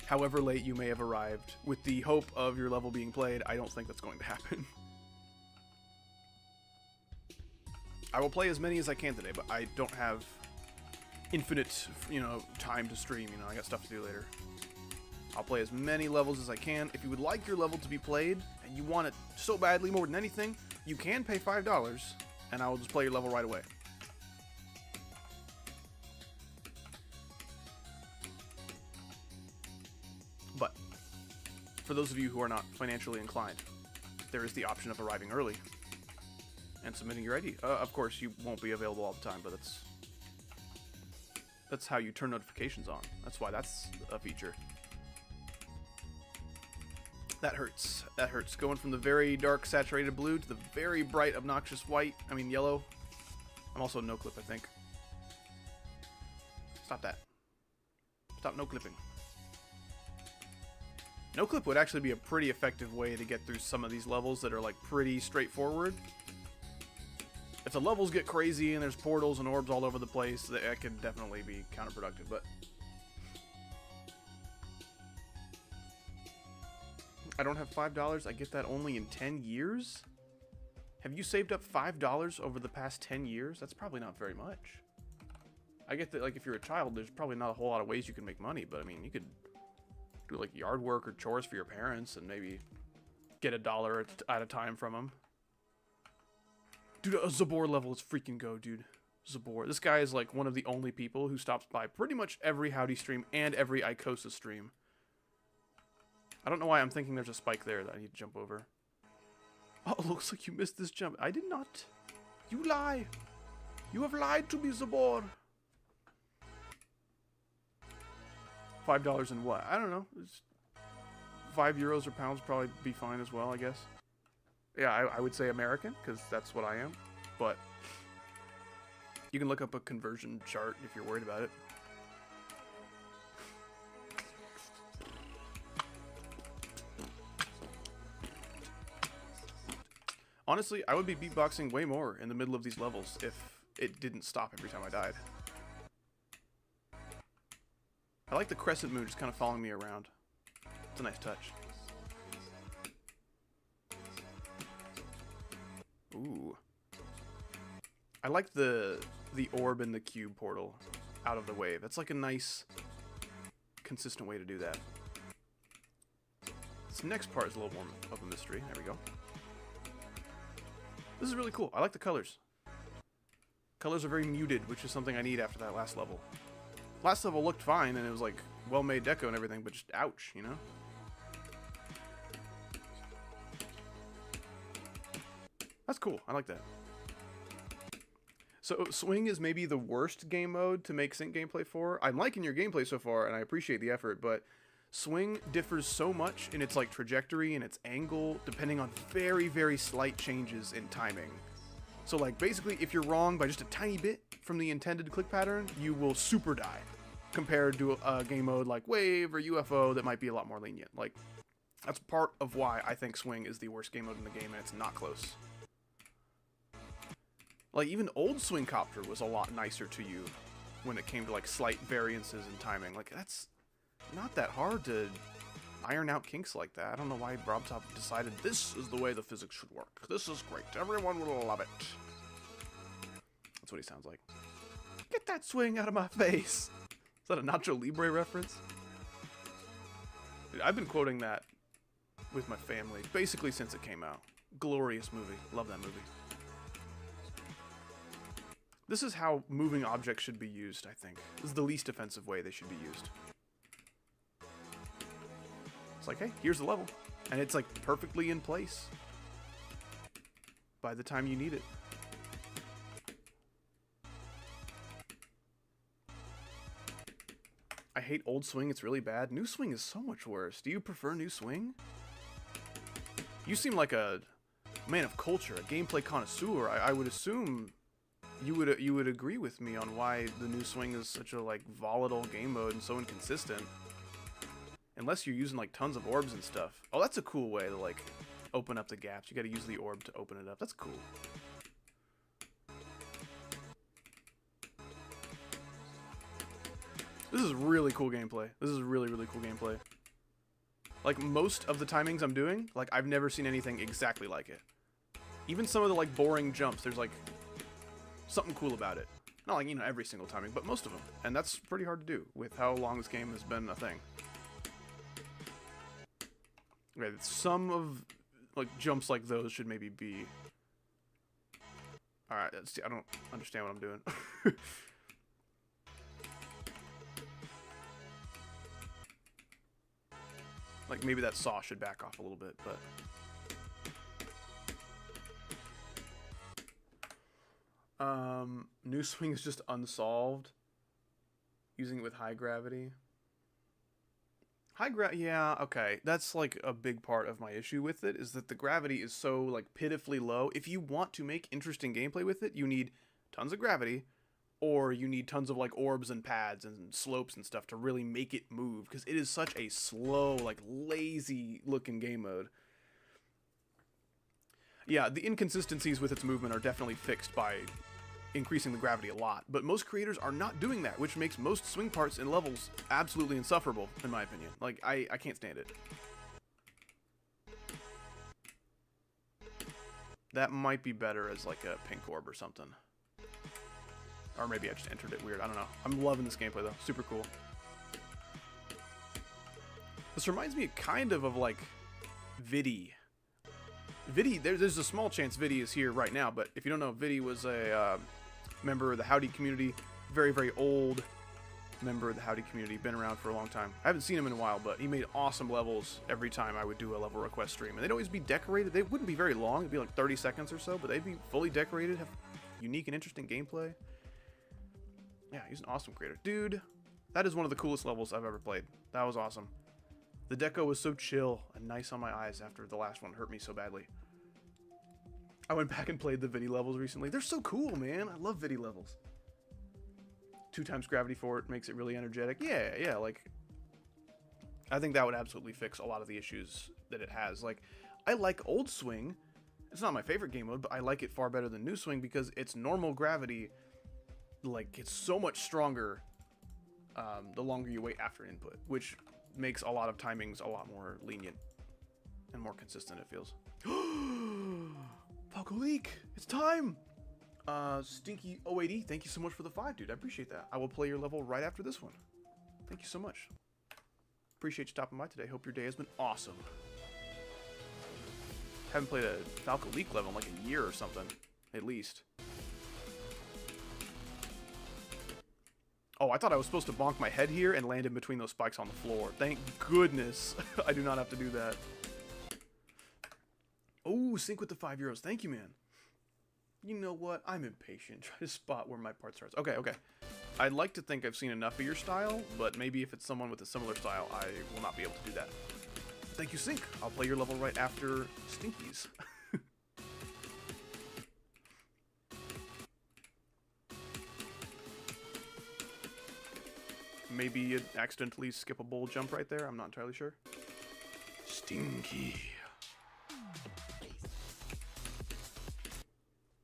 however late you may have arrived, with the hope of your level being played, I don't think that's going to happen. I will play as many as I can today, but I don't have infinite, you know, time to stream. You know, I got stuff to do later. I'll play as many levels as I can. If you would like your level to be played, and you want it so badly more than anything, you can pay $5, and I will just play your level right away. But, for those of you who are not financially inclined, there is the option of arriving early and submitting your ID. Of course, you won't be available all the time, but that's how you turn notifications on. That's why that's a feature. That hurts. That hurts. Going from the very dark saturated blue to the very bright obnoxious white. I mean yellow. I'm also no clip, I think. Stop that. Stop no clipping. No clip would actually be a pretty effective way to get through some of these levels that are like pretty straightforward. If the levels get crazy and there's portals and orbs all over the place, that could definitely be counterproductive, but I don't have $5. I get that only in 10 years? Have you saved up $5 over the past 10 years? That's probably not very much. I get that, like, if you're a child, there's probably not a whole lot of ways you can make money, but I mean, you could do, like, yard work or chores for your parents and maybe get $1 at a time from them. Dude, a Zabor level is freaking go, dude. Zabor. This guy is like one of the only people who stops by pretty much every Howdy stream and every Icosa stream. I don't know why I'm thinking there's a spike there that I need to jump over. Oh, it looks like you missed this jump. I did not. You lie. You have lied to me, Zabor. $5 and what? I don't know. It's €5 or pounds probably be fine as well, I guess. Yeah, I would say American, because that's what I am. But you can look up a conversion chart if you're worried about it. Honestly, I would be beatboxing way more in the middle of these levels if it didn't stop every time I died. I like the crescent moon just kind of following me around. It's a nice touch. Ooh. I like the orb and the cube portal out of the wave. That's like a nice, consistent way to do that. This next part is a little more of a mystery. There we go. This is really cool. I like the colors. Colors are very muted, which is something I need after that last level. Last level looked fine, and it was like well-made deco and everything, but just ouch, you know? That's cool. I like that. So, Swing is maybe the worst game mode to make sync gameplay for. I'm liking your gameplay so far, and I appreciate the effort, but Swing differs so much in its like trajectory and its angle, depending on very, very slight changes in timing. So, like, basically, if you're wrong by just a tiny bit from the intended click pattern, you will super die, compared to a game mode like Wave or UFO that might be a lot more lenient. Like, that's part of why I think Swing is the worst game mode in the game, and it's not close. Like, even old Swing Copter was a lot nicer to you when it came to, like, slight variances in timing. Like, that's not that hard to iron out kinks like that. I don't know why Robtop decided this is the way the physics should work. This is great. Everyone will love it. That's what he sounds like. Get that swing out of my face. Is that a Nacho Libre reference? Dude, I've been quoting that with my family basically since it came out. Glorious movie. Love that movie. This is how moving objects should be used, I think. This is the least offensive way they should be used. It's like, hey, here's the level. And it's like perfectly in place by the time you need it. I hate old Swing, it's really bad. New Swing is so much worse. Do you prefer New Swing? You seem like a man of culture, a gameplay connoisseur. I would assume you would agree with me on why the New Swing is such a like volatile game mode and so inconsistent. Unless you're using like tons of orbs and stuff. Oh, that's a cool way to like open up the gaps. You got to use the orb to open it up. That's cool. This is really cool gameplay. This is really, really cool gameplay. Like most of the timings I'm doing, like I've never seen anything exactly like it. Even some of the like boring jumps, there's like something cool about it. Not like, you know, every single timing, but most of them. And that's pretty hard to do with how long this game has been a thing. Okay, some of like jumps like those should maybe be. All right, let's see. I don't understand what I'm doing. Like maybe that saw should back off a little bit, but. New Swing is just unsolved. Using it with high gravity. Yeah, okay. That's like a big part of my issue with it, is that the gravity is so like pitifully low. If you want to make interesting gameplay with it, you need tons of gravity, or you need tons of like orbs and pads and slopes and stuff to really make it move, because it is such a slow, like lazy looking game mode. Yeah, the inconsistencies with its movement are definitely fixed by increasing the gravity a lot, but most creators are not doing that, which makes most swing parts in levels absolutely insufferable, in my opinion. Like, I can't stand it. That might be better as like a pink orb or something. Or maybe I just entered it weird, I don't know. I'm loving this gameplay though, super cool. This reminds me kind of like Viddy. Vidi, there's a small chance Vidi is here right now, but if you don't know, Vidi was a member of the Howdy community, very, very old member of the Howdy community, been around for a long time. I haven't seen him in a while, but he made awesome levels every time I would do a level request stream. And they'd always be decorated. They wouldn't be very long. It'd be like 30 seconds or so, but they'd be fully decorated, have unique and interesting gameplay. Yeah, he's an awesome creator. Dude, that is one of the coolest levels I've ever played. That was awesome. The deco was so chill and nice on my eyes after the last one hurt me so badly. I went back and played the Vidi levels recently. They're so cool, man. I love Vidi levels. 2x gravity for it makes it really energetic. Yeah, like, I think that would absolutely fix a lot of the issues that it has. Like, I like Old Swing. It's not my favorite game mode, but I like it far better than New Swing because its normal gravity, like, it's so much stronger the longer you wait after input, which makes a lot of timings a lot more lenient and more consistent, it feels. Falco Leak! It's time! Stinky 080, thank you so much for the 5, dude. I appreciate that. I will play your level right after this one. Thank you so much. Appreciate you stopping by today. Hope your day has been awesome. Haven't played a Falco Leak level in like a year or something, at least. Oh, I thought I was supposed to bonk my head here and land in between those spikes on the floor. Thank goodness I do not have to do that. Oh, sync with the €5. Thank you, man. You know what? I'm impatient. Try to spot where my part starts. Okay. I'd like to think I've seen enough of your style, but maybe if it's someone with a similar style, I will not be able to do that. Thank you, Sync. I'll play your level right after Stinky's. Maybe you accidentally skip a bowl jump right there. I'm not entirely sure. Stinky.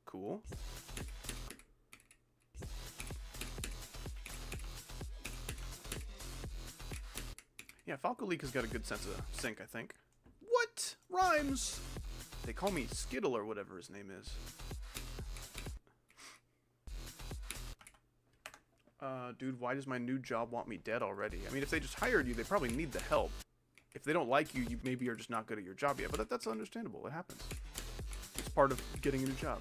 Cool. Yeah, Falco Leak has got a good sense of sync, I think. What? Rhymes! They call me Skittle or whatever his name is. Dude, why does my new job want me dead already? I mean, if they just hired you, they probably need the help. If they don't like you, you maybe are just not good at your job yet, but that's understandable. It happens. It's part of getting a new job.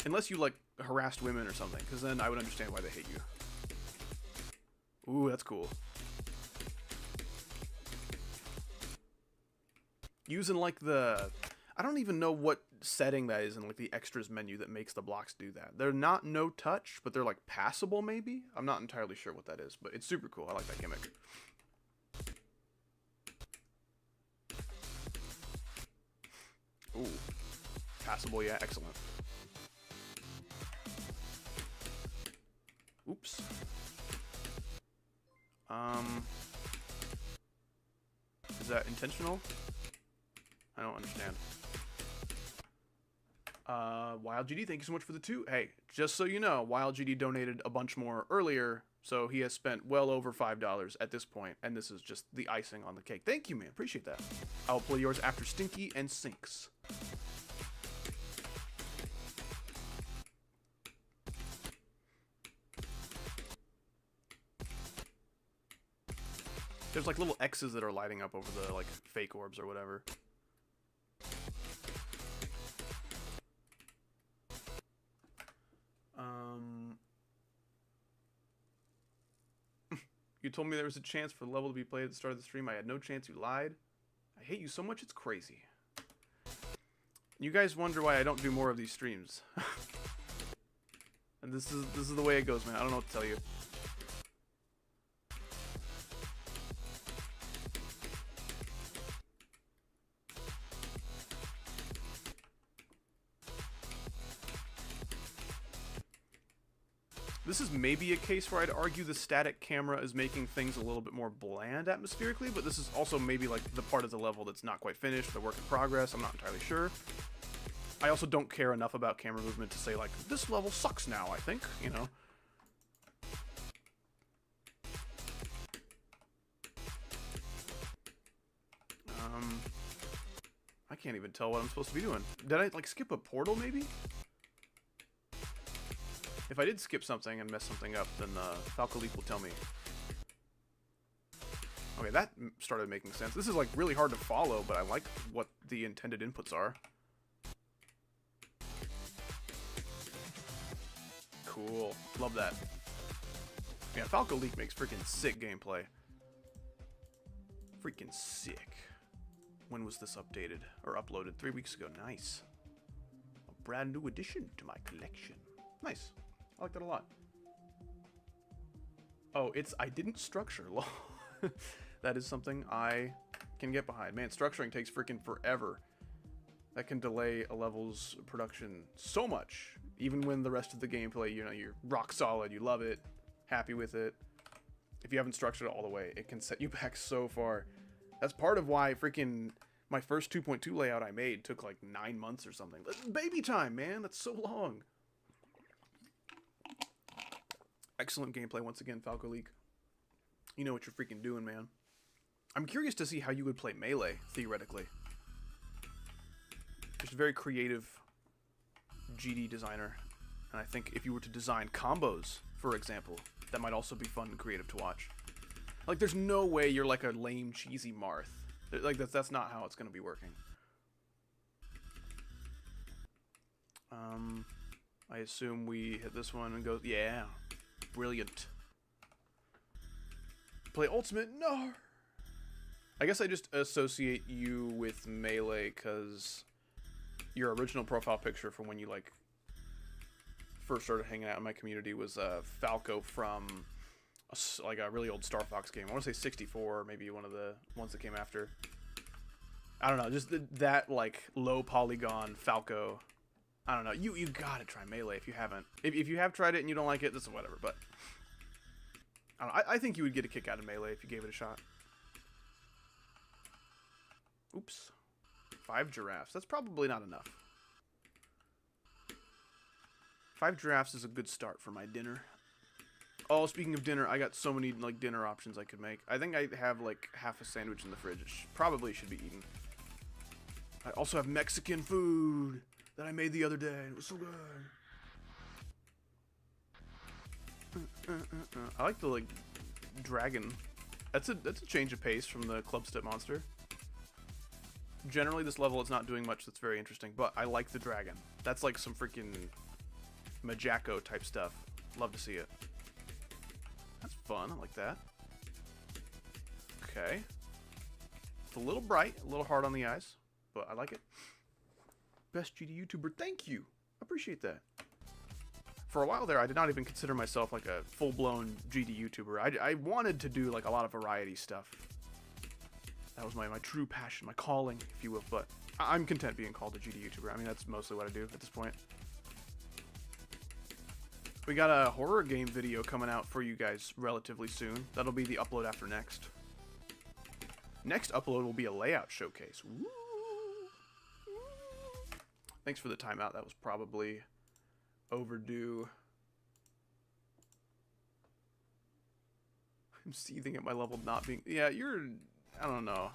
Unless you, like, harassed women or something, because then I would understand why they hate you. Ooh, that's cool. Using, like, the... I don't even know what setting that is in, like, the extras menu that makes the blocks do that. They're not no touch, but they're, like, passable, maybe? I'm not entirely sure what that is, but it's super cool. I like that gimmick. Ooh. Passable, yeah, excellent. Oops. Is that intentional? I don't understand. WildGD, thank you so much for the 2. Hey, just so you know, WildGD donated a bunch more earlier, so he has spent well over $5 at this point, and this is just the icing on the cake. Thank you, man. Appreciate that. I'll play yours after Stinky and Sinks. There's like little X's that are lighting up over the like fake orbs or whatever. You told me there was a chance for the level to be played at the start of the stream. I had no chance. You lied. I hate you so much, it's crazy. You guys wonder why I don't do more of these streams. And this is the way it goes, man. I don't know what to tell you. This is maybe a case where I'd argue the static camera is making things a little bit more bland atmospherically, but this is also maybe like the part of the level that's not quite finished, the work in progress. I'm not entirely sure. I also don't care enough about camera movement to say like, this level sucks now, I think, you know. I can't even tell what I'm supposed to be doing. Did I like skip a portal maybe? If I did skip something and mess something up, then Falco Leak will tell me. Oh Okay, that started making sense. This is like really hard to follow, but I like what the intended inputs are. Cool. Love that. Yeah, Falco Leak makes freaking sick gameplay. Freaking sick. When was this updated? Or uploaded? 3 weeks ago. Nice. A brand new addition to my collection. Nice. I like that a lot. Oh, it's... I didn't structure. That is something I can get behind. Man, structuring takes freaking forever. That can delay a level's production so much. Even when the rest of the gameplay, you know, you're rock solid, you love it, happy with it. If you haven't structured it all the way, it can set you back so far. That's part of why freaking my first 2.2 layout I made took like 9 months or something. Baby time, man. That's so long. Excellent gameplay once again, Falco League. You know what you're freaking doing, man. I'm curious to see how you would play Melee, theoretically. Just a very creative GD designer. And I think if you were to design combos, for example, that might also be fun and creative to watch. Like, there's no way you're like a lame, cheesy Marth. Like, that's not how it's going to be working. I assume we hit this one and go, yeah, brilliant. Play Ultimate? No! I guess I just associate you with Melee because your original profile picture from when you, like, first started hanging out in my community was Falco from like a really old Star Fox game. I want to say 64, maybe one of the ones that came after. I don't know, just that like low polygon Falco. I don't know. You gotta try Melee if you haven't. If you have tried it and you don't like it, this is whatever. But I don't know, I think you would get a kick out of Melee if you gave it a shot. Oops, 5 giraffes. That's probably not enough. 5 giraffes is a good start for my dinner. Oh, speaking of dinner, I got so many like dinner options I could make. I think I have like half a sandwich in the fridge. It probably should be eaten. I also have Mexican food that I made the other day. It was so good. I like the like dragon. That's a change of pace from the club step monster. Generally, this level is not doing much that's very interesting, but I like the dragon. That's like some freaking Majako type stuff. Love to see it. That's fun. I like that. Okay. It's a little bright, a little hard on the eyes, but I like it. Best GD YouTuber. Thank you. Appreciate that. For a while there, I did not even consider myself like a full-blown GD YouTuber. I wanted to do like a lot of variety stuff. That was my true passion, my calling, if you will. But I'm content being called a GD YouTuber. I mean, that's mostly what I do at this point. We got a horror game video coming out for you guys relatively soon. That'll be the upload after next. Next upload will be a layout showcase. Woo! Thanks for the timeout. That was probably overdue. I'm seething at my level not being... Yeah, you're... I don't know.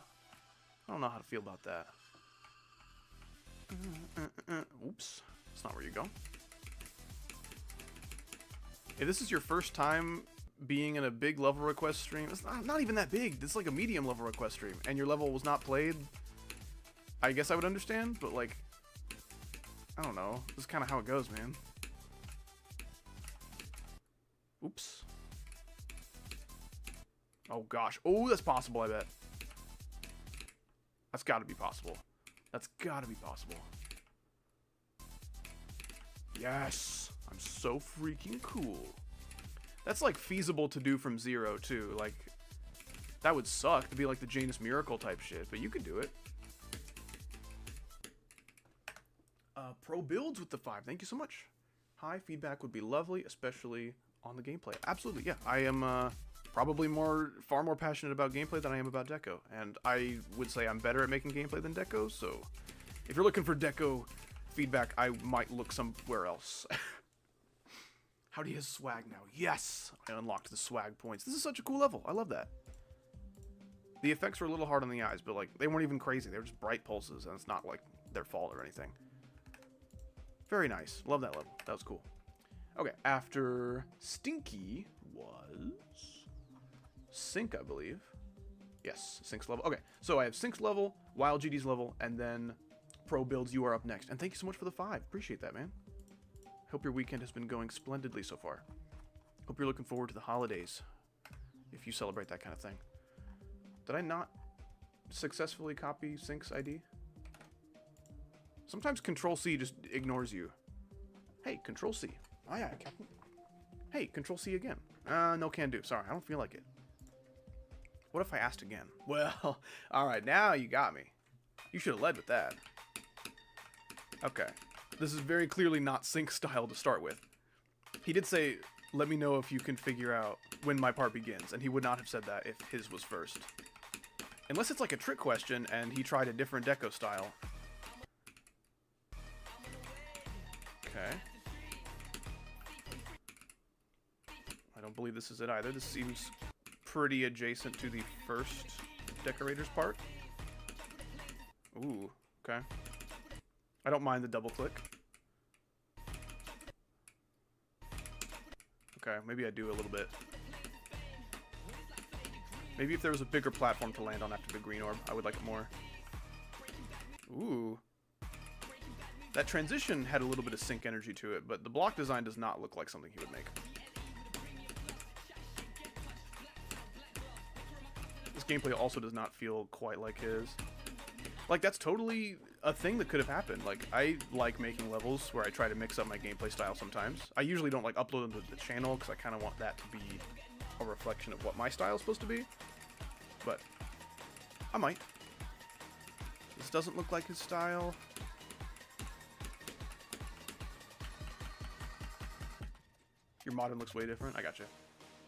I don't know how to feel about that. Oops. That's not where you go. If this is your first time being in a big level request stream, it's not even that big. This is like a medium level request stream, and your level was not played, I guess I would understand, but like, I don't know. This is kind of how it goes, man. Oops. Oh gosh. Oh, that's possible, I bet. That's gotta be possible. That's gotta be possible. Yes! I'm so freaking cool. That's like feasible to do from zero too. Like, that would suck to be like the Janus Miracle type shit, but you could do it. Pro builds with the 5. Thank you so much. High feedback would be lovely, especially on the gameplay. Absolutely, yeah. I am probably far more passionate about gameplay than I am about deco, and I would say I'm better at making gameplay than deco. So, if you're looking for deco feedback, I might look somewhere else. Howdy has swag now. Yes! I unlocked the swag points. This is such a cool level. I love that. The effects were a little hard on the eyes, but like, they weren't even crazy. They were just bright pulses, and it's not like their fault or anything. Very nice. Love that level. That was cool. Okay, after Stinky was Sink, I believe. Yes, Sync's level. Okay, so I have Sync's level, Wild GD's level, and then Pro Builds, you are up next. And thank you so much for the 5. Appreciate that, man. Hope your weekend has been going splendidly so far. Hope you're looking forward to the holidays, if you celebrate that kind of thing. Did I not successfully copy Sync's ID? Sometimes Control-C just ignores you. Hey, Control-C. Aye, aye, Captain. Hey, Control-C again. No can do. Sorry, I don't feel like it. What if I asked again? Well, alright, now you got me. You should have led with that. Okay. This is very clearly not Sync style to start with. He did say, let me know if you can figure out when my part begins, and he would not have said that if his was first. Unless it's like a trick question, and he tried a different deco style. Okay. I don't believe this is it either. This seems pretty adjacent to the first decorator's part. Ooh, okay. I don't mind the double click. Okay, maybe I do a little bit. Maybe if there was a bigger platform to land on after the green orb, I would like it more. Ooh. That transition had a little bit of Sync energy to it, but the block design does not look like something he would make. This gameplay also does not feel quite like his. Like, that's totally a thing that could have happened. Like, I like making levels where I try to mix up my gameplay style sometimes. I usually don't, like, upload them to the channel because I kind of want that to be a reflection of what my style is supposed to be. But I might. This doesn't look like his style. Your modern looks way different. I gotcha.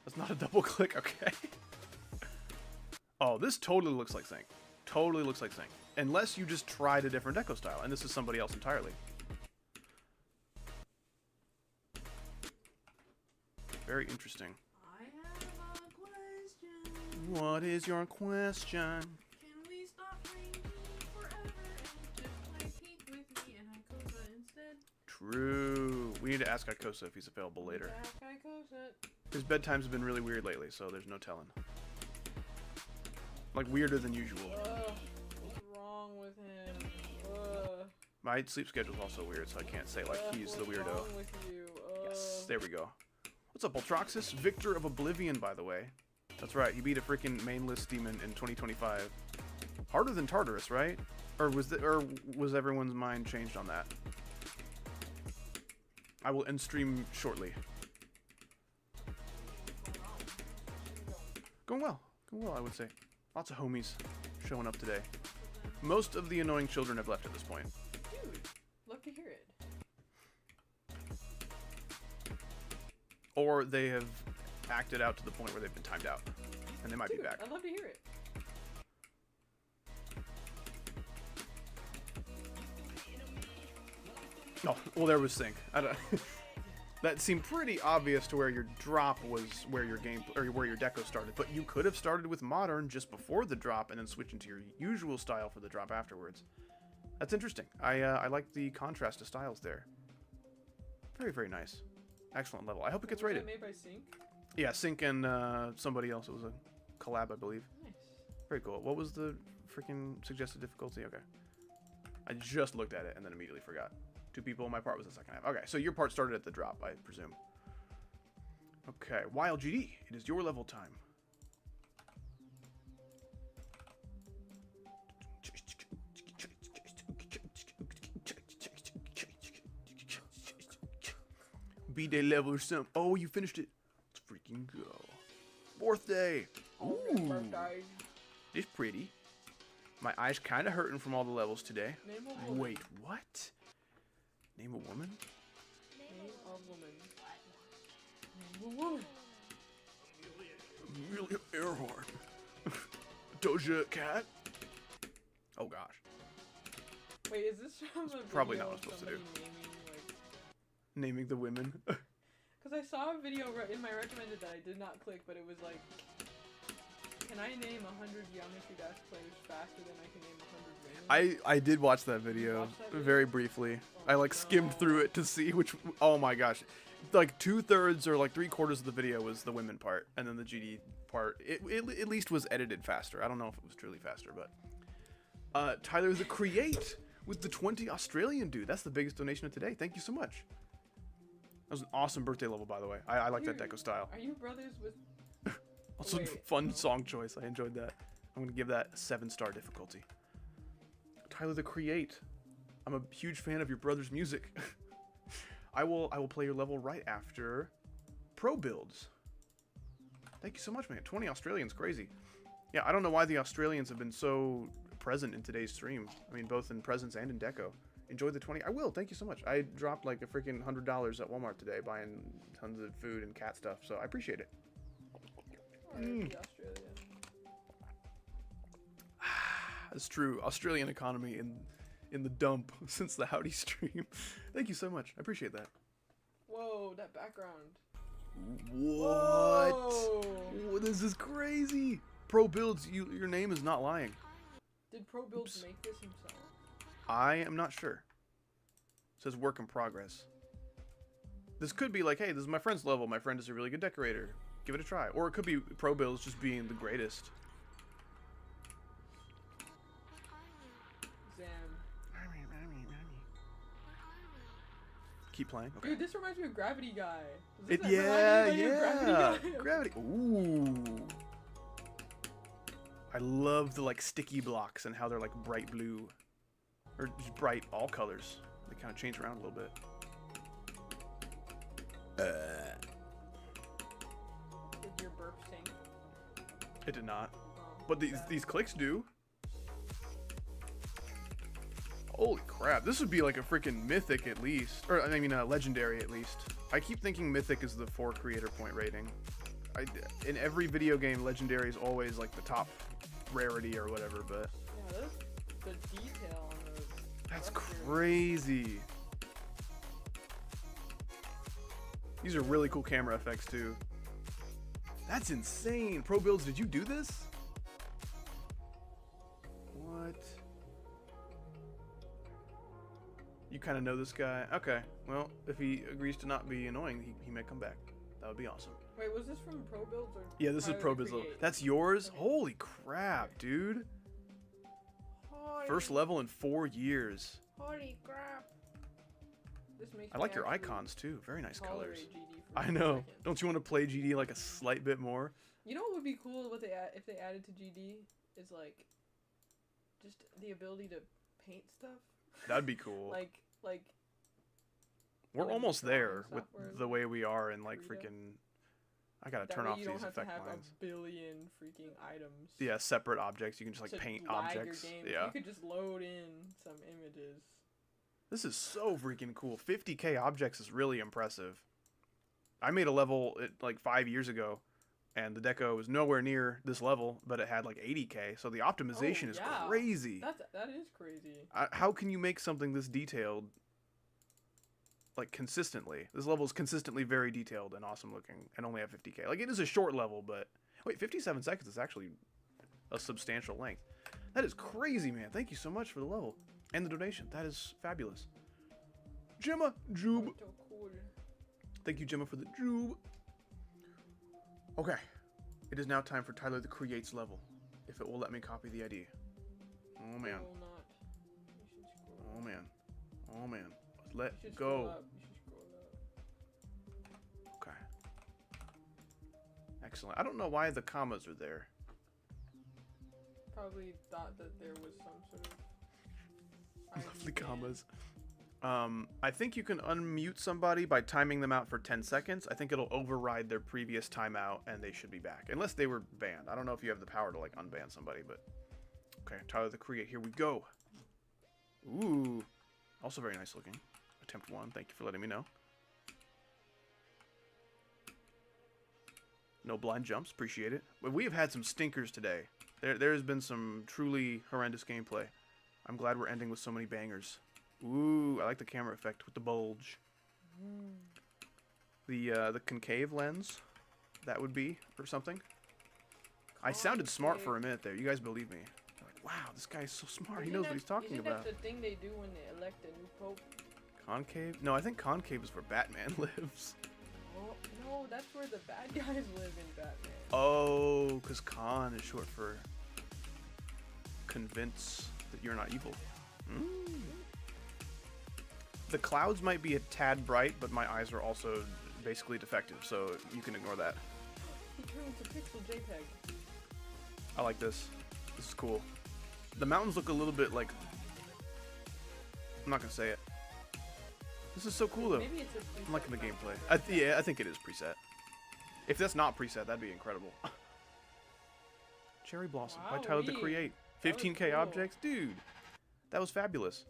That's not a double click. Okay. Oh, this totally looks like Sync. Totally looks like Sync. Unless you just tried a different deco style, and this is somebody else entirely. Very interesting. I have a question. What is your question? Can we stop playing Pete forever and just play Pete with me and Ikosa instead? True. We need to ask Ikosa if he's available later. Ask Ikosa. His bedtime's been really weird lately, so there's no telling. Like, weirder than usual. What's wrong with him? My sleep schedule's also weird, so I can't say, like, he's the weirdo. What's wrong with you? Yes, there we go. What's up, Ultroxis? Victor of Oblivion, by the way. That's right, he beat a freaking main list demon in 2025. Harder than Tartarus, right? Or was everyone's mind changed on that? I will end stream shortly. Going well, I would say. Lots of homies showing up today. Most of the annoying children have left at this point. Dude, love to hear it. Or they have acted out to the point where they've been timed out. And they might be back. I'd love to hear it. Oh, well, there was Sync. I don't that seemed pretty obvious to where your drop was where your game or where your deco started, but you could have started with modern just before the drop and then switch into your usual style for the drop afterwards. That's interesting. I like the contrast of styles there. Very, very nice. Excellent level. I hope it gets rated. Was that made by Sync? Yeah, Sync and somebody else. It was a collab, I believe. Nice. Very cool. What was the freaking suggested difficulty? Okay. I just looked at it and then immediately forgot. 2 people, my part was the second half. Okay, so your part started at the drop, I presume. Okay, Wild GD, it is your level time. B-Day level or something. Oh, you finished it. Let's freaking go. 4th day. Ooh, it's pretty. My eyes kind of hurting from all the levels today. Name a woman. Wait, what? Name a woman? Name a woman. Name a woman. Amelia Earhart. Doja Cat. Oh gosh. Wait, is this from a probably video not what I'm of supposed to do. somebody naming, like... Naming the women. Because I saw a video in my recommended that I did not click, but it was like, can I name 100 Geometry Dash players faster than I can name 100 women? I did watch that video Watch that video? very briefly. Oh, I like skimmed no. through it to see which. Oh my gosh, like 2/3 or like 3/4 of the video was the women part, and then the GD part, it at least was edited faster. I don't know if it was truly faster, but Tyler the Create with the 20 Australian dude. That's the biggest donation of today. Thank you so much. That was an awesome birthday level, by the way. I like that deco style. Are you brothers with? Also, fun song choice. I enjoyed that. I'm gonna give that a 7-star difficulty. Tyler the Create. I'm a huge fan of your brother's music. I will play your level right after Pro Builds. Thank you so much, man. 20 Australians, crazy. Yeah, I don't know why the Australians have been so present in today's stream. I mean, both in presence and in deco. Enjoy the 20. I will. Thank you so much. I dropped like a freaking $100 at Walmart today buying tons of food and cat stuff, so I appreciate it. That's true. Australian economy in the dump since the Howdy stream. Thank you so much. I appreciate that. Whoa, that background. What? Whoa. Whoa, this is crazy. Pro Builds, your name is not lying. Did Pro Builds make this himself? I am not sure. It says work in progress. This could be like, hey, this is my friend's level. My friend is a really good decorator. Give it a try. Or it could be Pro Builds just being the greatest. Zam. Keep playing. Okay. Dude, this reminds me of Gravity Guy. Yeah. Gravity. Ooh. I love the like sticky blocks and how they're like bright blue. Or just bright all colors. They kind of change around a little bit. Did your burp sink? It did not. Oh, But these clicks do. Holy crap. This would be like a freaking mythic at least. Or I mean legendary at least. I keep thinking mythic is the 4 creator point rating. In every video game, legendary is always like the top rarity or whatever, but Yeah, the detail on those. that's crazy. These are really cool camera effects too. That's insane. Pro Builds, did you do this? What? You kind of know this guy? Okay. Well, if he agrees to not be annoying, he may come back. That would be awesome. Wait, was this from Pro Builds or? Yeah, this is Pro Builds. That's yours? Okay. Holy crap, dude. First level in 4 years. Holy crap. This makes I me like your actually icons too. Very nice colors. tolerate GD for I 1 know. second. Don't you want to play GD like a slight bit more? You know what would be cool if they added to GD is like just the ability to paint stuff. That'd be cool. like We're like almost drawing there with software, the way we are in like Krita. freaking. I gotta that turn way off you these don't have to effect have lines. a billion freaking items. Yeah, separate objects. You can just like to paint lag your objects. game. Yeah. You could just load in some images. This is so freaking cool. 50k objects is really impressive. I made a level like 5 years ago, and the deco was nowhere near this level, but it had like 80k. So the optimization is yeah. crazy. That is crazy. How can you make something this detailed, like consistently? This level is consistently very detailed and awesome looking, and only have 50k. Like it is a short level, but wait, 57 seconds is actually a substantial length. That is crazy, man. Thank you so much for the level and the donation. That is fabulous. Gemma Jube. So cool. Thank you, Gemma, for the Jube. Okay, it is now time for Tyler the Creates level. If it will let me copy the ID. Oh man. Will not. You should scroll Oh up. man. Oh man. Let You should scroll go. up. You should scroll up. Okay. Excellent. I don't know why the commas are there. Probably thought that there was some sort of Lovely ID ban. commas. I think you can unmute somebody by timing them out for 10 seconds. I think it'll override their previous timeout and they should be back. Unless they were banned. I don't know if you have the power to like unban somebody, but okay, Tyler the Create, here we go. Ooh. Also very nice looking. Attempt 1. Thank you for letting me know. No blind jumps. Appreciate it. But we have had some stinkers today. There has been some truly horrendous gameplay. I'm glad we're ending with so many bangers. Ooh, I like the camera effect with the bulge. The concave lens, that would be, or something. I sounded smart for a minute there. You guys believe me. You're like, wow, this guy's so smart. He knows what he's talking about. Isn't that the thing they do when they elect a new pope? Concave? No, I think concave is where Batman lives. Oh, no, that's where the bad guys live in Batman. Oh, because con is short for convince that you're not evil. Mm. The clouds might be a tad bright, but my eyes are also basically defective, so you can ignore that. He turned to pixel JPEG. I like this. This is cool. The mountains look a little bit like... I'm not gonna say it. This is so cool though. Maybe it's a preset. I'm liking the gameplay. Yeah, I think it is preset. If that's not preset, that'd be incredible. Cherry Blossom by Tyler the Wowee. Create. That was 15k cool. objects? Dude, that was fabulous.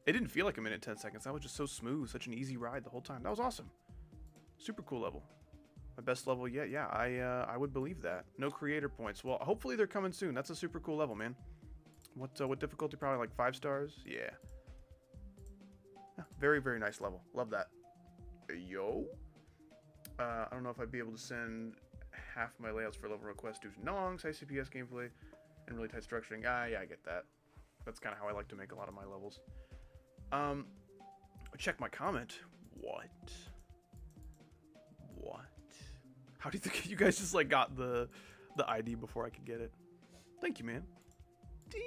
It didn't feel like a minute 10 seconds. That was just so smooth. Such an easy ride the whole time. That was awesome. Super cool level. My best level yet. Yeah, I would believe that. No creator points. Well, hopefully they're coming soon. That's a super cool level, man. What difficulty? Probably like 5 stars? Yeah. Very, very nice level. Love that. Yo. I don't know if I'd be able to send half my layouts for level requests due to nongs, high CPS gameplay, and really tight structuring. Yeah, I get that. That's kind of how I like to make a lot of my levels. Check my comment. What? How do you think you guys just like got the ID before I could get it? Thank you, man. Ding.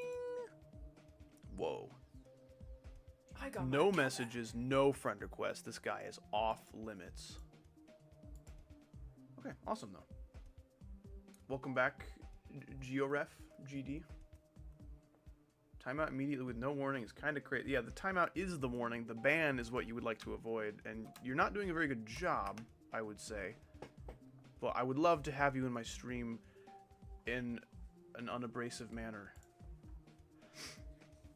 Whoa. I got No messages, no friend requests. This guy is off limits. Okay, awesome though. Welcome back, GeoRef, GD. Timeout immediately with no warning is kind of crazy. Yeah, the timeout is the warning. The ban is what you would like to avoid, and you're not doing a very good job, I would say. But I would love to have you in my stream in an unabrasive manner.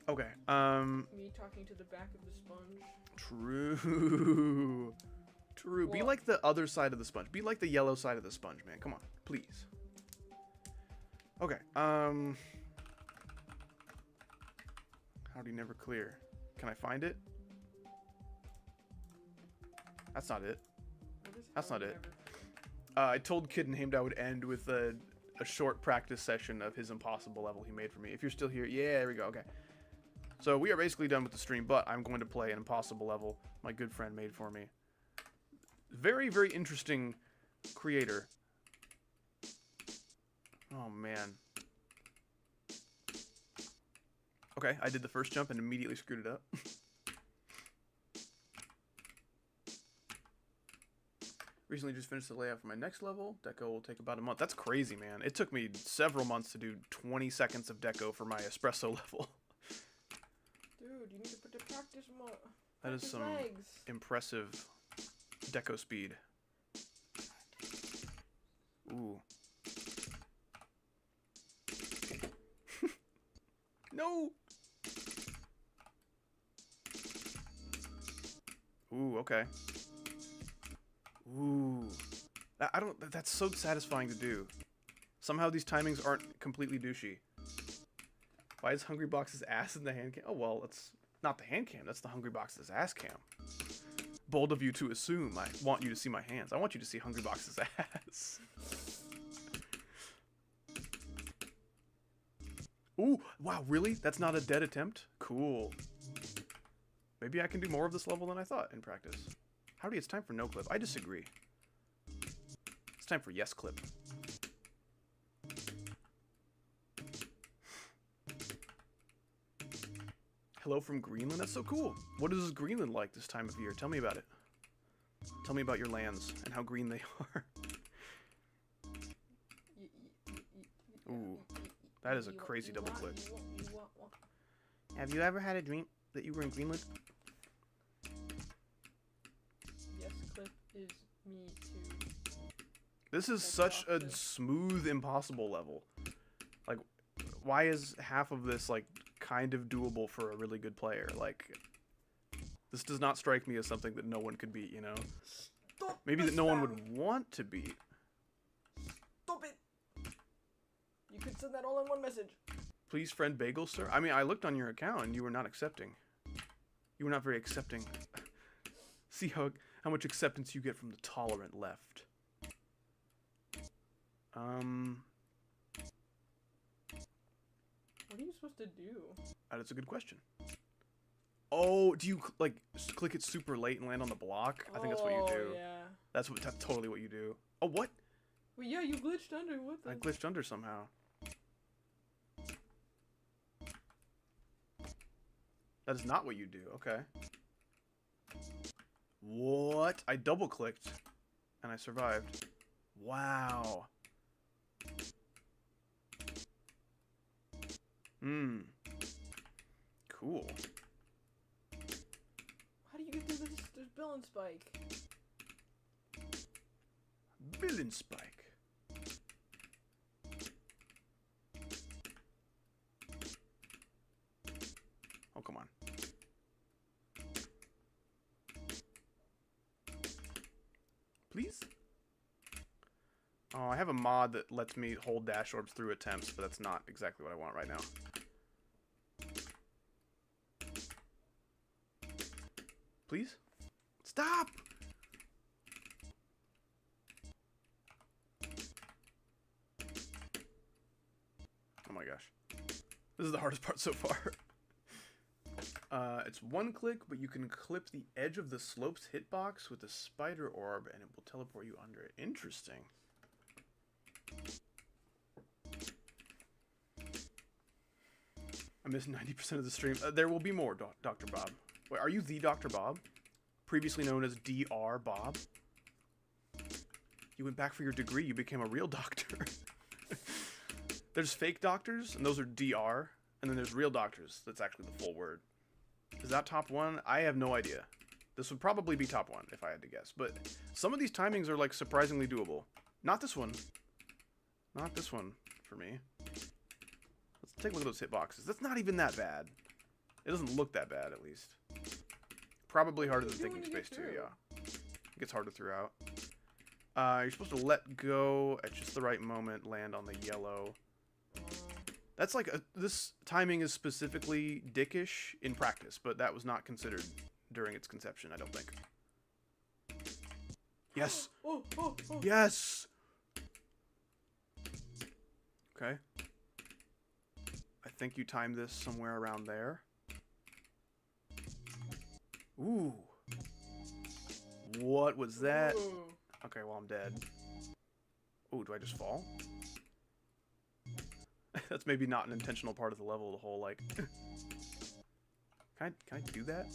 Okay, Me talking to the back of the sponge. True. Be Well- like the other side of the sponge. Be like the yellow side of the sponge, man. Come on, please. Okay, howdy never clear. Can I find it? That's not it. What is That's not Howdy it. Never? I told Kid Named I would end with a short practice session of his impossible level he made for me. If you're still here, yeah, there we go, okay. So we are basically done with the stream, but I'm going to play an impossible level my good friend made for me. Very, very interesting creator. Oh, man. Okay, I did the first jump and immediately screwed it up. Recently just finished the layout for my next level. Deco will take about a month. That's crazy, man. It took me several months to do 20 seconds of deco for my espresso level. Dude, you need to put the practice mode. That is some impressive deco speed. Ooh. No! Ooh, okay. Ooh. That's so satisfying to do. Somehow these timings aren't completely douchey. Why is Hungrybox's ass in the hand cam? Oh, well, it's not the hand cam. That's the Hungrybox's ass cam. Bold of you to assume. I want you to see my hands. I want you to see Hungrybox's ass. Ooh, wow, really? That's not a dead attempt? Cool. Maybe I can do more of this level than I thought in practice. Howdy, it's time for no clip. I disagree. It's time for yes clip. Hello from Greenland? That's so cool. What is Greenland like this time of year? Tell me about it. Tell me about your lands and how green they are. Ooh, that is a crazy double click. Have you ever had a dream that you were in Greenland? Yes, clip is me too. This is such a smooth, impossible level. Like, why is half of this, like, kind of doable for a really good player? Like, this does not strike me as something that no one could beat, you know? Stop Maybe that no one would want to beat. Stop it! You could send that all in one message. Please friend Bagel, sir? I mean, I looked on your account and you were not accepting. You were not very accepting. See how much acceptance you get from the tolerant left. What are you supposed to do? That is a good question. Oh, do you like click it super late and land on the block? I think that's what you do. Yeah. That's totally what you do. Oh, what? Well, yeah, you glitched under. What the? I glitched under somehow. That is not what you do. Okay. What? I double clicked and I survived. Wow. Hmm. Cool. How do you get through this villain spike? Villain spike. Oh, come on. Please? Oh, I have a mod that lets me hold dash orbs through attempts, but that's not exactly what I want right now. Please? Stop! Oh my gosh. This is the hardest part so far. It's one click, but you can clip the edge of the slope's hitbox with a spider orb, and it will teleport you under it. Interesting. I missed 90% of the stream. There will be more, Dr. Bob. Wait, are you the Dr. Bob? Previously known as Dr. Bob? You went back for your degree, you became a real doctor. There's fake doctors, and those are DR, and then there's real doctors. That's actually the full word. Is that top one? I have no idea. This would probably be top one, if I had to guess. But some of these timings are, like, surprisingly doable. Not this one. Not this one, for me. Let's take a look at those hitboxes. That's not even that bad. It doesn't look that bad, at least. Probably harder than Thinking Space 2, yeah. It gets harder throughout. You're supposed to let go at just the right moment, land on the yellow. That's like, this timing is specifically dickish in practice, but that was not considered during its conception, I don't think. Yes! Yes! Okay. I think you timed this somewhere around there. Ooh. What was that? Ooh. Okay, well, I'm dead. Ooh, do I just fall? That's maybe not an intentional part of the level, the whole, like... Can I do that?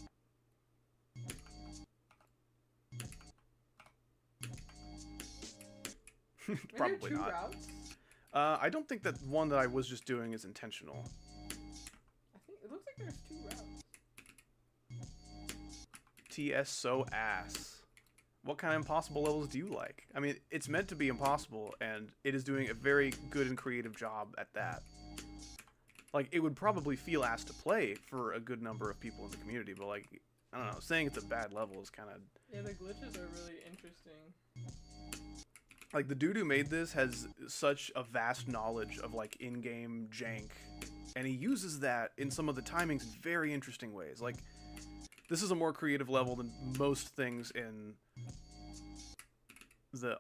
Probably not. Routes? I don't think that one that I was just doing is intentional. I think it looks like there's 2 routes. TS so ass. What kind of impossible levels do you like? I mean, it's meant to be impossible, and it is doing a very good and creative job at that. Like, it would probably feel ass to play for a good number of people in the community, but, like, I don't know, saying it's a bad level is kind of... Yeah, the glitches are really interesting. Like, the dude who made this has such a vast knowledge of, like, in-game jank, and he uses that in some of the timings in very interesting ways. Like, this is a more creative level than most things in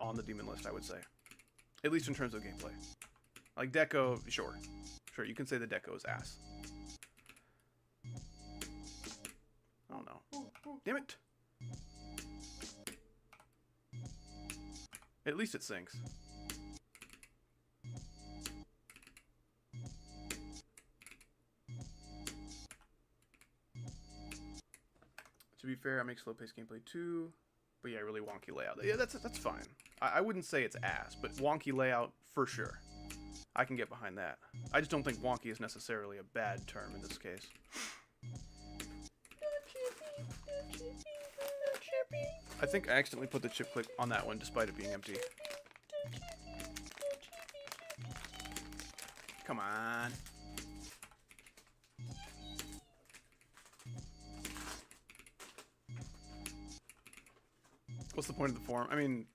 on the demon list, I would say. At least in terms of gameplay. Like, Deco, sure. Sure, you can say the Deco is ass. Oh, no. Damn it! At least it sinks. To be fair, I make slow-paced gameplay too, but yeah, really wonky layout. Yeah, that's fine. I wouldn't say it's ass, but wonky layout for sure. I can get behind that. I just don't think wonky is necessarily a bad term in this case. I think I accidentally put the chip click on that one despite it being empty. Come on. What's the point of the forum? I mean,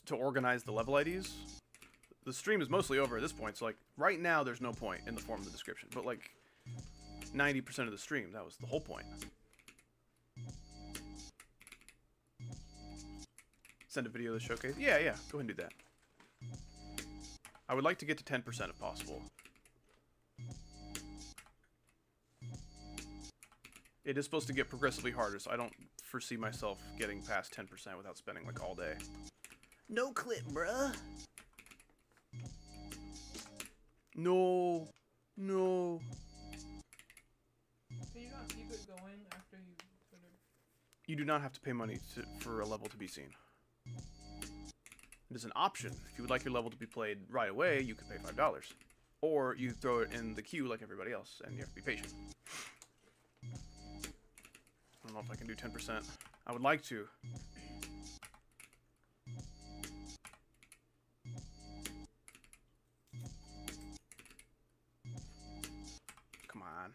to organize the level IDs? The stream is mostly over at this point, so like, right now there's no point in the form of the description, but like, 90% of the stream, that was the whole point. Send a video to the showcase? Yeah, go ahead and do that. I would like to get to 10% if possible. It is supposed to get progressively harder, so I don't foresee myself getting past 10% without spending like all day. No clip, bruh. No. No. Can you not keep it going after you sort of... You do not have to pay money for a level to be seen. It is an option. If you would like your level to be played right away, you could pay $5. Or you throw it in the queue like everybody else, and you have to be patient. I don't know if I can do 10%. I would like to. Come on.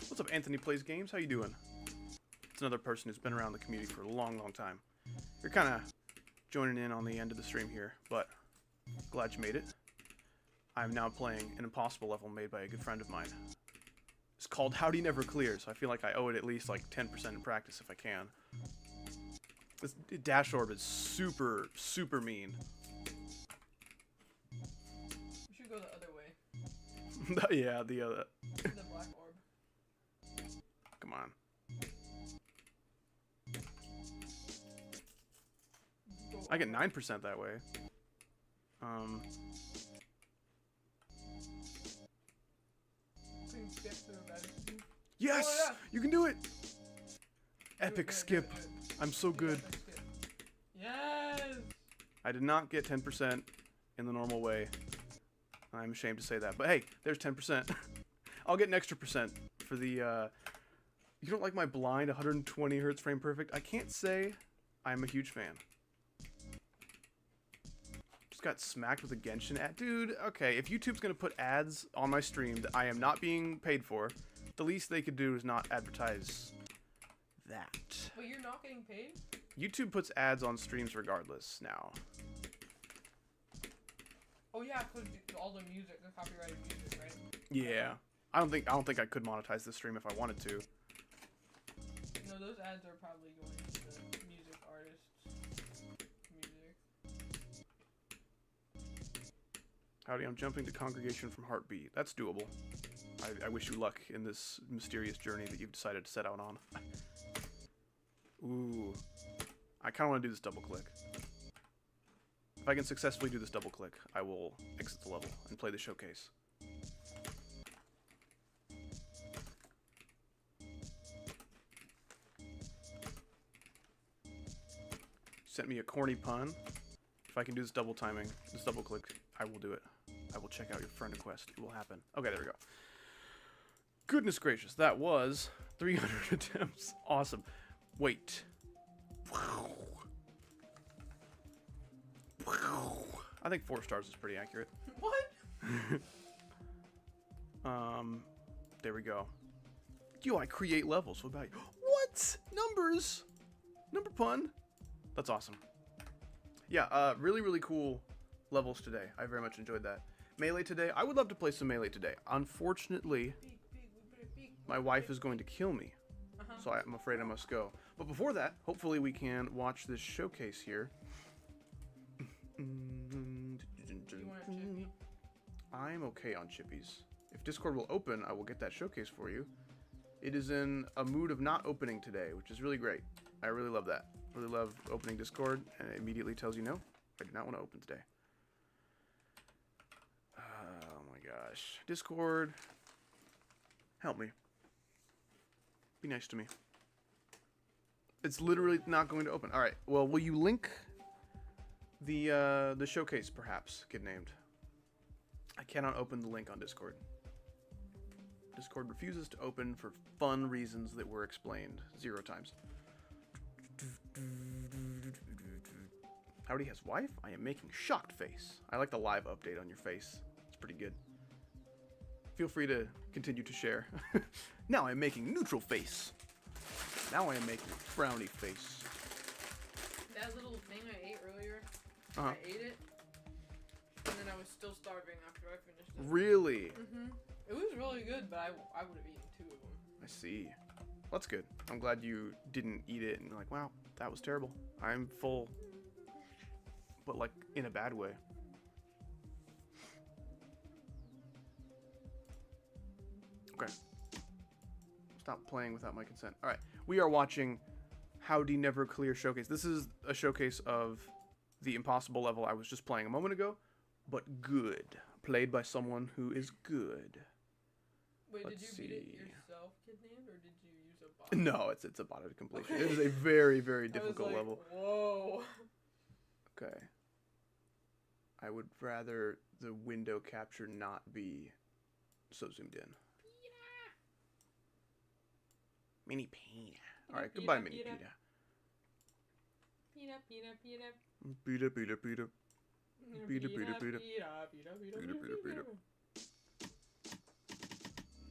What's up, Anthony Plays Games? How you doing? It's another person who's been around the community for a long, long time. You're kind of joining in on the end of the stream here, but glad you made it. I'm now playing an impossible level made by a good friend of mine. It's called Howdy Never Clear, so I feel like I owe it at least like 10% in practice if I can. This dash orb is super, super mean. We should go the other way. Yeah, the other. The black orb. Come on. Go I get over. 9% that way. Can you skip through that? Yes! Oh, yeah. You can do it! Do Epic it, skip. do it. I'm so Do good. epic skip. Yes! I did not get 10% in the normal way. I'm ashamed to say that. But hey, there's 10%. I'll get an extra percent for the, You don't like my blind 120 hertz frame perfect? I can't say I'm a huge fan. Just got smacked with a Genshin ad. Dude, okay, if YouTube's gonna put ads on my stream that I am not being paid for, the least they could do is not advertise that. But you're not getting paid? YouTube puts ads on streams regardless now. Oh yeah, because all the music, the copyrighted music, right? Yeah. I don't think I could monetize this stream if I wanted to. No, those ads are probably going to the music artists' music. Howdy, I'm jumping to Congregation from Heartbeat. That's doable. I wish you luck in this mysterious journey that you've decided to set out on. Ooh. I kind of want to do this double click. If I can successfully do this double click, I will exit the level and play the showcase. Sent me a corny pun. If I can do this double timing, this double click, I will do it. I will check out your friend request. It will happen. Okay, there we go. Goodness gracious, that was 300 attempts. Awesome. Wait. I think 4 stars is pretty accurate. What? There we go. Yo, I create levels. What about you? What? Numbers? Number pun? That's awesome. Yeah, really, really cool levels today. I very much enjoyed that. Melee today. I would love to play some Melee today. Unfortunately, my wife is going to kill me. So I'm afraid I must go. But before that, hopefully we can watch this showcase here. Do you want a chippy? I'm okay on chippies. If Discord will open, I will get that showcase for you. It is in a mood of not opening today, which is really great. I really love that. Really love opening Discord, and it immediately tells you, no, I do not want to open today. Oh my gosh. Discord, help me. Be nice to me. It's literally not going to open. All right. Well, will you link the showcase, perhaps, get named? I cannot open the link on Discord. Discord refuses to open for fun reasons that were explained 0 times. Howdy has wife? I am making shocked face. I like the live update on your face. It's pretty good. Feel free to continue to share. Now I'm making neutral face. Now I am making frowny face. That little thing I ate earlier, Uh-huh. I ate it, and then I was still starving after I finished it. Really? It was really good, but I would have eaten 2 of them. I see. Well, that's good. I'm glad you didn't eat it and you're like, wow, that was terrible. I'm full. But like in a bad way. Okay. Stop playing without my consent. All right. We are watching Howdy Never Clear Showcase. This is a showcase of the impossible level I was just playing a moment ago, but good. Played by someone who is good. Wait, Let's did you beat it yourself, Kid Named, or did you use a bot? No, it's a botted completion. Okay. It is a very, very I was difficult like, level. Whoa. Okay. I would rather the window capture not be so zoomed in. Mini Pina. Alright, goodbye, Mini Pina. Pina, Pina, Pina. Pita, pita, pita. Pita, pita, pita. Pita, pita, pita.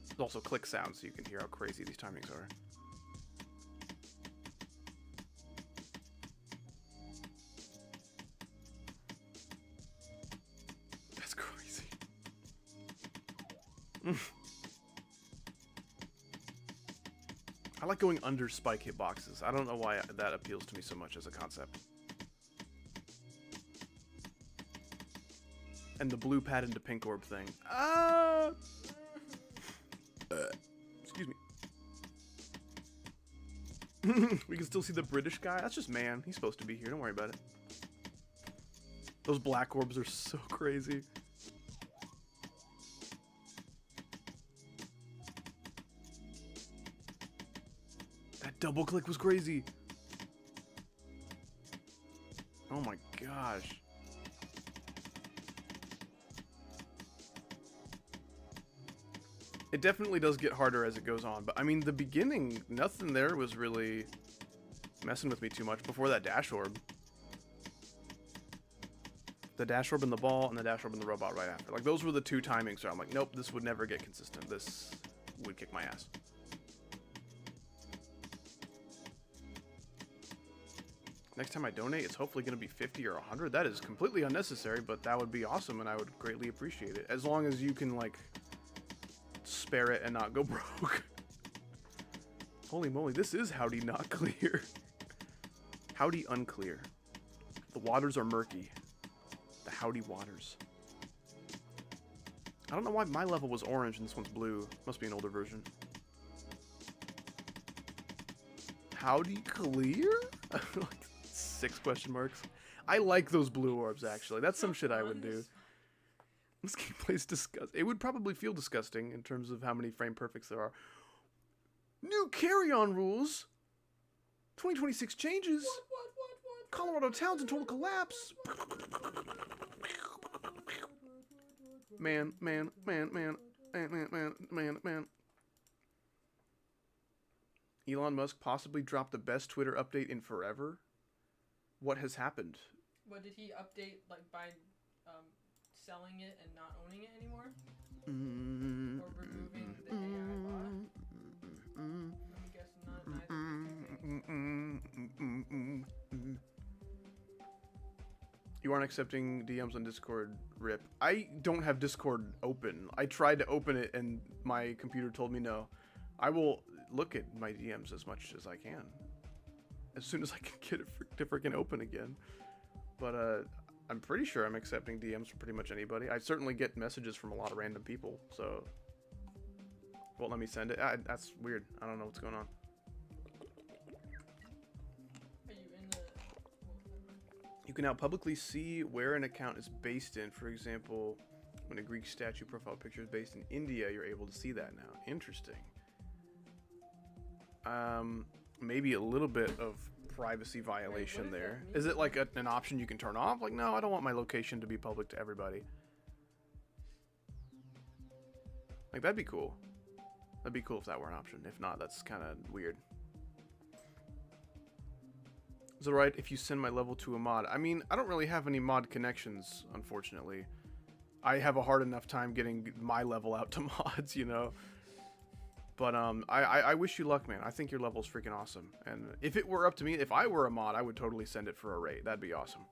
There's also click sounds so you can hear how crazy these timings are. That's crazy. I like going under spike hitboxes. I don't know why that appeals to me so much as a concept. And the blue pad into pink orb thing. Excuse me. We can still see the British guy. That's just man. He's supposed to be here. Don't worry about it. Those black orbs are so crazy. That double click was crazy. Oh my gosh. It definitely does get harder as it goes on, but I mean, the beginning, nothing there was really messing with me too much before that dash orb. The dash orb and the ball, and the dash orb and the robot right after. Like, those were the two timings where I'm like, nope, this would never get consistent. This would kick my ass. Next time I donate, it's hopefully going to be 50 or 100. That is completely unnecessary, but that would be awesome, and I would greatly appreciate it. As long as you can, like, spare it and not go broke. Holy moly, this is Howdy not clear. Howdy unclear. The waters are murky. The Howdy waters. I don't know why my level was orange and this one's blue. Must be an older version. Howdy clear? Like 6 question marks. I like those blue orbs, actually. That's some shit I would do. This gameplay is disgusting. It would probably feel disgusting in terms of how many frame perfects there are. New carry-on rules. 2026 changes. What? Colorado towns in total collapse. Man. Elon Musk possibly dropped the best Twitter update in forever. What has happened? What did he update, like, by selling it and not owning it anymore? Or removing the AI bot? I'm guessing not neither. You aren't accepting DMs on Discord, RIP. I don't have Discord open. I tried to open it and my computer told me no. I will look at my DMs as much as I can. As soon as I can get it to freaking open again. But I'm pretty sure I'm accepting DMs from pretty much anybody. I certainly get messages from a lot of random people, so won't let me send it. That's weird. I don't know what's going on. Are you in the... You can now publicly see where an account is based in. For example, when a Greek statue profile picture is based in India, you're able to see that now. Interesting. Maybe a little bit of privacy violation there. Is it like an option you can turn off? Like, no, I don't want my location to be public to everybody. Like, that'd be cool. That'd be cool if that were an option. If not, that's kind of weird. Is it right if you send my level to a mod? I mean, I don't really have any mod connections, unfortunately. I have a hard enough time getting my level out to mods, you know? But I wish you luck, man. I think your level's freaking awesome. And if it were up to me, if I were a mod, I would totally send it for a rate. That'd be awesome.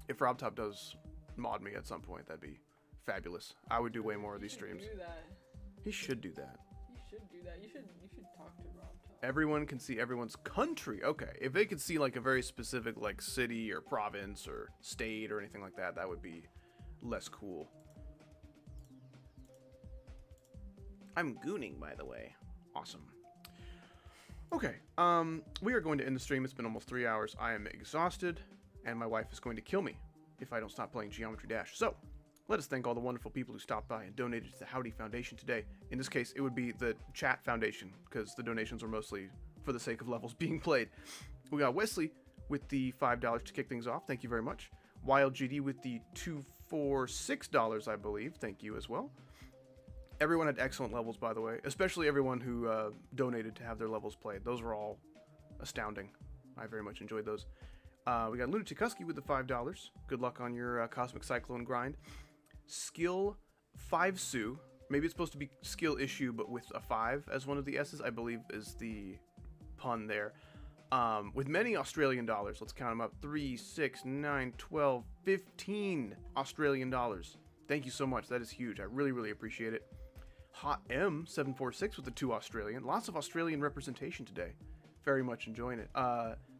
If Robtop does mod me at some point, that'd be fabulous. I would do way more of these streams. Do that. He should do that. You should do that. You should talk to Robtop. Everyone can see everyone's country. Okay, if they could see like a very specific like city or province or state or anything like that, that would be less cool. I'm gooning, by the way. Awesome. Okay, we are going to end the stream. It's been almost 3 hours. I am exhausted, and my wife is going to kill me if I don't stop playing Geometry Dash. So, let us thank all the wonderful people who stopped by and donated to the Howdy Foundation today. In this case, it would be the Chat Foundation, because the donations were mostly for the sake of levels being played. We got Wesley with the $5 to kick things off. Thank you very much. Wild GD with the $246, I believe. Thank you as well. Everyone had excellent levels, by the way, especially everyone who donated to have their levels played. Those were all astounding. I very much enjoyed those. We got Lunatic Husky with the $5. Good luck on your Cosmic Cyclone grind. Skill 5 Sue. Maybe it's supposed to be skill issue, but with a 5 as one of the S's, I believe is the pun there. With many Australian dollars. Let's count them up. 3, 6, 9, 12, 15 Australian dollars. Thank you so much. That is huge. I really, really appreciate it. Hot M746 with the 2 Australian. Lots of Australian representation today. Very much enjoying it.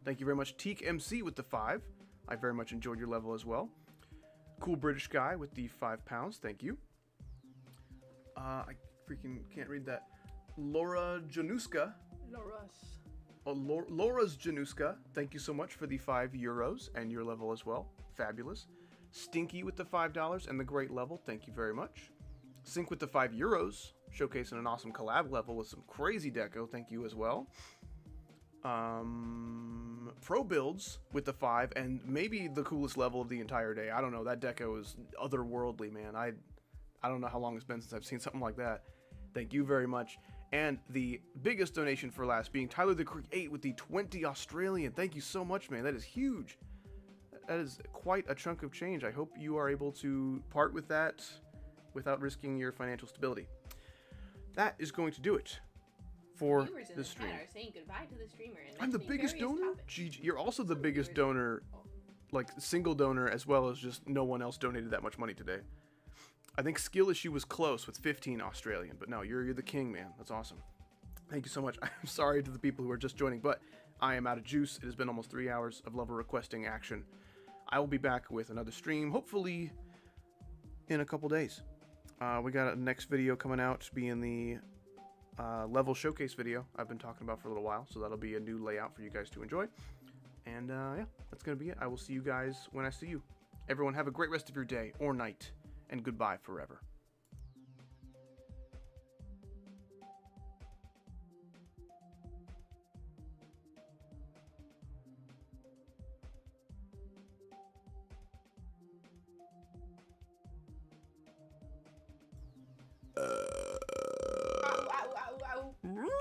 Thank you very much. Teak MC with the 5. I very much enjoyed your level as well. Cool British Guy with the £5. Thank you. I freaking can't read that. Laura Januska. Laura's Januska. Thank you so much for the €5 and your level as well. Fabulous. Stinky with the $5 and the great level. Thank you very much. Sync with the €5, showcasing an awesome collab level with some crazy deco. Thank you as well. Pro Builds with the 5 and maybe the coolest level of the entire day. I don't know. That deco is otherworldly, man. I don't know how long it's been since I've seen something like that. Thank you very much. And the biggest donation for last being Tyler the Create with the 20 Australian. Thank you so much, man. That is huge. That is quite a chunk of change. I hope you are able to part with that without risking your financial stability. That is going to do it for the stream. Are saying goodbye to the streamer and I'm the biggest donor? GG. You're also the biggest donor, like single donor, as well as just no one else donated that much money today. I think skill issue was close with 15 Australian, but no, you're the king, man. That's awesome. Thank you so much. I'm sorry to the people who are just joining, but I am out of juice. It has been almost 3 hours of level requesting action. I will be back with another stream, hopefully in a couple days. We got a next video coming out, being the level showcase video I've been talking about for a little while, so that'll be a new layout for you guys to enjoy. And yeah, that's going to be it. I will see you guys when I see you. Everyone have a great rest of your day or night, and goodbye forever. Ow, ow, ow, ow.